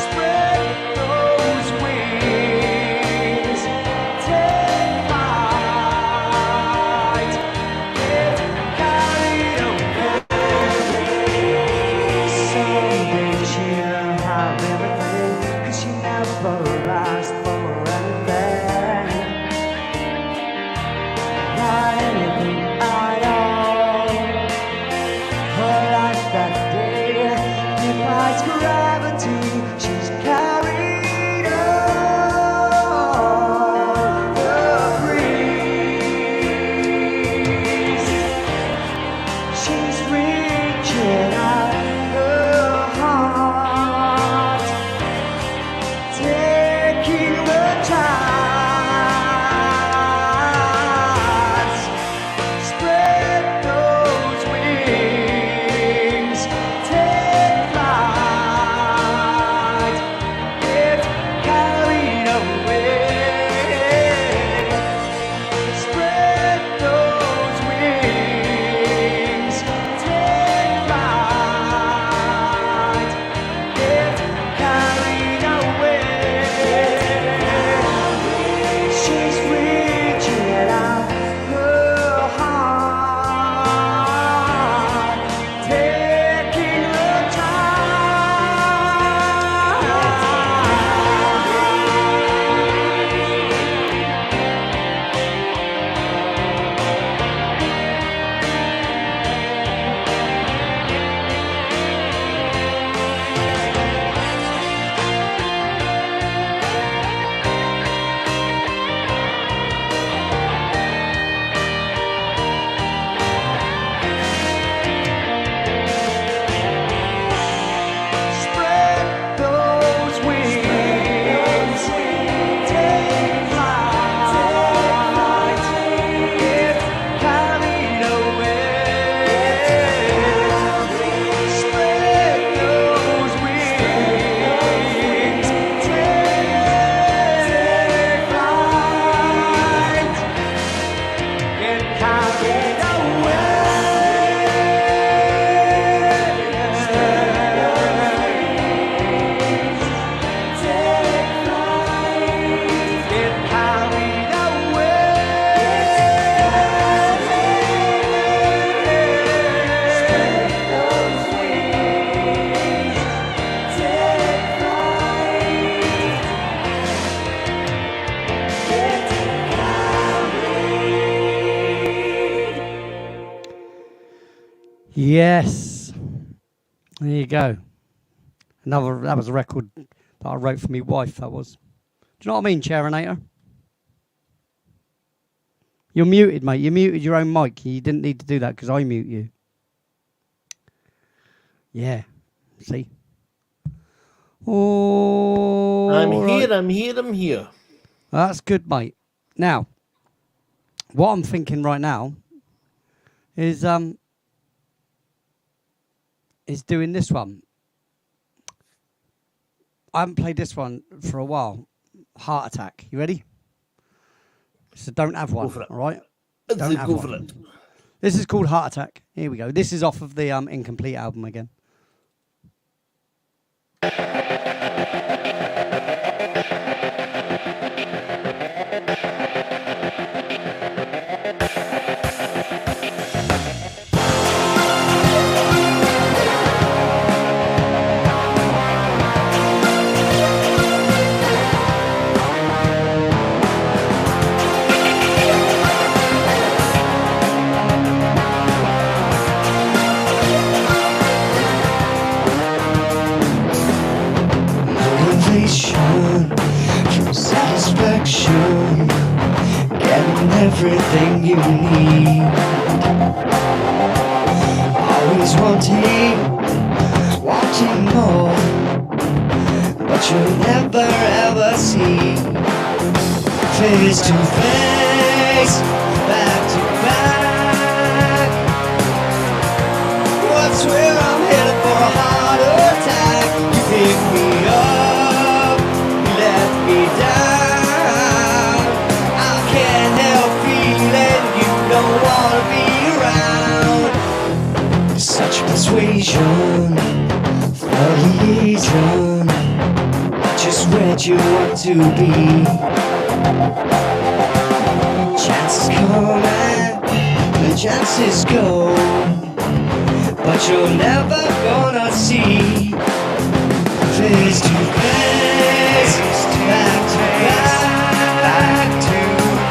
Spread those wings, take flight, get carried away. Someday she'll have everything, 'cause she never asked for anything. Not anything at all. Her life that day defies gravity. She's carried on the breeze. She's reaching out her heart, taking the chance. Yes. There you go. That was a record that I wrote for my wife, that was. Do you know what I mean, Charinator? You're muted, mate. You muted your own mic. You didn't need to do that because I mute you. Yeah. See? Oh, I'm right. here, I'm here, I'm here. That's good, mate. Now, what I'm thinking right now is doing this one. I haven't played this one for a while. Heart Attack. You ready? So don't have one, for it. all right? Let's Don't have go one. for it. This is called Heart Attack. Here we go. This is off of the Incomplete album again. Motivation from satisfaction, getting everything you need. Always wanting more, but you'll never ever see. Face to face, back to back. What's where I'm headed for a heart attack? You pick me up, you let me down. I can't help feeling you don't wanna be around. Such persuasion, for liaison, just where you want to be. Chances come and the chances go, but you're never gonna see. Face to face, back to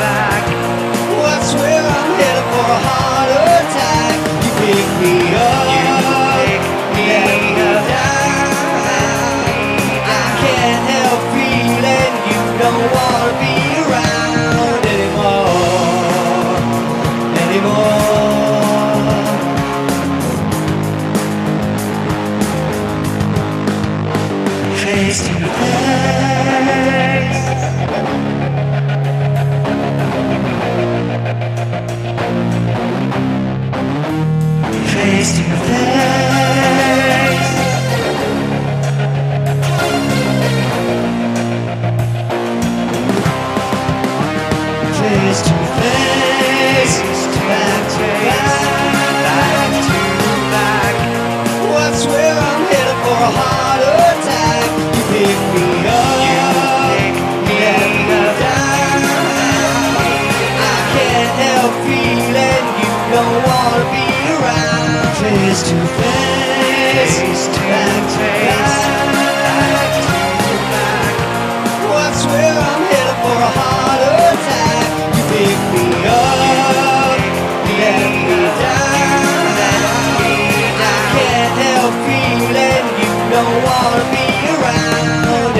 back. What's where I'm headed for a heart attack? You pick me up, let me down. I can't help feeling you don't wanna be around anymore. Face to face. Face to face. Face to face, back to back. What's where I'm headed for a heart attack? You pick me up, let me down. I can't help feeling you don't wanna be around. Face to face, back to back. What's where I'm headed for a heart attack? You pick me up, let me down. I can't help feeling you don't wanna be around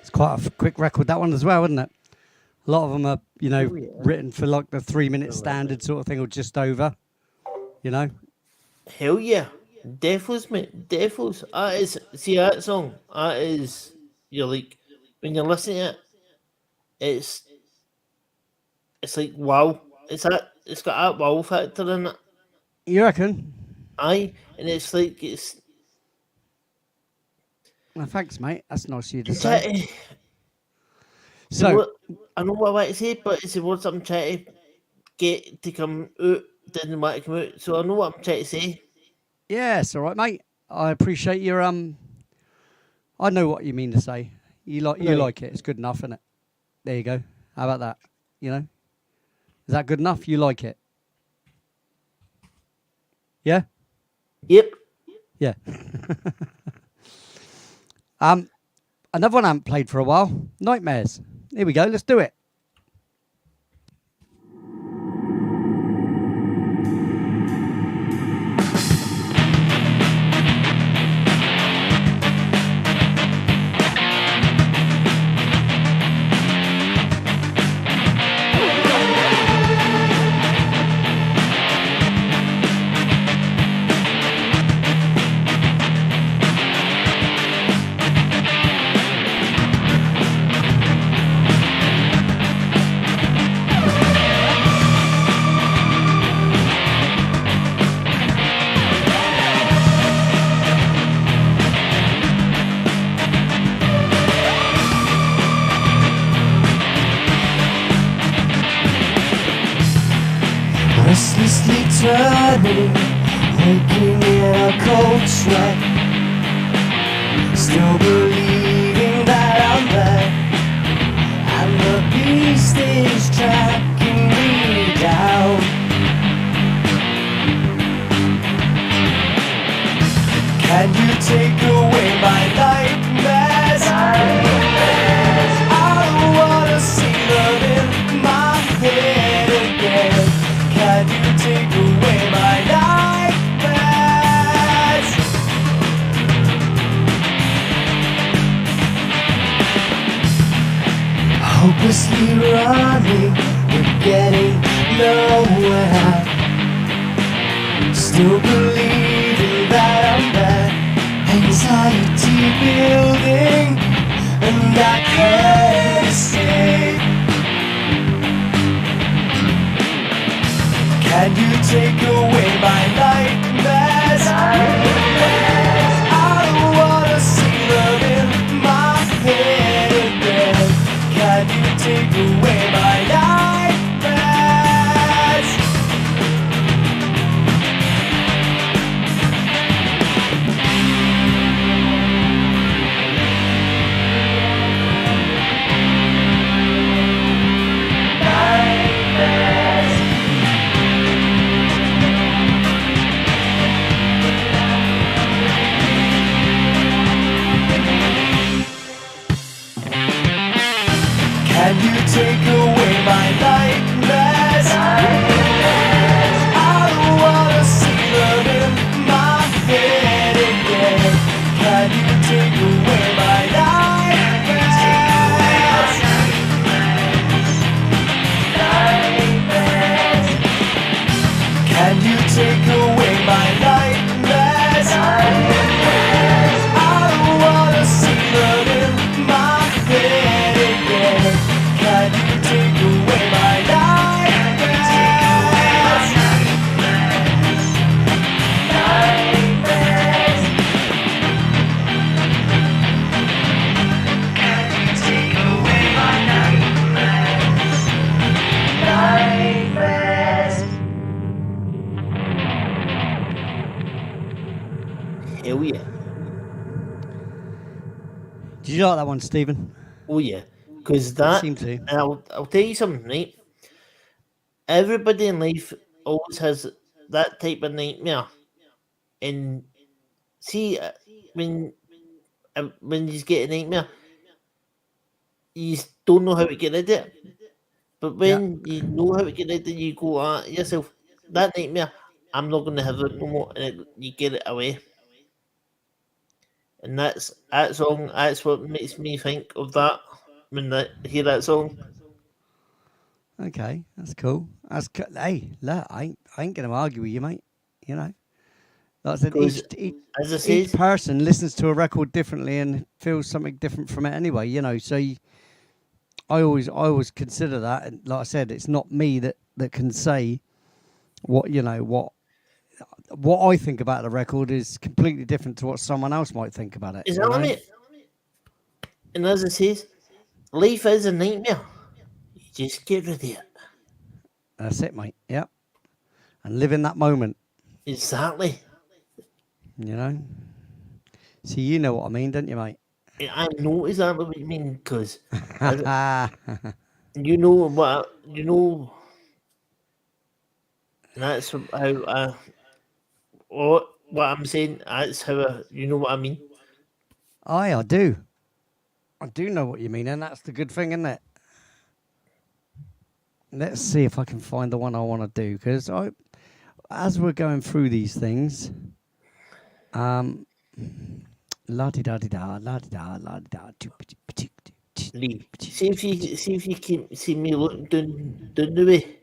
It's quite a quick record, that one as well, isn't it? A lot of them are, Oh, yeah. written for like the 3-minute standard sort of thing or just over, Hell yeah. Defos, mate. Defos. That is, see that song? That is, you're like, when you're listening to it, it's like, wow. It's got that wow factor in it. You reckon? Aye. And it's like, Well, thanks, mate. That's nice of you to say. Chatty. So, I know what I want to say, but it's the words I'm trying to get to come out. Didn't want to come out, so I know what I'm trying to say. yeah, it's all right, mate. I appreciate your I know what you mean to say. You Right. like it. It's good enough, isn't it? There you go. How about that? You know, is that good enough? You like it? Yeah, Yep. yeah. Another one I haven't played for a while. Nightmares. Here we go. Let's do it. Restlessly turning, waking in a cold sweat, still believing that I'm there, and the beast is tracking me down. Can you take away my nightmares? I don't wanna see them in my head again. Can you take away my nightmares? Hopelessly running, but getting nowhere. Still believing that I'm there. Anxiety building, and I can't escape. Can you take away my nightmares? I don't wanna see them in my head again. Can you take away my nightmares? Can you take away my nightmares? I don't wanna see them in my head again. Can you take away my nightmares? Can you take away my nightmares? I don't wanna see them in my head again. Can you take away my nightmares? Nightmares. Can you take away my nightmares? Nightmares. Hell yeah. Did you like that one, Stephen? Oh yeah. Because I that, seem to. and I'll tell you something, right? Everybody in life always has that type of nightmare. And see, when you get a nightmare, you don't know how to get rid of it. But when you know how to get rid of it, you go at yourself, that nightmare, I'm not going to have it no more, and you get it away. And that's that song. That's what makes me think of that when I hear that song. Okay, that's cool. Hey, look, I ain't gonna argue with you, mate. You know, like I said, Because, as I each said, person listens to a record differently and feels something different from it anyway. You know, so I always consider that. And like I said, it's not me that can say what what I think about the record is completely different to what someone else might think about it. is you that know? it? And as I says, life is a nightmare. You just get rid of it. That's it, mate. Yep. And live in that moment. Exactly. You know. See, you know what I mean, don't you, mate? I know exactly what you mean because You know what? You know that's how I. What I'm saying. That's how you know what I mean. Aye, I do. I do know what you mean, and that's the good thing, isn't it? Let's see if I can find the one I want to do, because as we're going through these things, la di da di da, la di da, la di da. Lee, see if you can see me looking down the way.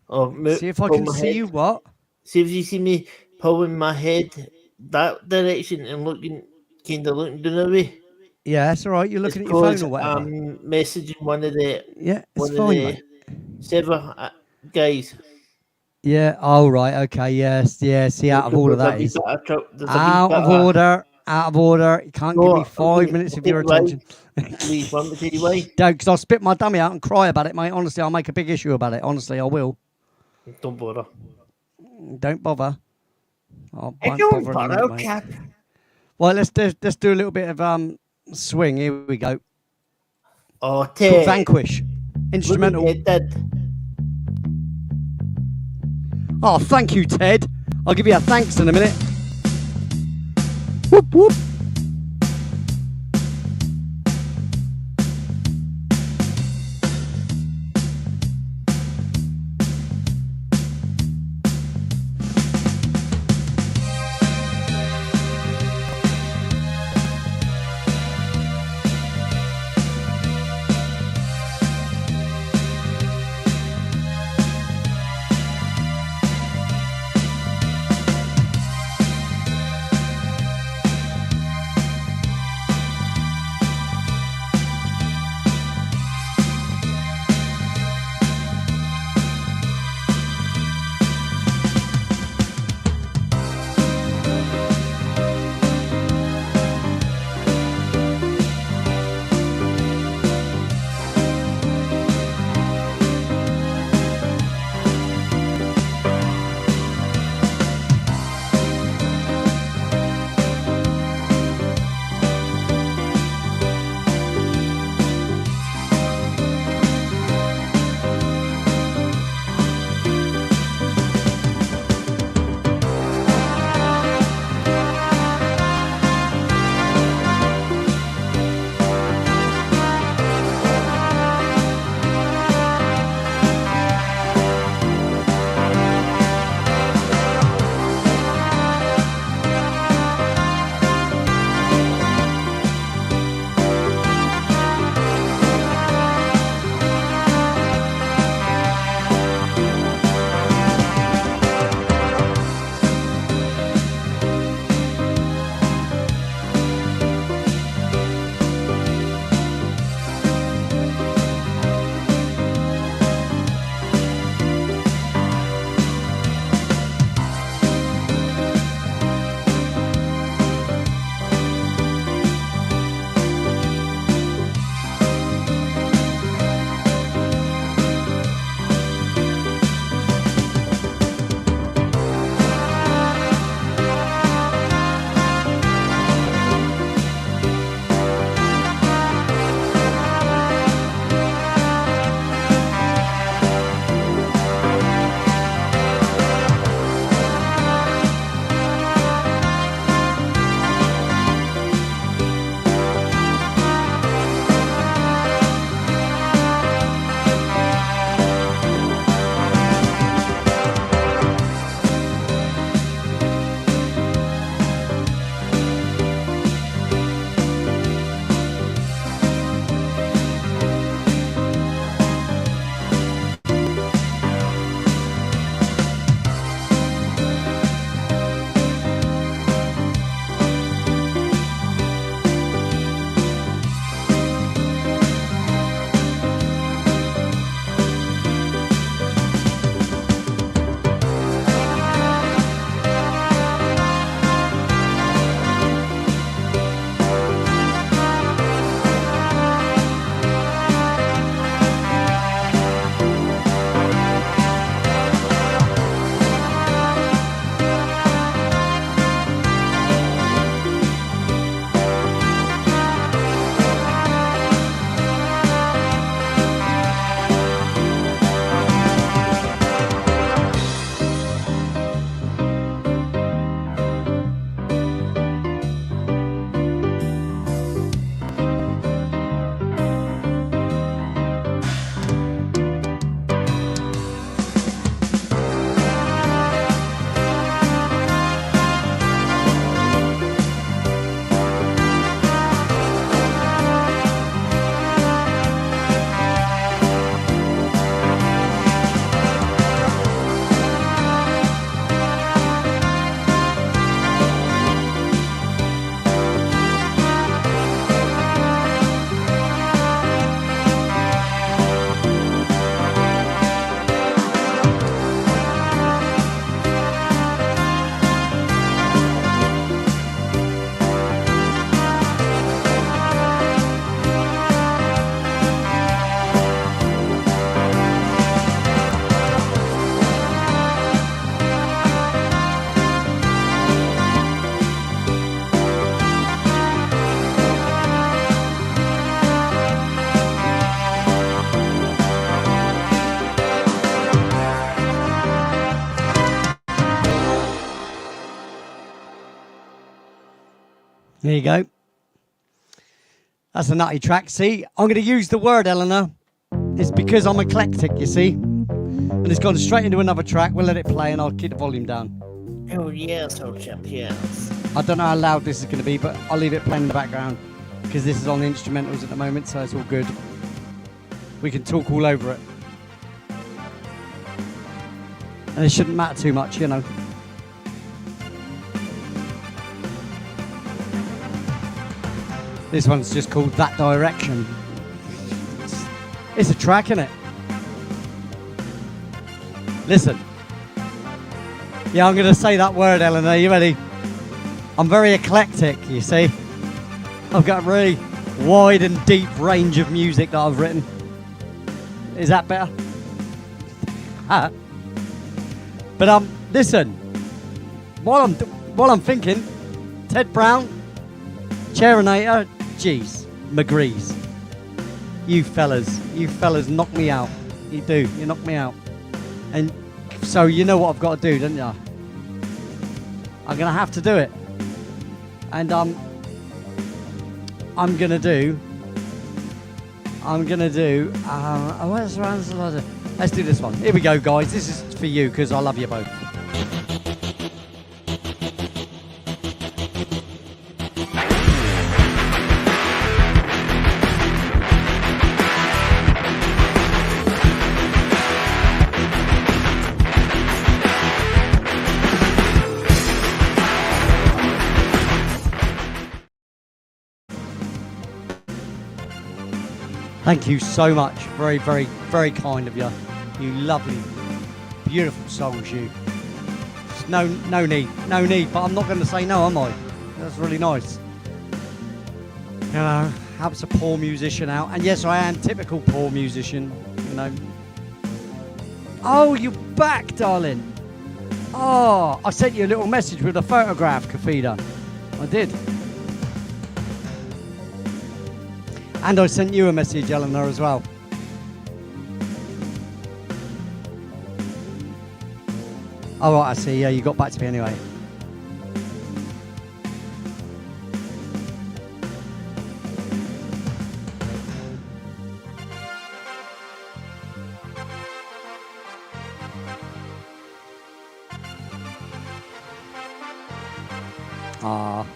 Or See if I pull can my see head. you. What? See if you see me pulling my head that direction and looking, kind of looking down the way. Yeah, that's all right. You're It's looking at your phone because or whatever. I'm messaging one of the Yeah, it's fine, mate. server guys. Yeah. All right. Okay. Yes. Yeah. See, out of order that is. Out of order. Out of order. You can't give me 5 minutes of your attention. Please, want me to tell you why? Don't, because I'll spit my dummy out and cry about it, mate. Honestly, I'll make a big issue about it. Honestly, I will. Don't bother. Don't bother. I won't don't bother a bother, minute, mate. Cap. Well, let's do a little bit of swing. Here we go. Oh, Called Ted. Vanquish. Instrumental. Look at Ted. Oh, thank you, Ted. I'll give you a thanks in a minute. Whoop whoop. There you go. That's a nutty track. See, I'm going to use the word, Eleanor. It's because I'm eclectic, you see. And it's gone straight into another track. We'll let it play and I'll keep the volume down. Oh yes, old chap, yes. I don't know how loud this is going to be, but I'll leave it playing in the background because this is on the instrumentals at the moment, so it's all good. We can talk all over it. And it shouldn't matter too much, you know. This one's just called That Direction. It's a track, isn't it? Listen. Yeah, I'm going to say that word, Eleanor. Are you ready? I'm very eclectic, you see. I've got a really wide and deep range of music that I've written. Is that better? But listen. While I'm thinking, Ted Brown, Cherinator, geez, McGree's. You fellas knock me out. You do. You knock me out. And so you know what I've got to do, don't you? I'm gonna have to do it. And I'm gonna do. Let's do this one. Here we go, guys. This is for you because I love you both. Thank you so much. Very, very, very kind of you. You lovely, beautiful souls, you. No need. But I'm not going to say no, am I? That's really nice. You know, helps a poor musician out. And yes, I am typical poor musician, you know. Oh, you're back, darling. Oh, I sent you a little message with a photograph, Kafida. I did. And I sent you a message, Eleanor, as well. Oh, right, I see. Yeah, you got back to me anyway. Ah.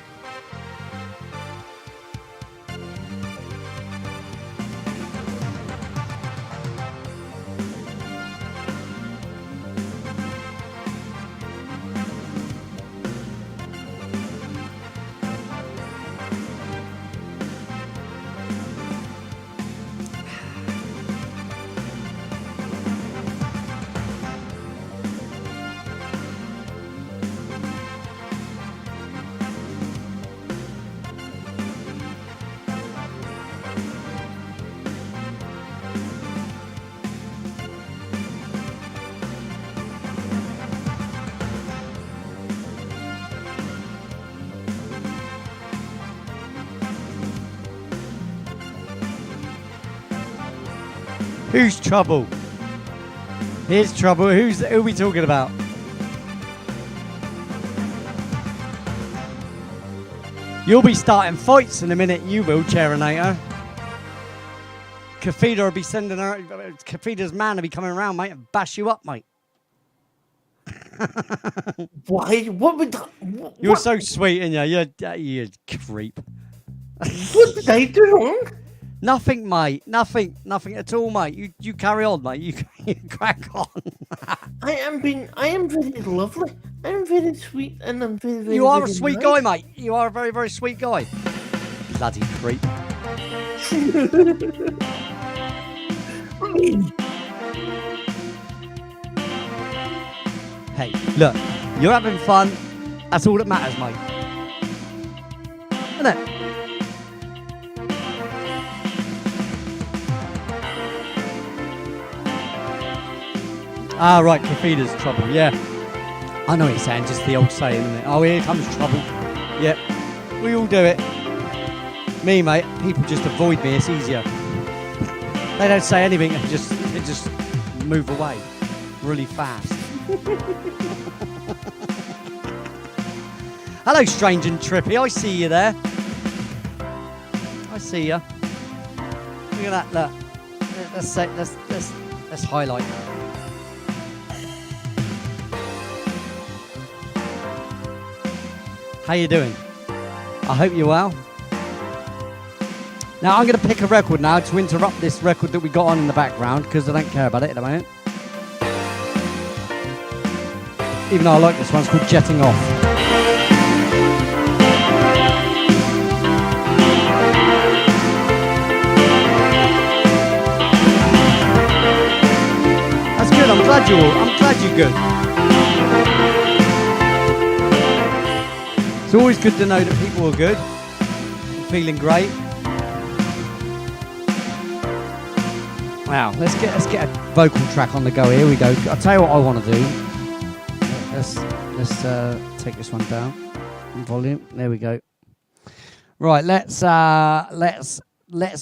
Who's trouble? Here's trouble. Who are we talking about? You'll be starting fights in a minute, you will, Cherinator. Kafida will be sending her. Kafida's man will be coming around, mate, and bash you up, mate. Why? What would that? You're so sweet, aren't you? You're a creep. What did I do wrong? Nothing, mate. Nothing at all, mate. You carry on, mate. You crack on. I am very lovely. I am very sweet, and I'm very, very. You are a very sweet nice. guy, mate. You are a very, very sweet guy. Bloody creep. Hey, look, you're having fun. That's all that matters, mate. Isn't it? Ah, right, Kafida's trouble, yeah. I know what you're saying, just the old saying, isn't it? Oh, here comes trouble. Yep, we all do it. Me, mate, people just avoid me, it's easier. They don't say anything, they just move away really fast. Hello, strange and trippy, I see you there. see ya. Look at that, look. Let's highlight. How you doing? I hope you're well. Now I'm going to pick a record now to interrupt this record that we got on in the background because I don't care about it at the moment. Even though I like this one, it's called Jetting Off. That's good. I'm glad you're good. It's always good to know that people are good. I'm feeling great. Wow, let's get a vocal track on the go. Here we go. I'll tell you what I want to do. Let's take this one down in volume. There we go. Right, let's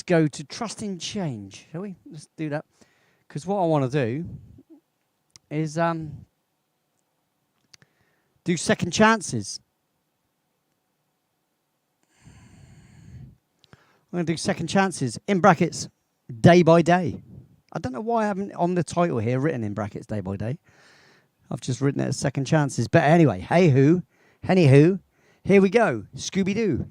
go to Trusting Change, shall we? Let's do that. Because what I want to do is do Second Chances. I'm going to do Second Chances in brackets Day by Day. I don't know why I haven't on the title here written in brackets Day by Day. I've just written it as Second Chances. But anyway, hey who, henny who, here we go. Scooby-Doo.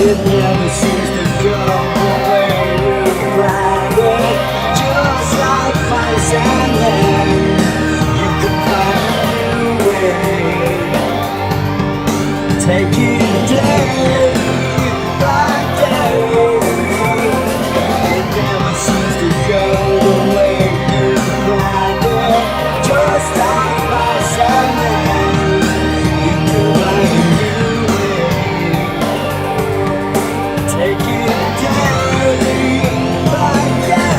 It never seems to go away. You find it just like fire and land. You can find a new way. Take it day by day. It never seems to go away. You find it just like fire and land. You can find a new way. Take it day by day.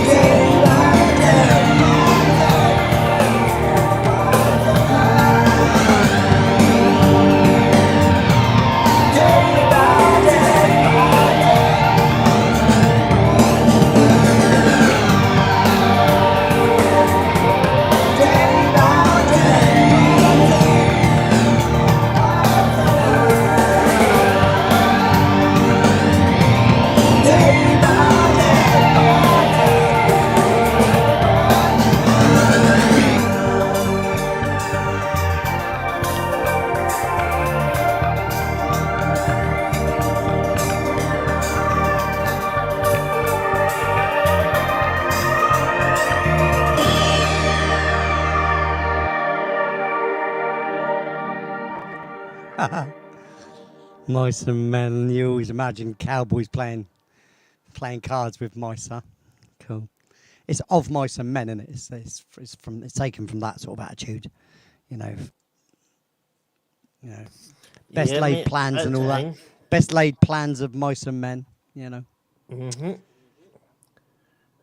Day by day. Day by day. Day by day. Mice and Men. You always imagine cowboys playing cards with mice, huh? Cool. It's of Mice and Men, isn't it? It's taken from that sort of attitude, you know. Best Yeah, laid mate, plans at and all that. time. Best laid plans of Mice and Men, you know. Mm-hmm.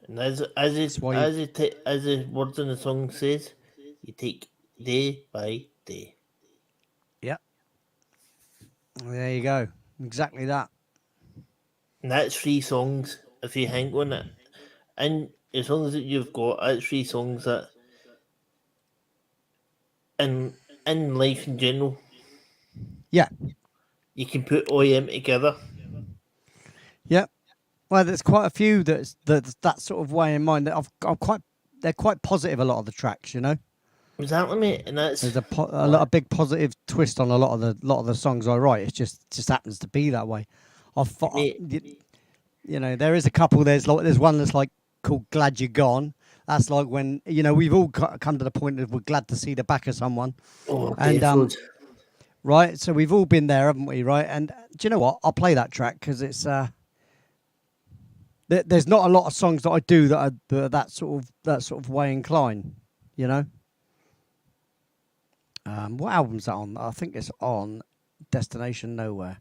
And as why you- the words in the song says, you take day by day. Yep. There you go. Exactly that. And that's 3 songs if you hang on it. And the songs that you've got, that's 3 songs that in life in general, Yeah. you can put all them together. Yep. Well, there's quite a few that's that sort of way in mind. That they're quite positive. A lot of the tracks, you know. Exactly, mate. And that's There's a lot of big positive twist on a lot of the songs I write. It just happens to be that way. You know, there is a couple. There's one that's like called "Glad You're Gone." That's like when we've all come to the point that we're glad to see the back of someone, and right. So we've all been there, haven't we? Right. And do you know what? I'll play that track because it's there's not a lot of songs that I do that are that sort of way inclined. You know. What album's that on? I think it's on Destination Nowhere.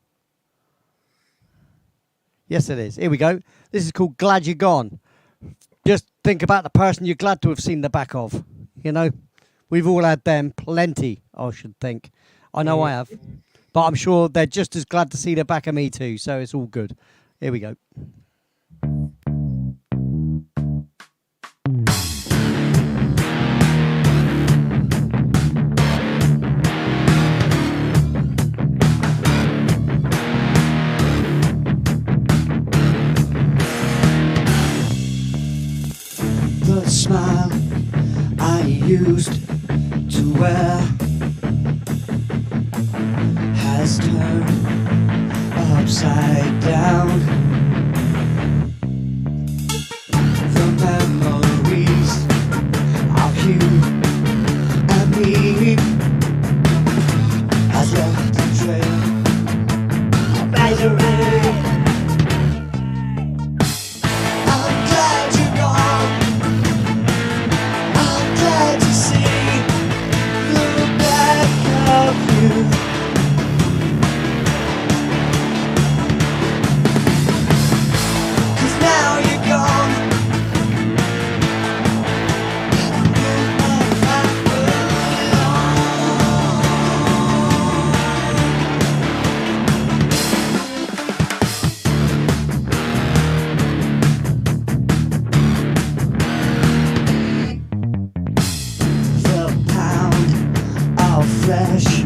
Yes, it is. Here we go. This is called Glad You're Gone. Just think about the person you're glad to have seen the back of. You know, we've all had them plenty, I should think. I know I have. But I'm sure they're just as glad to see the back of me too, so it's all good. Here we go. The smile I used to wear has turned upside down. The memories of you and me has left a trail of misery. I'm glad you're gone. I'm glad to see the flesh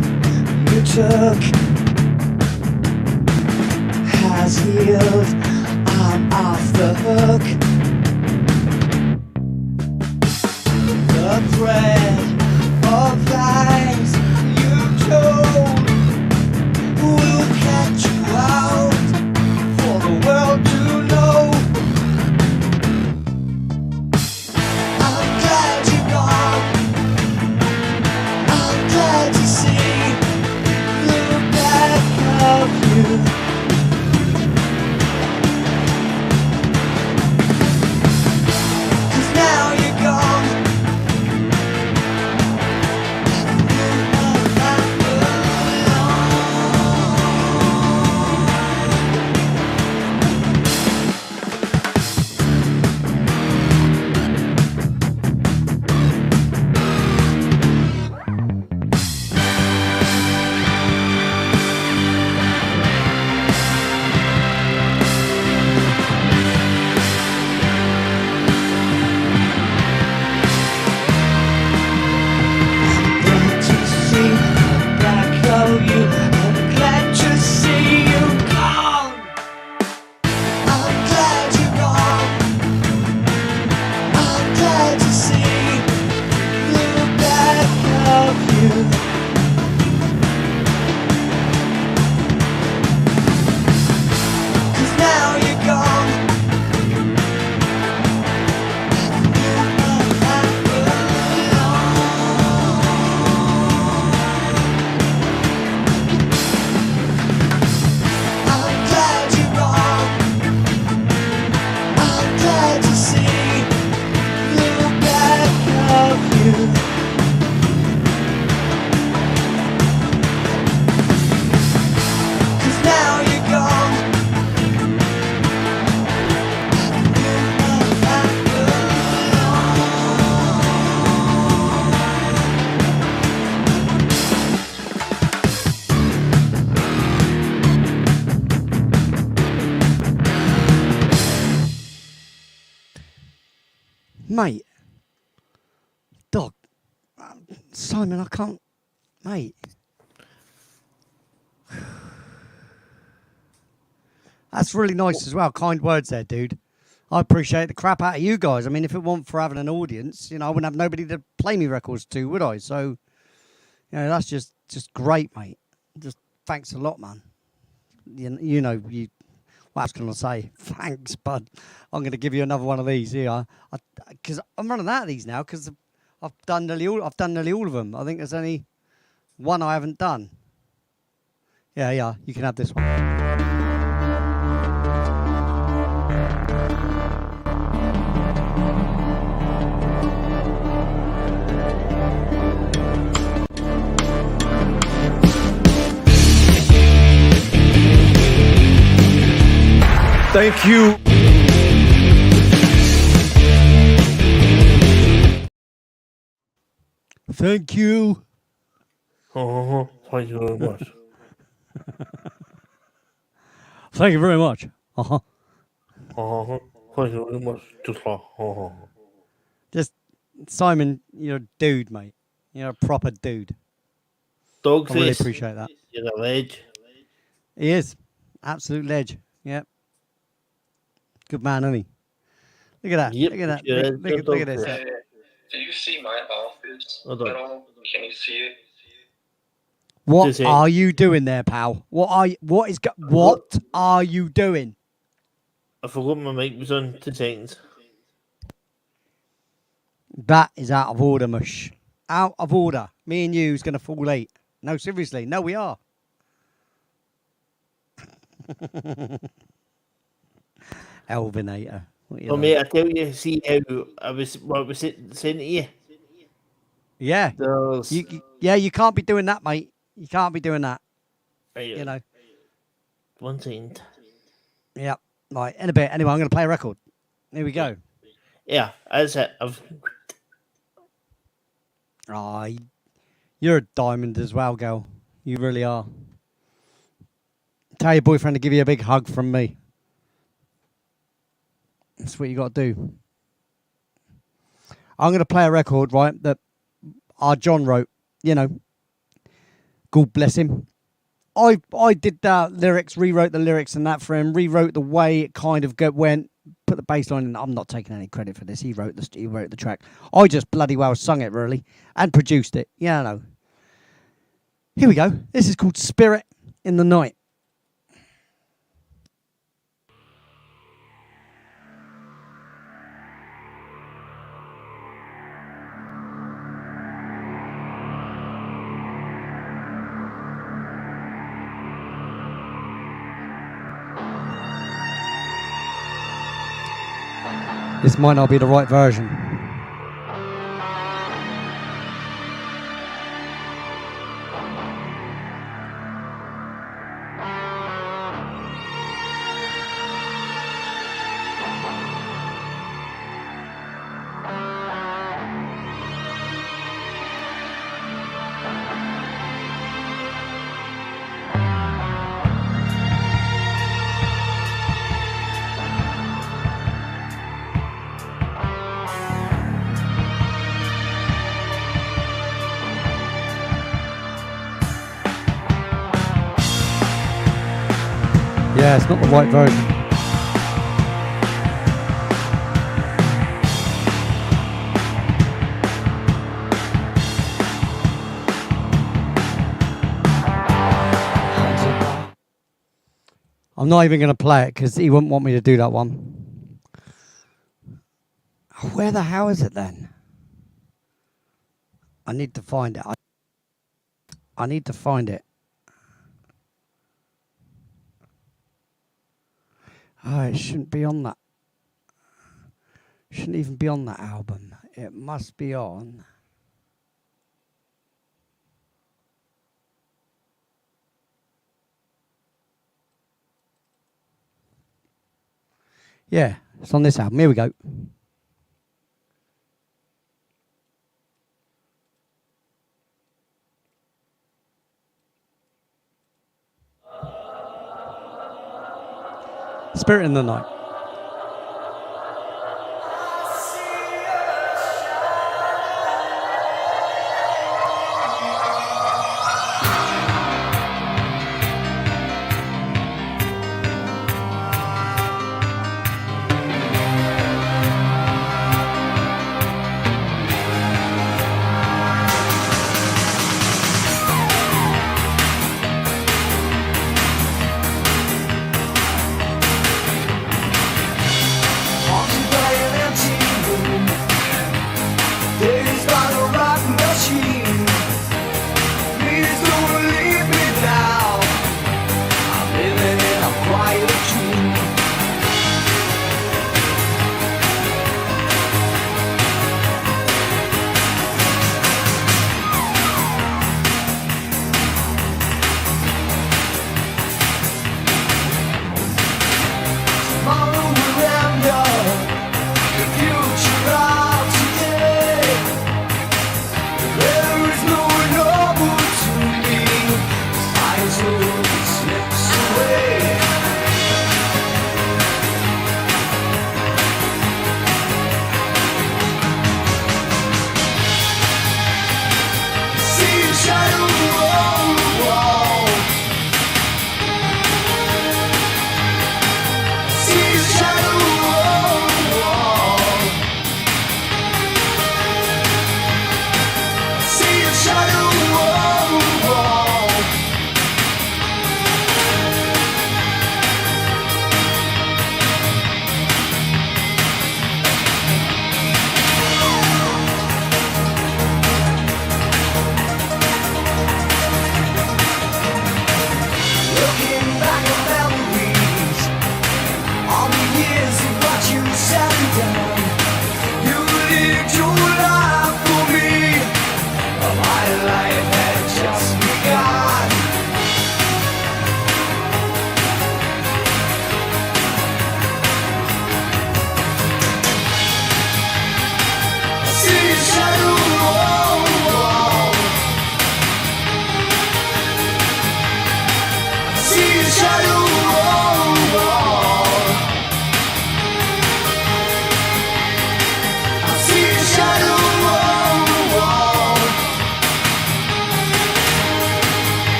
you took has healed. I'm off the hook. The thread of lies you told will catch you out for the world to know. I'm glad you're gone. I'm glad to see the back of you. 'Cause now you're gone. Glad to see the back of you. I'm glad to see you gone. I'm glad you're gone. I'm glad to see the back of you. 'Cause now you're gone. I'm glad you're gone. I'm glad to see the back of you. 'Cause now you're gone. Mate. Dog. Simon, I can't. Mate. That's really nice as well. Kind words there, dude. I appreciate the crap out of you guys. I mean, if it weren't for having an audience, I wouldn't have nobody to play me records to, would I? So, that's just great, mate. Just thanks a lot, man. What else can I say? Thanks, bud. I'm going to give you another one of these here, because I'm running out of these now. Because I've done nearly all of them. I think there's only one I haven't done. Yeah. You can have this one. Thank you. Thank you. Thank you very much. Thank you very much. Thank you very much. Just Simon, you're a dude, mate. You're a proper dude. Dog I really face. appreciate that. You're a ledge. He is. Absolute ledge. Yep. Good man, isn't he? Look at that. Yep, Look at that. yeah, Look at this. Do you see my office Hold on. at all? Can you see it? What Just are you doing there, pal? What are you doing? I forgot my mic was on 2 seconds. That is out of order, mush. Out of order. Me and you's going to fall late. No, seriously. No, we are. Elvinator. What you Well, like? mate, I tell you, see how what I was saying to you? Yeah. There's, You can't be doing that, mate. You can't be doing that. right, 1 second. Yep. Right, in a bit. Anyway, I'm going to play a record. Here we go. Yeah, that's it. You're a diamond as well, girl. You really are. Tell your boyfriend to give you a big hug from me. That's what you got to do. I'm going to play a record, right, that our John wrote. God bless him. I did that lyrics, rewrote the lyrics and that for him, rewrote the way it kind of went, put the bass line in. I'm not taking any credit for this. He wrote the track. I just bloody well sung it really and produced it. Yeah, I know. Here we go. This is called Spirit in the Night. This might not be the right version. Yeah, it's not the right version. I'm not even going to play it because he wouldn't want me to do that one. Where the hell is it then? I need to find it. I need to find it. Oh, it shouldn't be on that. Shouldn't even be on that album. It must be on. Yeah, it's on this album. Here we go. Spirit in the Night.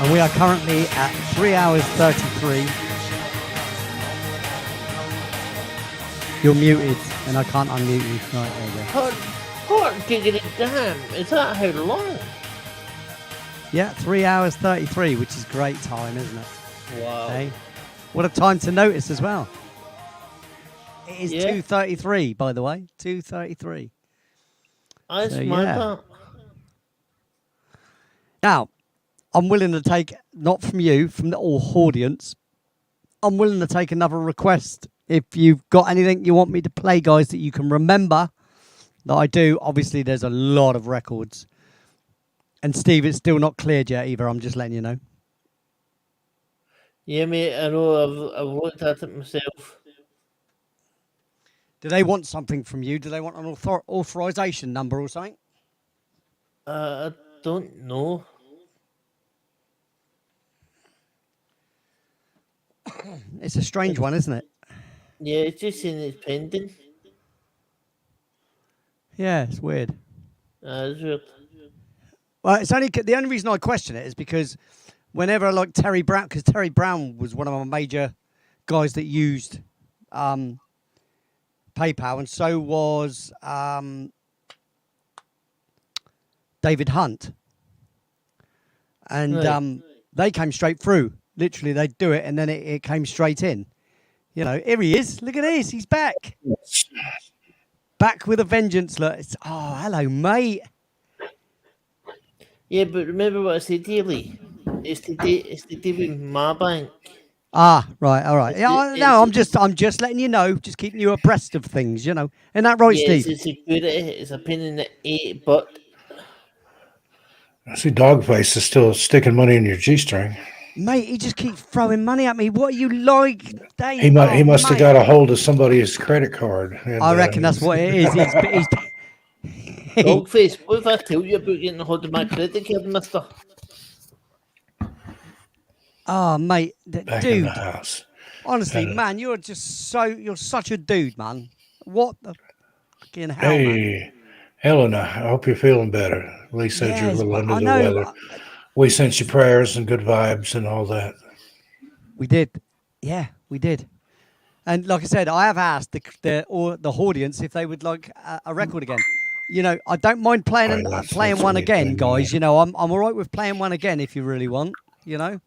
And we are currently at 3 hours 33. You're muted, and I can't unmute you. Right, there you go. Hot giggity damn. Is that how long? Yeah, 3 hours 33, which is great time, isn't it? Wow. Okay. What a time to notice as well. It is Yeah. 2:33, by the way. 2:33. That's So, mad. yeah. That. Now, I'm willing to take, not from you, from the audience, I'm willing to take another request. If you've got anything you want me to play, guys, that you can remember that I do, obviously there's a lot of records. And Steve, it's still not cleared yet either, I'm just letting you know. Yeah, mate. I know. I've looked at it myself. Do they want something from you? Do they want an authorization number or something? I don't know. It's a strange one, isn't it? Yeah, it's just saying it's pending. Yeah, it's weird. It's weird. Well, it's only the only reason I question it is because whenever like Terry Brown, because Terry Brown was one of my major guys that used PayPal, and so was David Hunt, and Right. they came straight through. Literally, they'd do it, and then it came straight in. You know, here he is. Look at this. He's back. Back with a vengeance. Look, oh, hello, mate. Yeah, but remember what I said to you, Lee? It's to do with my bank. Ah, right, all right. Yeah, It's- no, I'm just letting you know, just keeping you abreast of things, you know. Isn't that right, Yeah, Steve? it's a security. It's a pain in the 8 butt. I see Dogface is still sticking money in your G-string. Mate, he just keeps throwing money at me. What are you like? He must have got a hold of somebody's credit card. And, I reckon that's what it is. He's Dogface, what if I tell you about getting a hold of my credit card, mister? oh, mate, back in dude. the house. Honestly, man, you're such a dude, man. What the fucking hell, man? Hey, Helena, I hope you're feeling better. Lee said you're a Yes, little but under I the know. weather. We sent you prayers and good vibes and all that. We did. Yeah, we did. And like I said, I have asked the audience if they would like a record again. You know, I don't mind playing Right, that's one the again, thing, guys. yeah. You know, I'm all right with playing one again if you really want. You know.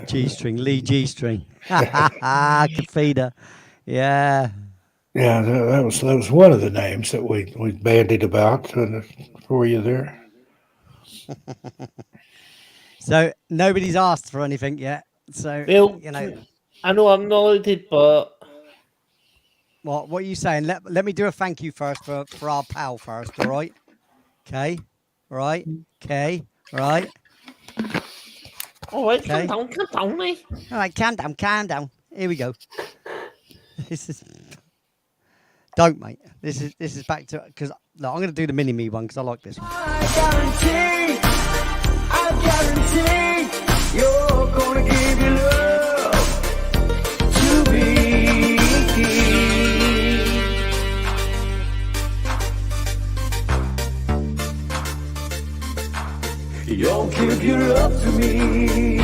G-string, Lee G-string. Kafida. Yeah. Yeah, that was one of the names that we bandied about for you there. So nobody's asked for anything yet. So Well, you know, I know I'm not allowed to, but what are you saying? Let me do a thank you first for our pal first. All right. Okay. Right. Okay. Right. all right, Okay. calm down, mate. All right. Calm down. Here we go. This is. Don't, mate. This is back to because I'm going to do the mini me one because I like this one. I guarantee you're gonna give your love to me. You'll give your love to me.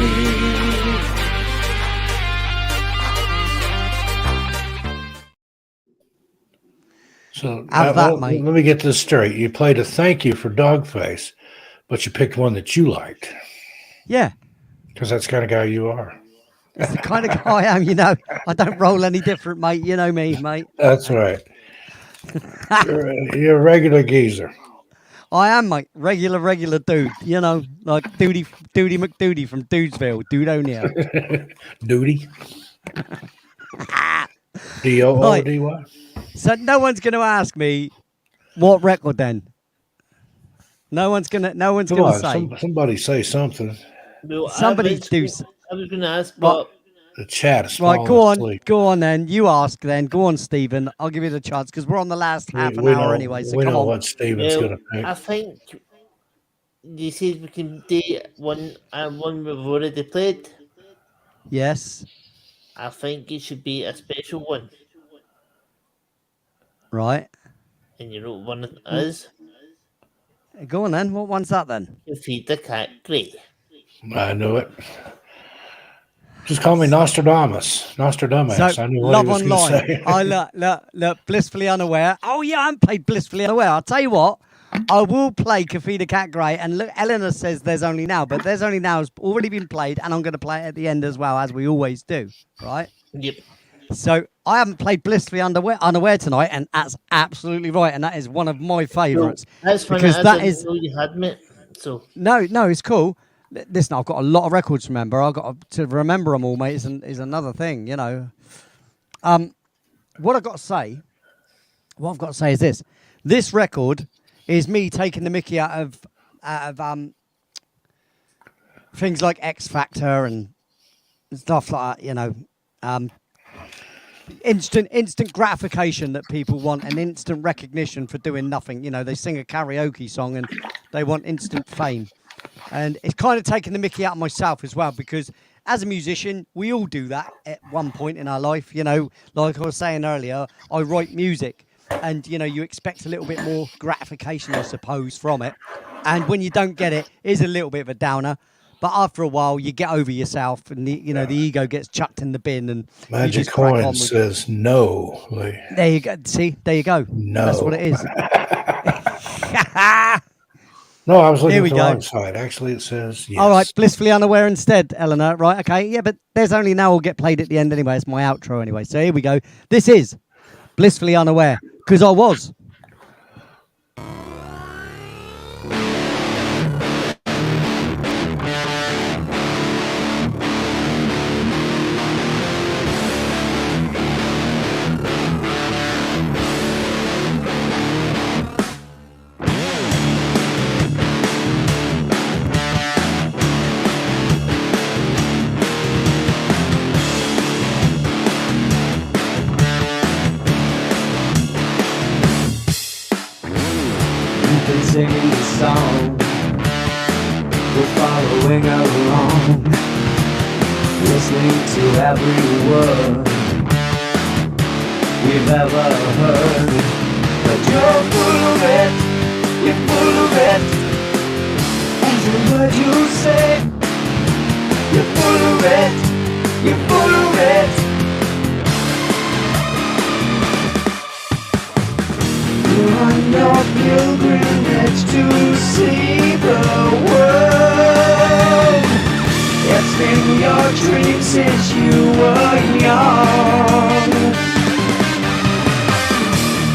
So Have that, mate. let me get this straight. You played a thank you for Dogface, but you picked one that you liked Yeah. because that's the kind of guy you are. That's the kind of guy I am. You know, I don't roll any different, mate. You know me, mate. That's right. You're a regular geezer. I am, mate. Regular dude. You know, like Doody McDoody from Dudesville, Dudonia. Duty. D-O-O-D-Y. So no one's going to ask me what record then. No one's Come gonna on, say. somebody say something. Well, Somebody do. I was going to ask, Right. but The chat is Right, falling asleep. go on then. You ask then. Go on, Stephen. I'll give you the chance because we're on the last half an hour anyway. So we come know on. what Steven's well, going to pick. I think you said we can do one we've already played. Yes. I think it should be a special one, Right. and you know what one it is. Go on then. What one's that then? You feed the cat grey. I knew it. Just call me Nostradamus. Nostradamus. So, I knew what Love he was going to Online. say. I look, Blissfully Unaware. Oh, yeah, I haven't played Blissfully Unaware. I'll tell you what, I will play Kafida Cat Grey. And look, Eleanor says There's Only Now, but There's Only Now has already been played, and I'm going to play it at the end as well, as we always do, right? Yep. So, I haven't played Blissfully Unaware tonight, and that's absolutely right, and that is one of my favourites. That's funny. Because I that didn't is... know you had me. So No, it's cool. Listen, I've got a lot of records to remember. I've got to remember them all, mate. Is another thing, you know. What I've got to say is this: this record is me taking the mickey out of things like X Factor and stuff like that. You know, instant gratification that people want, and instant recognition for doing nothing. You know, they sing a karaoke song and they want instant fame. And it's kind of taken the mickey out of myself as well, because as a musician, we all do that at one point in our life. You know, like I was saying earlier, I write music and, you know, you expect a little bit more gratification, I suppose, from it. And when you don't get it, it's a little bit of a downer. But after a while, you get over yourself and, the ego gets chucked in the bin. And Magic you just crack on Coin with... says no. There you go. See, there you go. No. That's what it is. No, I was looking Here at we the go. wrong side. Actually, it says yes. All right, Blissfully Unaware instead, Eleanor. Right, okay. Yeah, but There's Only Now will get played at the end anyway. It's my outro anyway. So here we go. This is Blissfully Unaware, because I was. You've been singing the song, we're following along, listening to every word we've ever heard. But you're full of it, you're full of it. Every word you say, you're full of it, you're full of it. You're on your pilgrimage to see the world. It's been your dream since you were young.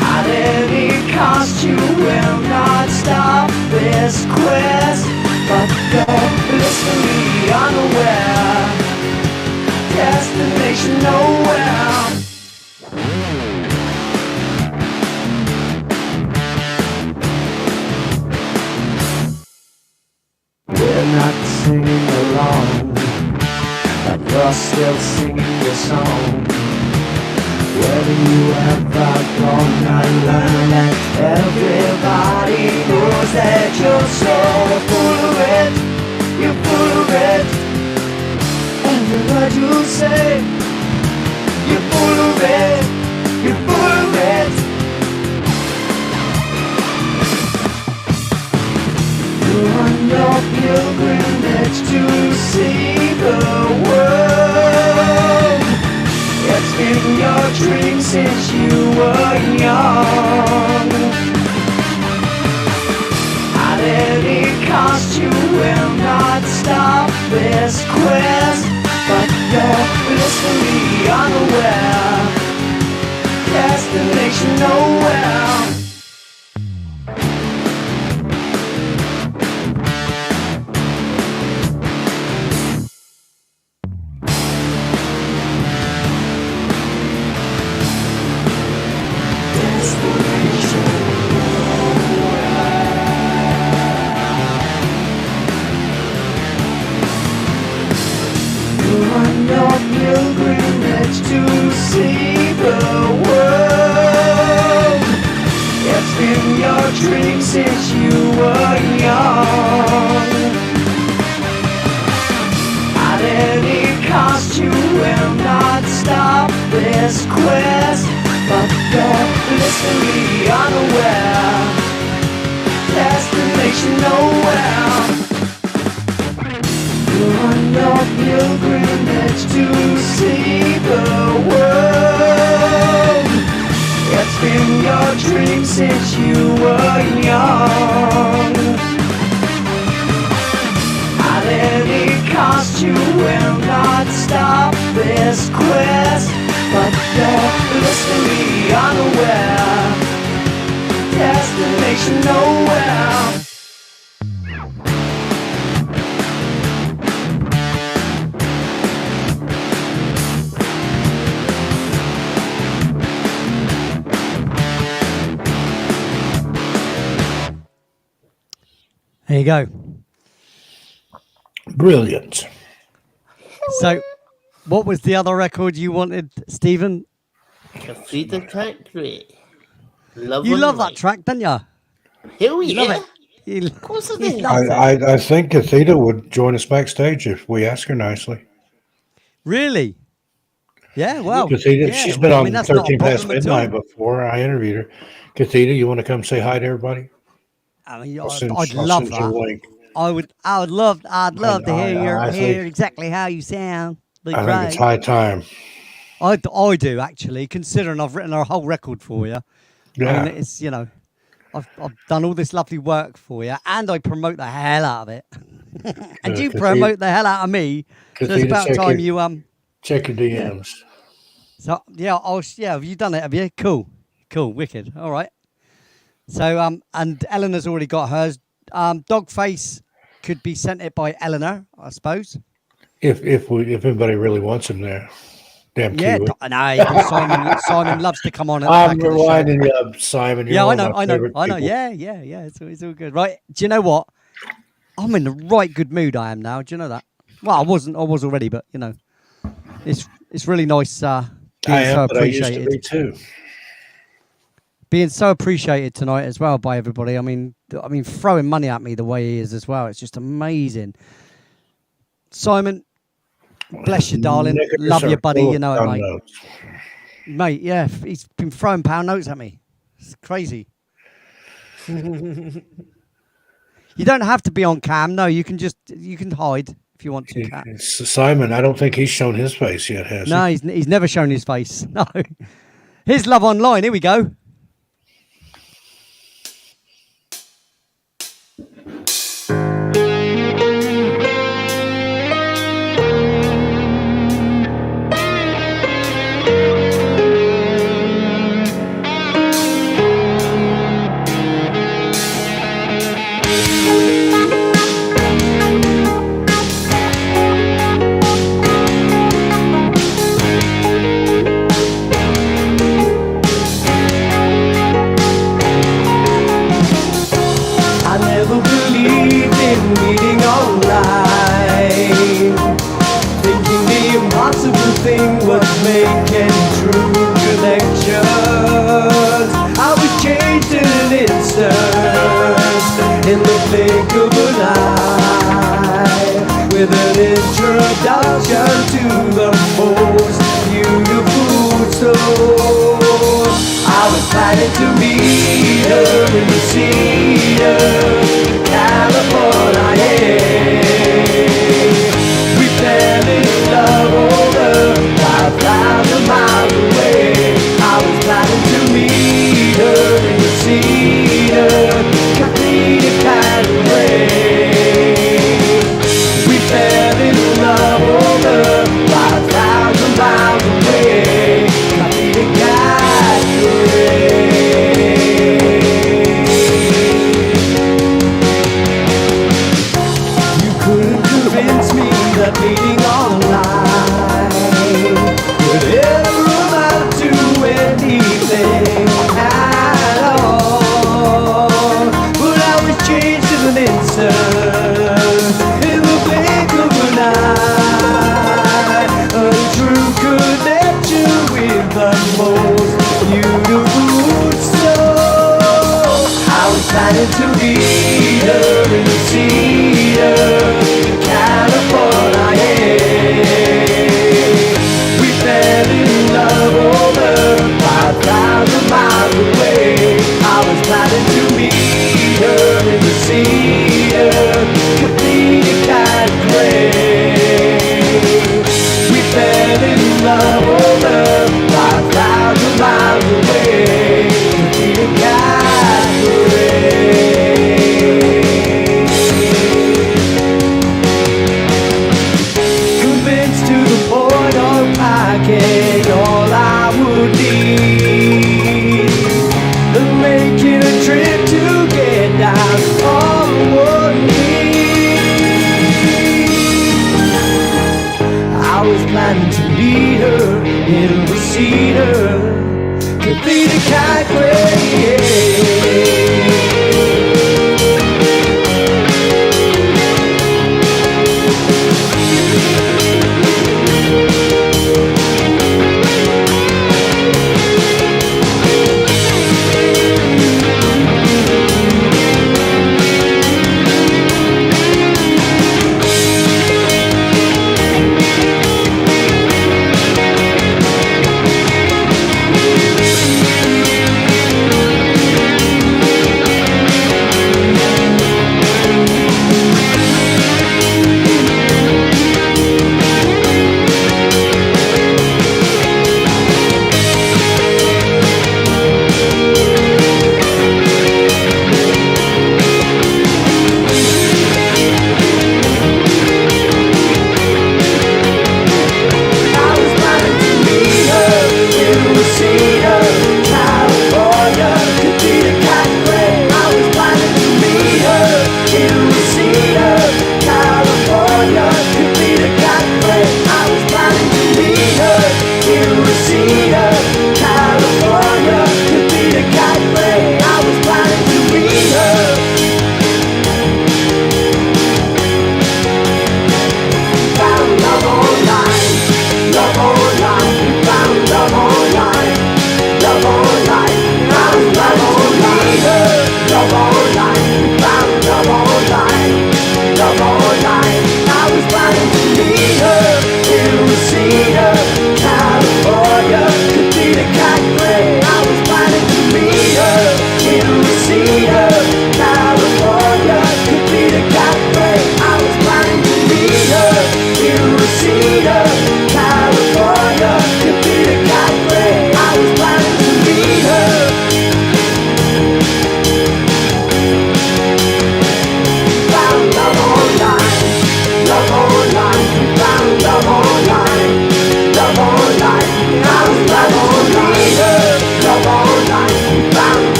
At any cost you will not stop this quest, but you're blissfully unaware. Destination nowhere. We're not singing along, but you're still singing your song. Whether you ever gonna learn that everybody knows that you're so full of it, you're full of it. Every word you say, you're full of it, you're full of it. You're on your pilgrimage to see the world. It's been your dream since you were young. At any cost you will not stop this quest, but you're blissfully unaware. Destination nowhere. You're on your pilgrimage to see the world. It's been your dream since you were young. At any cost you will not stop this quest, but you're blissfully unaware. Destination much to see the world. It's been your dream since you were young. At any cost you will not stop this quest, but you're blissfully unaware. Destination nowhere. There you go. Brilliant. So, what was the other record you wanted, Stephen? Cathedral Factory. Love You and love that Light. track, don't you? Hell You yeah. love it. You, Of course I you do. love it. I think Cathedra would join us backstage if we ask her nicely. Really? Yeah, well. Cathedra, yeah, she's well, been I on mean, that's not a 13 past problem at all. midnight before. I interviewed her. Cathedra, you want to come say hi to everybody? I mean, I'll I'd send love you a that. link. I'd love to hear I hear think- exactly how you sound. Be I think it's great. high time. I do actually, considering I've written a whole record for you. Yeah. I mean, it's I've done all this lovely work for you, and I promote the hell out of it, and you Cathedra- promote the hell out of me. So it's Cathedra, about check time your- you Check your DMs. So have you done it? Have you? Cool, wicked. All right. So and Eleanor's already got hers. Dogface could be sent it by Eleanor, I suppose. If anybody really wants him there. Damn Yeah, Kiwi. Simon loves to come on. At the I'm back of the show. reminding you of Simon. You're Yeah, I one know, of my I know. favorite people. Yeah. It's all good, right? Do you know what? I'm in the right good mood. I am now. Do you know that? Well, I was already, but it's really nice being I am, so but I used to appreciated. be too. Being so appreciated tonight as well by everybody. I mean, throwing money at me the way he is as well. It's just amazing. Simon, bless you, darling. Nickers Love are you, buddy. full You of know it, pound mate. notes. Mate, yeah, he's been throwing pound notes at me. It's crazy. You don't have to be on cam. No, you can hide if you want to. Cam. Simon, I don't think he's shown his face yet, has No, he? he's never shown his face. No. Here's Love Online. Here we go. I never believed in meeting online, thinking the impossible thing was making true connections. I was changed in an instant, in the blink of an eye, with an introduction to the most beautiful soul. I was planning to meet her in the Cedar, California. We fell in love over 5,000 miles away. I was planning to meet her in the Cedar, Cathedra kind of rain. We fell in love over 5,000 miles away. Cathedra kind of You couldn't convince me that meeting online would ever amount to anything at all. But I was changed in an instant, in the blink of an eye. A true connection with the most beautiful soul. I was planning to meet her in the Cedar, California. We fell in love over 5,000 miles away. I was planning to meet her in the Cedar, Cathedra kind of gray. We California. I was planning to meet her in Reseda, could be the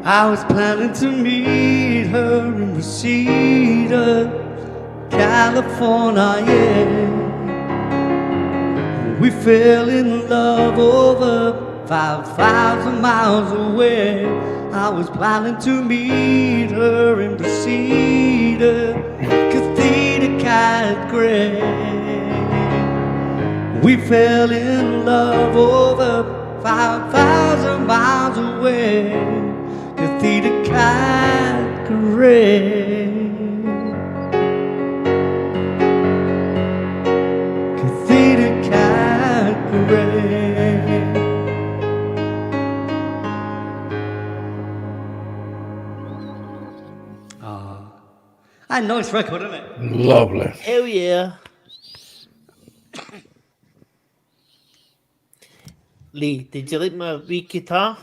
I was planning to meet her in Reseda, California, yeah. We fell in love over 5,000 miles away. I was planning to meet her in Reseda, Cathedral Cat Gray. We fell in love over 5,000 miles away. Cathedral Cat Gray. Cathedral Cat Gray. A nice record, isn't it? Lovely. Hell yeah. Lee, did you like my wee guitar?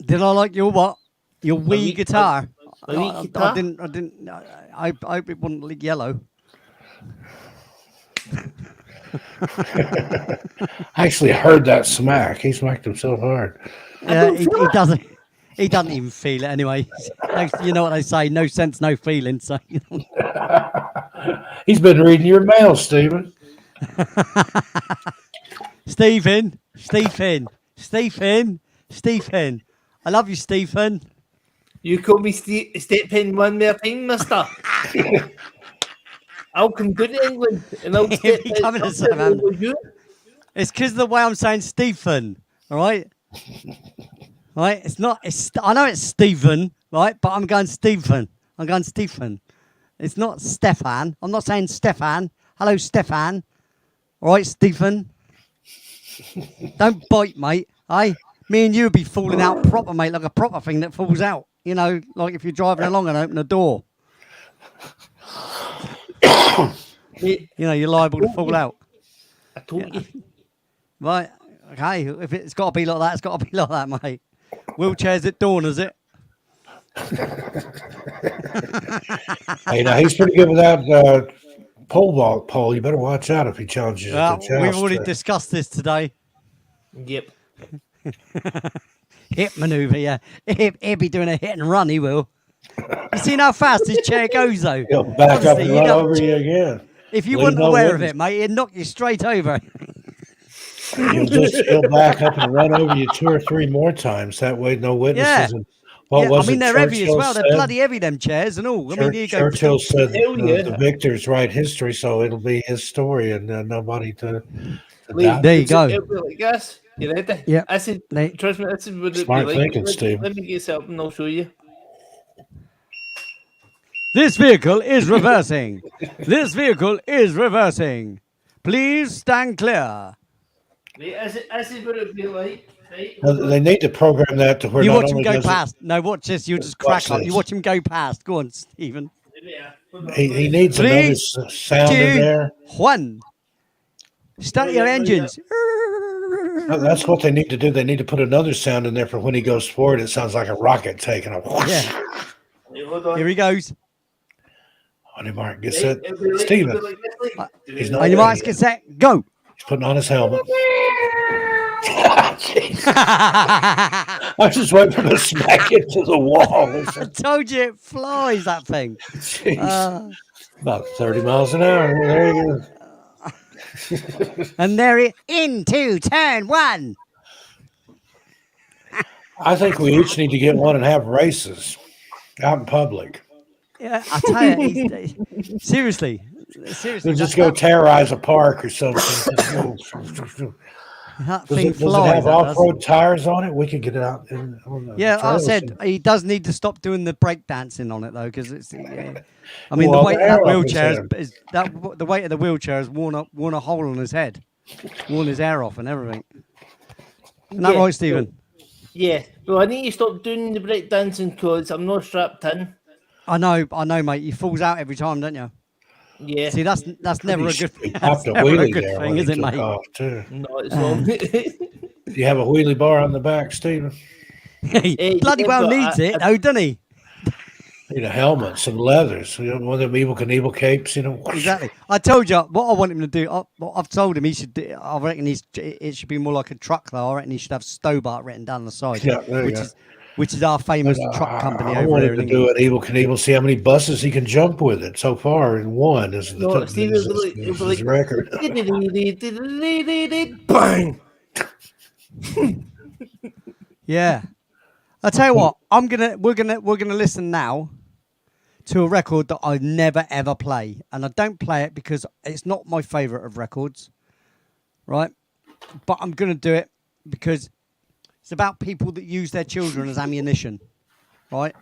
Did I like your what? Your wee wee- guitar? my wee I guitar? didn't. I hope it wouldn't leak yellow. I actually heard that smack. He smacked himself hard. Yeah, he doesn't. He doesn't even feel it anyway. You know what they say: no sense, no feeling. So, you know. He's been reading your mail, Stephen. Stephen. I love you, Stephen. You call me step in one more time, mister. I'll come down to England and I'll step If you come into something Southampton. with you. It's because of the way I'm saying Stephen. All right. Right. It's not. It's. I know it's Stephen. Right. But I'm going Stephen. It's not Stefan. I'm not saying Stefan. Hello, Stefan. All right, Stephen. Don't bite, mate. Hey, me and you would be falling out proper, mate, like a proper thing that falls out. You know, like if you're driving along and open a door. Mate, You know, you're liable to fall out. I told you. Right. Okay. If it's got to be like that, it's got to be like that, mate. Wheelchairs at dawn, is it? Hey, now he's pretty good with that pole vault pole. You better watch out if he challenges you to joust. We've already discussed this today. Yep. Hip maneuver, yeah. He'll be doing a hit and run, he will. You seen how fast his chair goes, though? He'll back up Honestly, and you run don't- over you again. If you Leave weren't no aware of witness. it, mate, it'd knock you straight over. He'll back up and run over you 2 or 3 more times. That way, no witnesses. Yeah. And what Yeah, was I mean, it they're heavy as Churchill well. They're said? bloody heavy, them chairs and all. I mean, you go. Churchill said Hell yeah. the victors write history, so it'll be his story and nobody to Lee, doubt. There you go. It'll be like this. You ready? Yep. I said, Lee. trust me, this is what it'd Smart be like. thinking, Steve. Let me get something and I'll show you. This vehicle is reversing. This vehicle is reversing. Please stand clear. Mate, this is what it'd be like. Right? They need to program that to where You not watch him only go does it- past. No, watch this. You'll just Watch crack up. this. You watch him go past. Go on, Stephen. he needs another Please, sound in there. 1. Start your engines. That's what they need to do. They need to put another sound in there for when he goes forward. It sounds like a rocket taking off. Yeah. Wait, hold on. Here he goes. On your mark, get Right, set. it'll be like- Steven, it'll be like this, like- he's not On your ready marks, yet. get set, go. He's putting on his helmet. Jeez. I I was just waiting for him to smack into the wall. told you it flies, that thing. Jeez. Uh, About 30 miles an hour. There you go. and there it into turn 1. I think we each need to get one and have races out in public. Yeah, I tell you, seriously. We'll just go terrorize a park or something. That Does thing it flies. have that does. off-road tires on it? We could get it out. On the Yeah, I trails said and- he does need to stop doing the break dancing on it though, because it's. Yeah. I mean, Well, the weight of that the arrow is wheelchair in. is that the weight of the wheelchair has worn a hole in his head, worn his hair off and everything. Isn't that Yeah. right, Stephen? Yeah. Well, I need to stop doing the break dancing because I'm not strapped in. I know, mate. He falls out every time, don't you? Yeah. See, that's never a He good. popped That's a never a wheelie good there thing, when is he it, took mate? off, too. No, it's wrong. Do you have a wheelie bar on the back, Stephen? He bloody yeah, well but needs I- it, though, doesn't he? Need a helmet, some leathers. You know, one of them Evil Knievel capes, you know. Exactly. I told you what I want him to do. I've told him he should. I reckon it should be more like a truck, though. I reckon he should have Stobart written down the side, Yeah, there you go. which is our famous truck company I over want there him in to do England. an Evil Knievel, see how many buses he can jump with it. So far, in one is the No, Steve, is it'll be his like- record. Bang! Yeah. I tell you what, we're gonna listen now to a record that I never ever play, and I don't play it because it's not my favourite of records, right? But I'm gonna do it because it's about people that use their children as ammunition, right?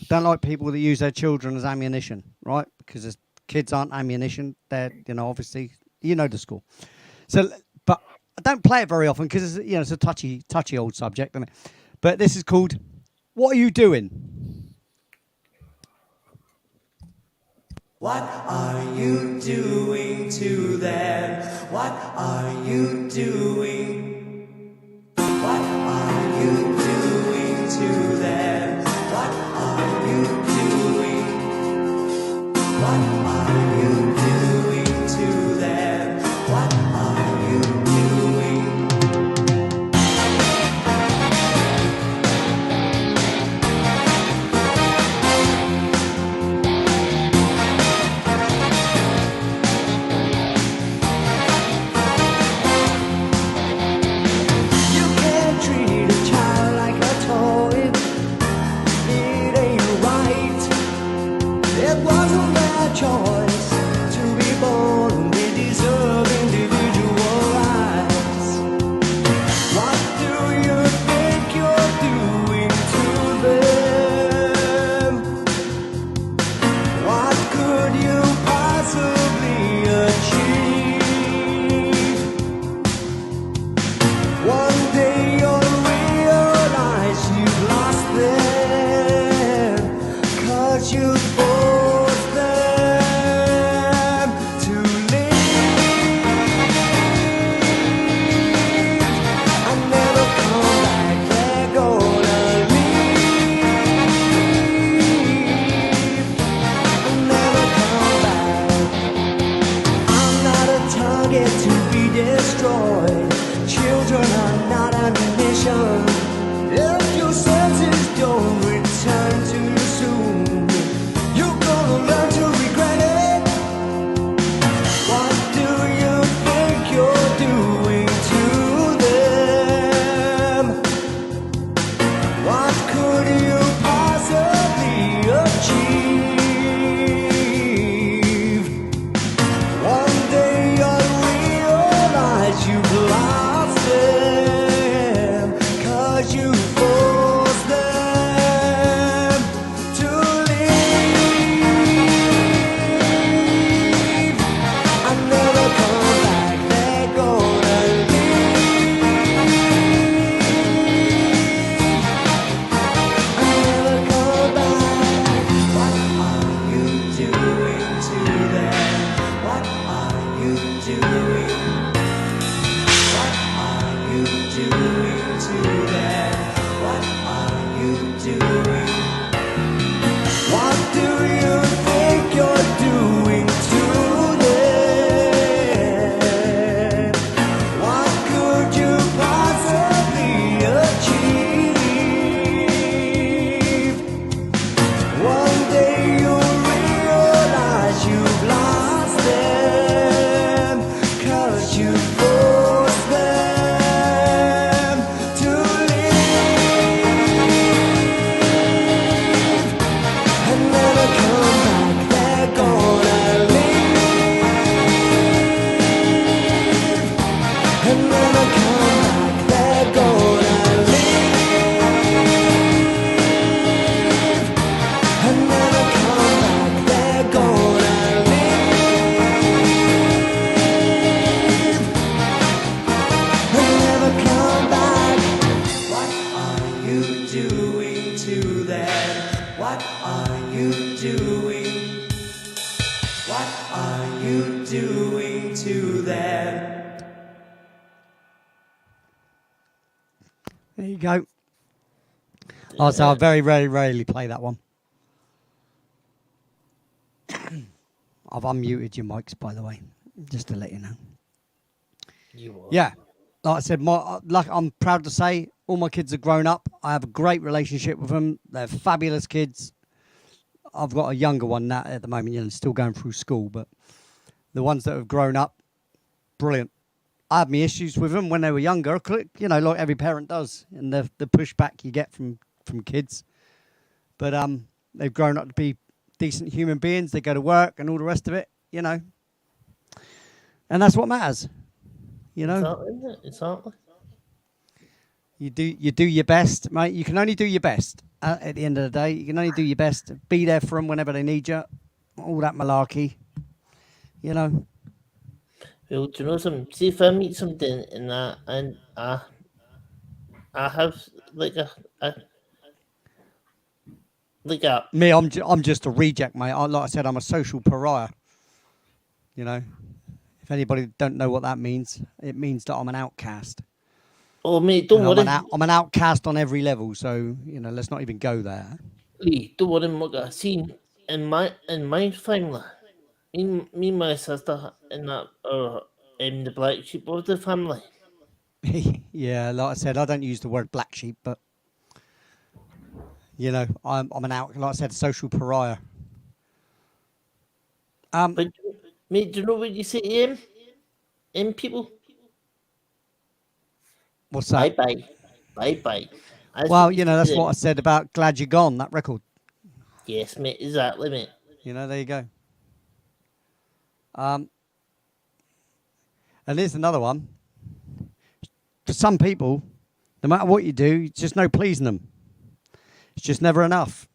Don't like people that use their children as ammunition, right? Because kids aren't ammunition. They're, obviously, the score. So, but I don't play it very often because it's a touchy old subject, isn't it? But this is called "What Are You Doing?" What are you doing to them? What are you doing? What are you doing to them? What are you doing? What are you doing to them? What are you doing? target to be destroyed. Children are not ammunition. If your senses don't return to you soon, you're gonna learn to regret it. What do you think you're doing to them? What could you possibly achieve? One day you'll realize you've lost them, 'cause you forced them to leave and never come back. They're gonna leave and never come back. What are you doing to them? What are you doing? What are you doing to them? What are you doing? What do you think you're doing to them? What could you possibly achieve? One day you'll realize you've lost them, 'cause you forced them to leave and never come back. They're gonna leave and never come back. They're gonna leave and never come back. They're gonna leave and never come back. What are you doing to them? What are you doing? What are you doing to them? There you go. Oh, so I very, very rarely play that one. I've unmuted your mics, by the way, just to let you know. You are. Yeah, like I said, I'm proud to say all my kids are grown up. I have a great relationship with them. They're fabulous kids. I've got a younger one now at the moment, still going through school, but the ones that have grown up, brilliant. I had my issues with them when they were younger, like every parent does, and the pushback you get from kids. But they've grown up to be decent human beings. They go to work and all the rest of it, and that's what matters. Exactly, isn't it? Exactly. You do your best, mate. You can only do your best at the end of the day. You can only do your best. Be there for them whenever they need you. All that malarkey, Well, do you know something? See if I meet something in that, and I have like a Me, I'm just a reject, mate. Like I said, I'm a social pariah. If anybody don't know what that means, it means that I'm an outcast. Oh mate, don't worry. I'm an outcast on every level. So let's not even go there. Lee, don't worry, Mugga. See, in my family, me and my sister and that are the black sheep of the family. Yeah, like I said, I don't use the word black sheep, but I'm an like I said, social pariah. But mate, do you know what you say to people? What's that? Bye bye. Well, that's what I said about Glad You're Gone, that record. Yes, mate, exactly, mate. There you go. And here's another one. For some people, no matter what you do, it's just no pleasing them. It's just never enough.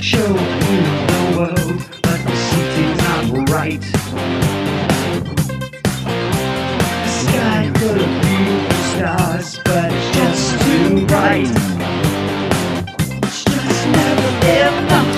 show you the world, but the city's not right. The sky could have been stars, but it's just too bright. It's just never enough.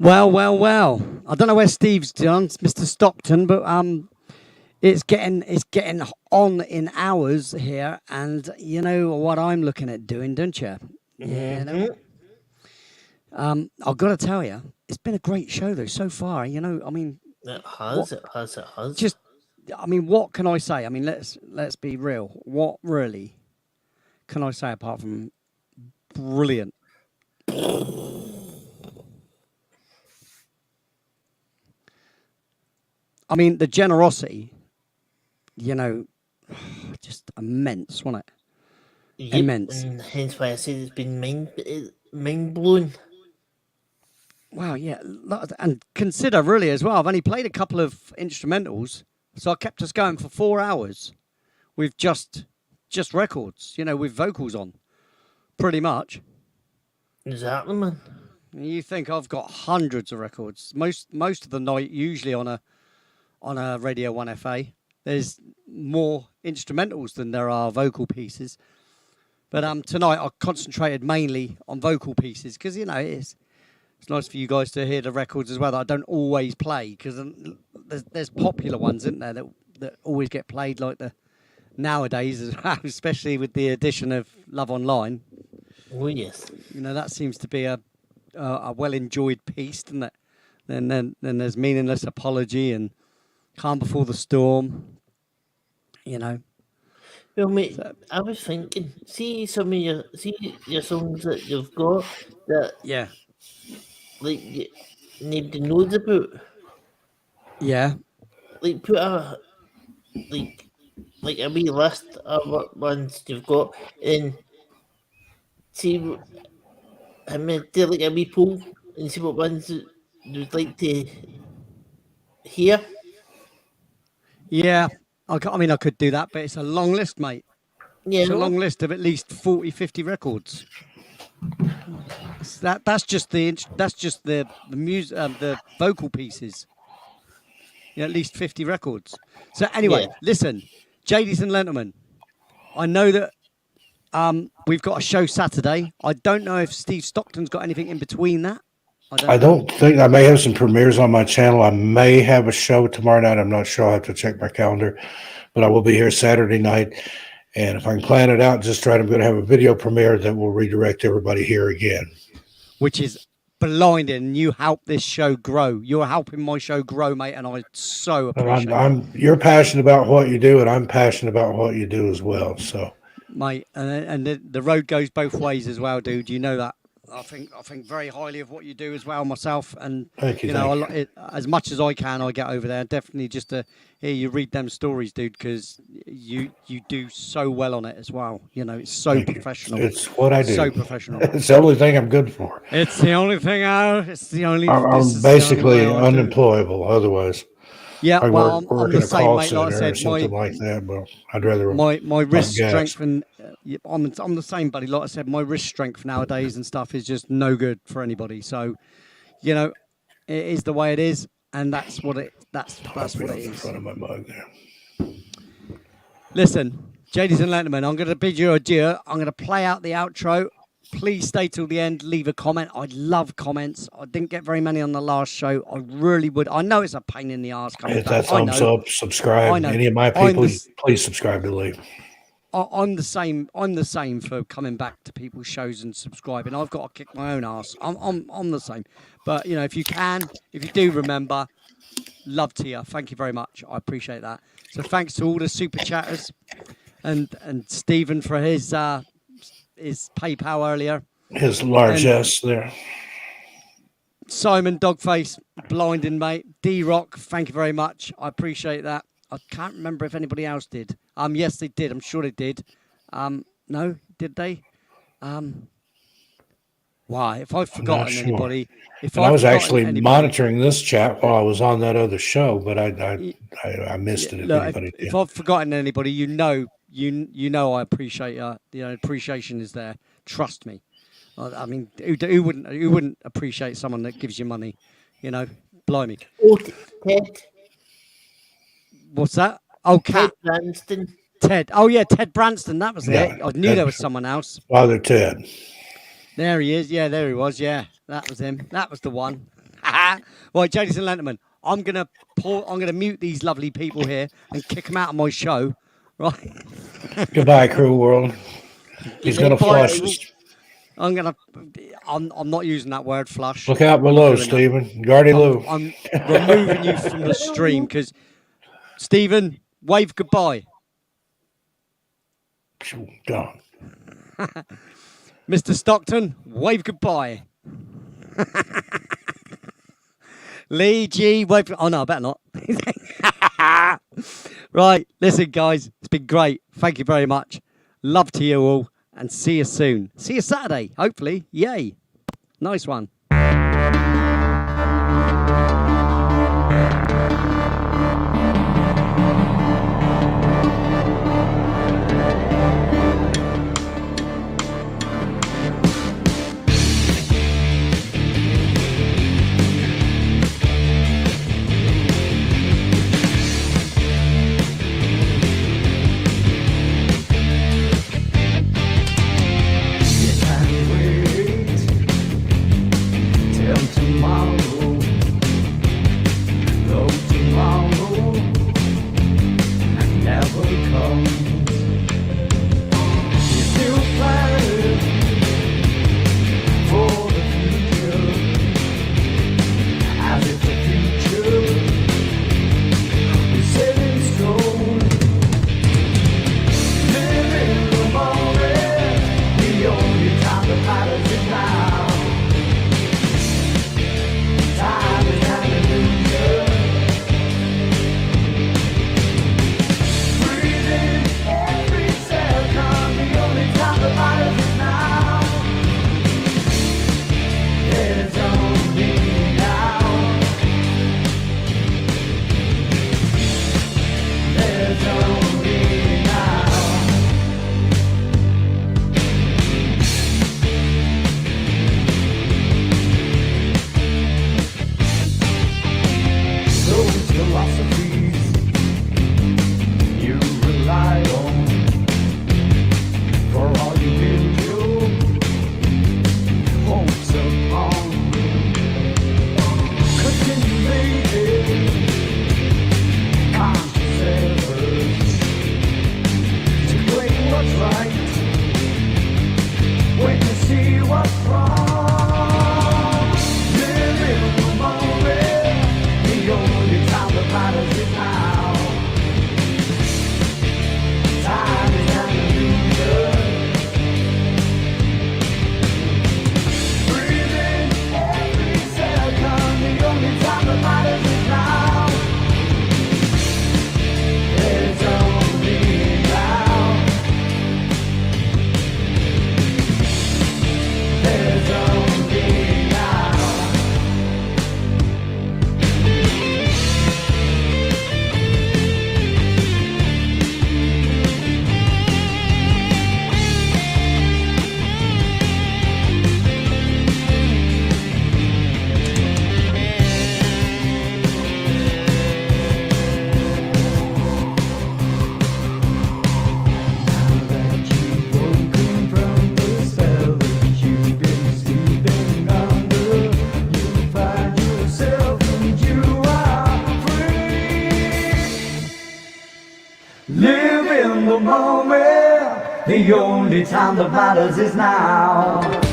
Well. I don't know where Steve's gone, Mr. Stockton, but it's getting on in hours here, and you know what I'm looking at doing, don't you? Yeah. I've got to tell you, it's been a great show though so far. You know, I mean, It has. just, I mean, what can I say? I mean, let's be real. What really can I say apart from brilliant? I mean, the generosity, you know, just immense, wasn't it? Yep, Immense. and hence why I said it's been mind blowing. Wow, yeah. And consider really as well, I've only played a couple of instrumentals, so I kept us going for 4 hours with just records, you know, with vocals on, pretty much. Exactly, man. You think I've got hundreds of records, most of the night, usually on a Radio 1 FA. There's more instrumentals than there are vocal pieces. But tonight I concentrated mainly on vocal pieces because, you know, it's nice for you guys to hear the records as well that I don't always play because there's popular ones, isn't there, that always get played like the nowadays, as well, especially with the addition of Love Online. Oh, yes. You know, that seems to be a well-enjoyed piece, doesn't it? Then there's Meaningless Apology and Calm Before the Storm, you know. Well, mate, I was thinking, see some of your songs that you've got that, Yeah. like, nobody knows about. Yeah. Like, put a wee list of what ones you've got, and see, do like a wee poll and see what ones you'd like to hear. Yeah. I mean, I could do that, but it's a long list, mate. Yeah, It's a long list of at least 40, 50 records. That's just the music, the vocal pieces. Yeah, at least 50 records. So anyway, listen, ladies and gentlemen, I know that we've got a show Saturday. I don't know if Steve Stockton's got anything in between that. I don't think I may have some premieres on my channel. I may have a show tomorrow night. I'm not sure. I'll have to check my calendar, but I will be here Saturday night. And if I can plan it out just right, I'm going to have a video premiere that will redirect everybody here again. Which is blinding. You help this show grow. You're helping my show grow, mate, and I so appreciate it. You're passionate about what you do, and I'm passionate about what you do as well. So, mate, and the road goes both ways as well, dude. You know that. I think very highly of what you do as well myself, and Thank you, know, thank you. as much as I can, I get over there. Definitely just to hear you read them stories, dude, because you do so well on it as well. You know, it's so Thank you. professional. It's what I do. So professional. It's the only thing I'm good for. It's the only thing It's the only. I'm this is the only basically way I do it. unemployable otherwise. Yeah, I well, work I'm in the a same, call mate. Like I center or said, something like that, but I'd rather my wrist gas. strength and I'm the same, buddy. Like I said, my wrist strength nowadays and stuff is just no good for anybody. So, you know, it is the way it is, and that's what it that's what it in is. front of my mug there. Listen, ladies and gentlemen, I'm going to bid you adieu. I'm going to play out the outro. Please stay till the end. Leave a comment. I love comments. I didn't get very many on the last show. I really would. I know it's a pain in the ass coming Hit back. that thumbs up, subscribe. I know. Any of my I'm people, the- please subscribe to Lee. I'm the same. I'm the same for coming back to people's shows and subscribing. I've got to kick my own ass. I'm the same. But you know, if you do remember, love to you. Thank you very much. I appreciate that. So thanks to all the super chatters, and Stephen for his PayPal earlier. His largesse there. Simon Dogface, blinding mate. D-Rock, thank you very much. I appreciate that. I can't remember if anybody else did. Yes, they did. I'm sure they did. No, did they? Why? If I've forgotten sure. anybody, And I was actually monitoring this chat while I was on that other show, but I missed it. If Look, anybody if did. I've forgotten anybody, you know, I appreciate appreciation is there. Trust me. I mean, who wouldn't appreciate someone that gives you money? You know, blimey. Oh, Ted. What's that? Oh, Ted Cat. Branston. Ted. Oh, yeah, Ted Branston. That was Yeah, it. I knew there was someone else. Father Ted. There he is. Yeah, there he was. Yeah, that was him. That was the one. Right, ladies and gentlemen, I'm gonna mute these lovely people here and kick them out of my show. Right. Goodbye, crew world. He's gonna Goodbye. flush us. I'm not using that word, flush. Look out below, Stephen. Guardy Lou. I'm removing you from the stream because, Stephen, wave goodbye. Gone. Mr. Stockton, wave goodbye. Lee G, wave. Oh, no, I better not. Right, listen, guys, it's been great. Thank you very much. Love to you all, and see you soon. See you Saturday, hopefully. Yay. Nice one. moment. The only time that matters is now.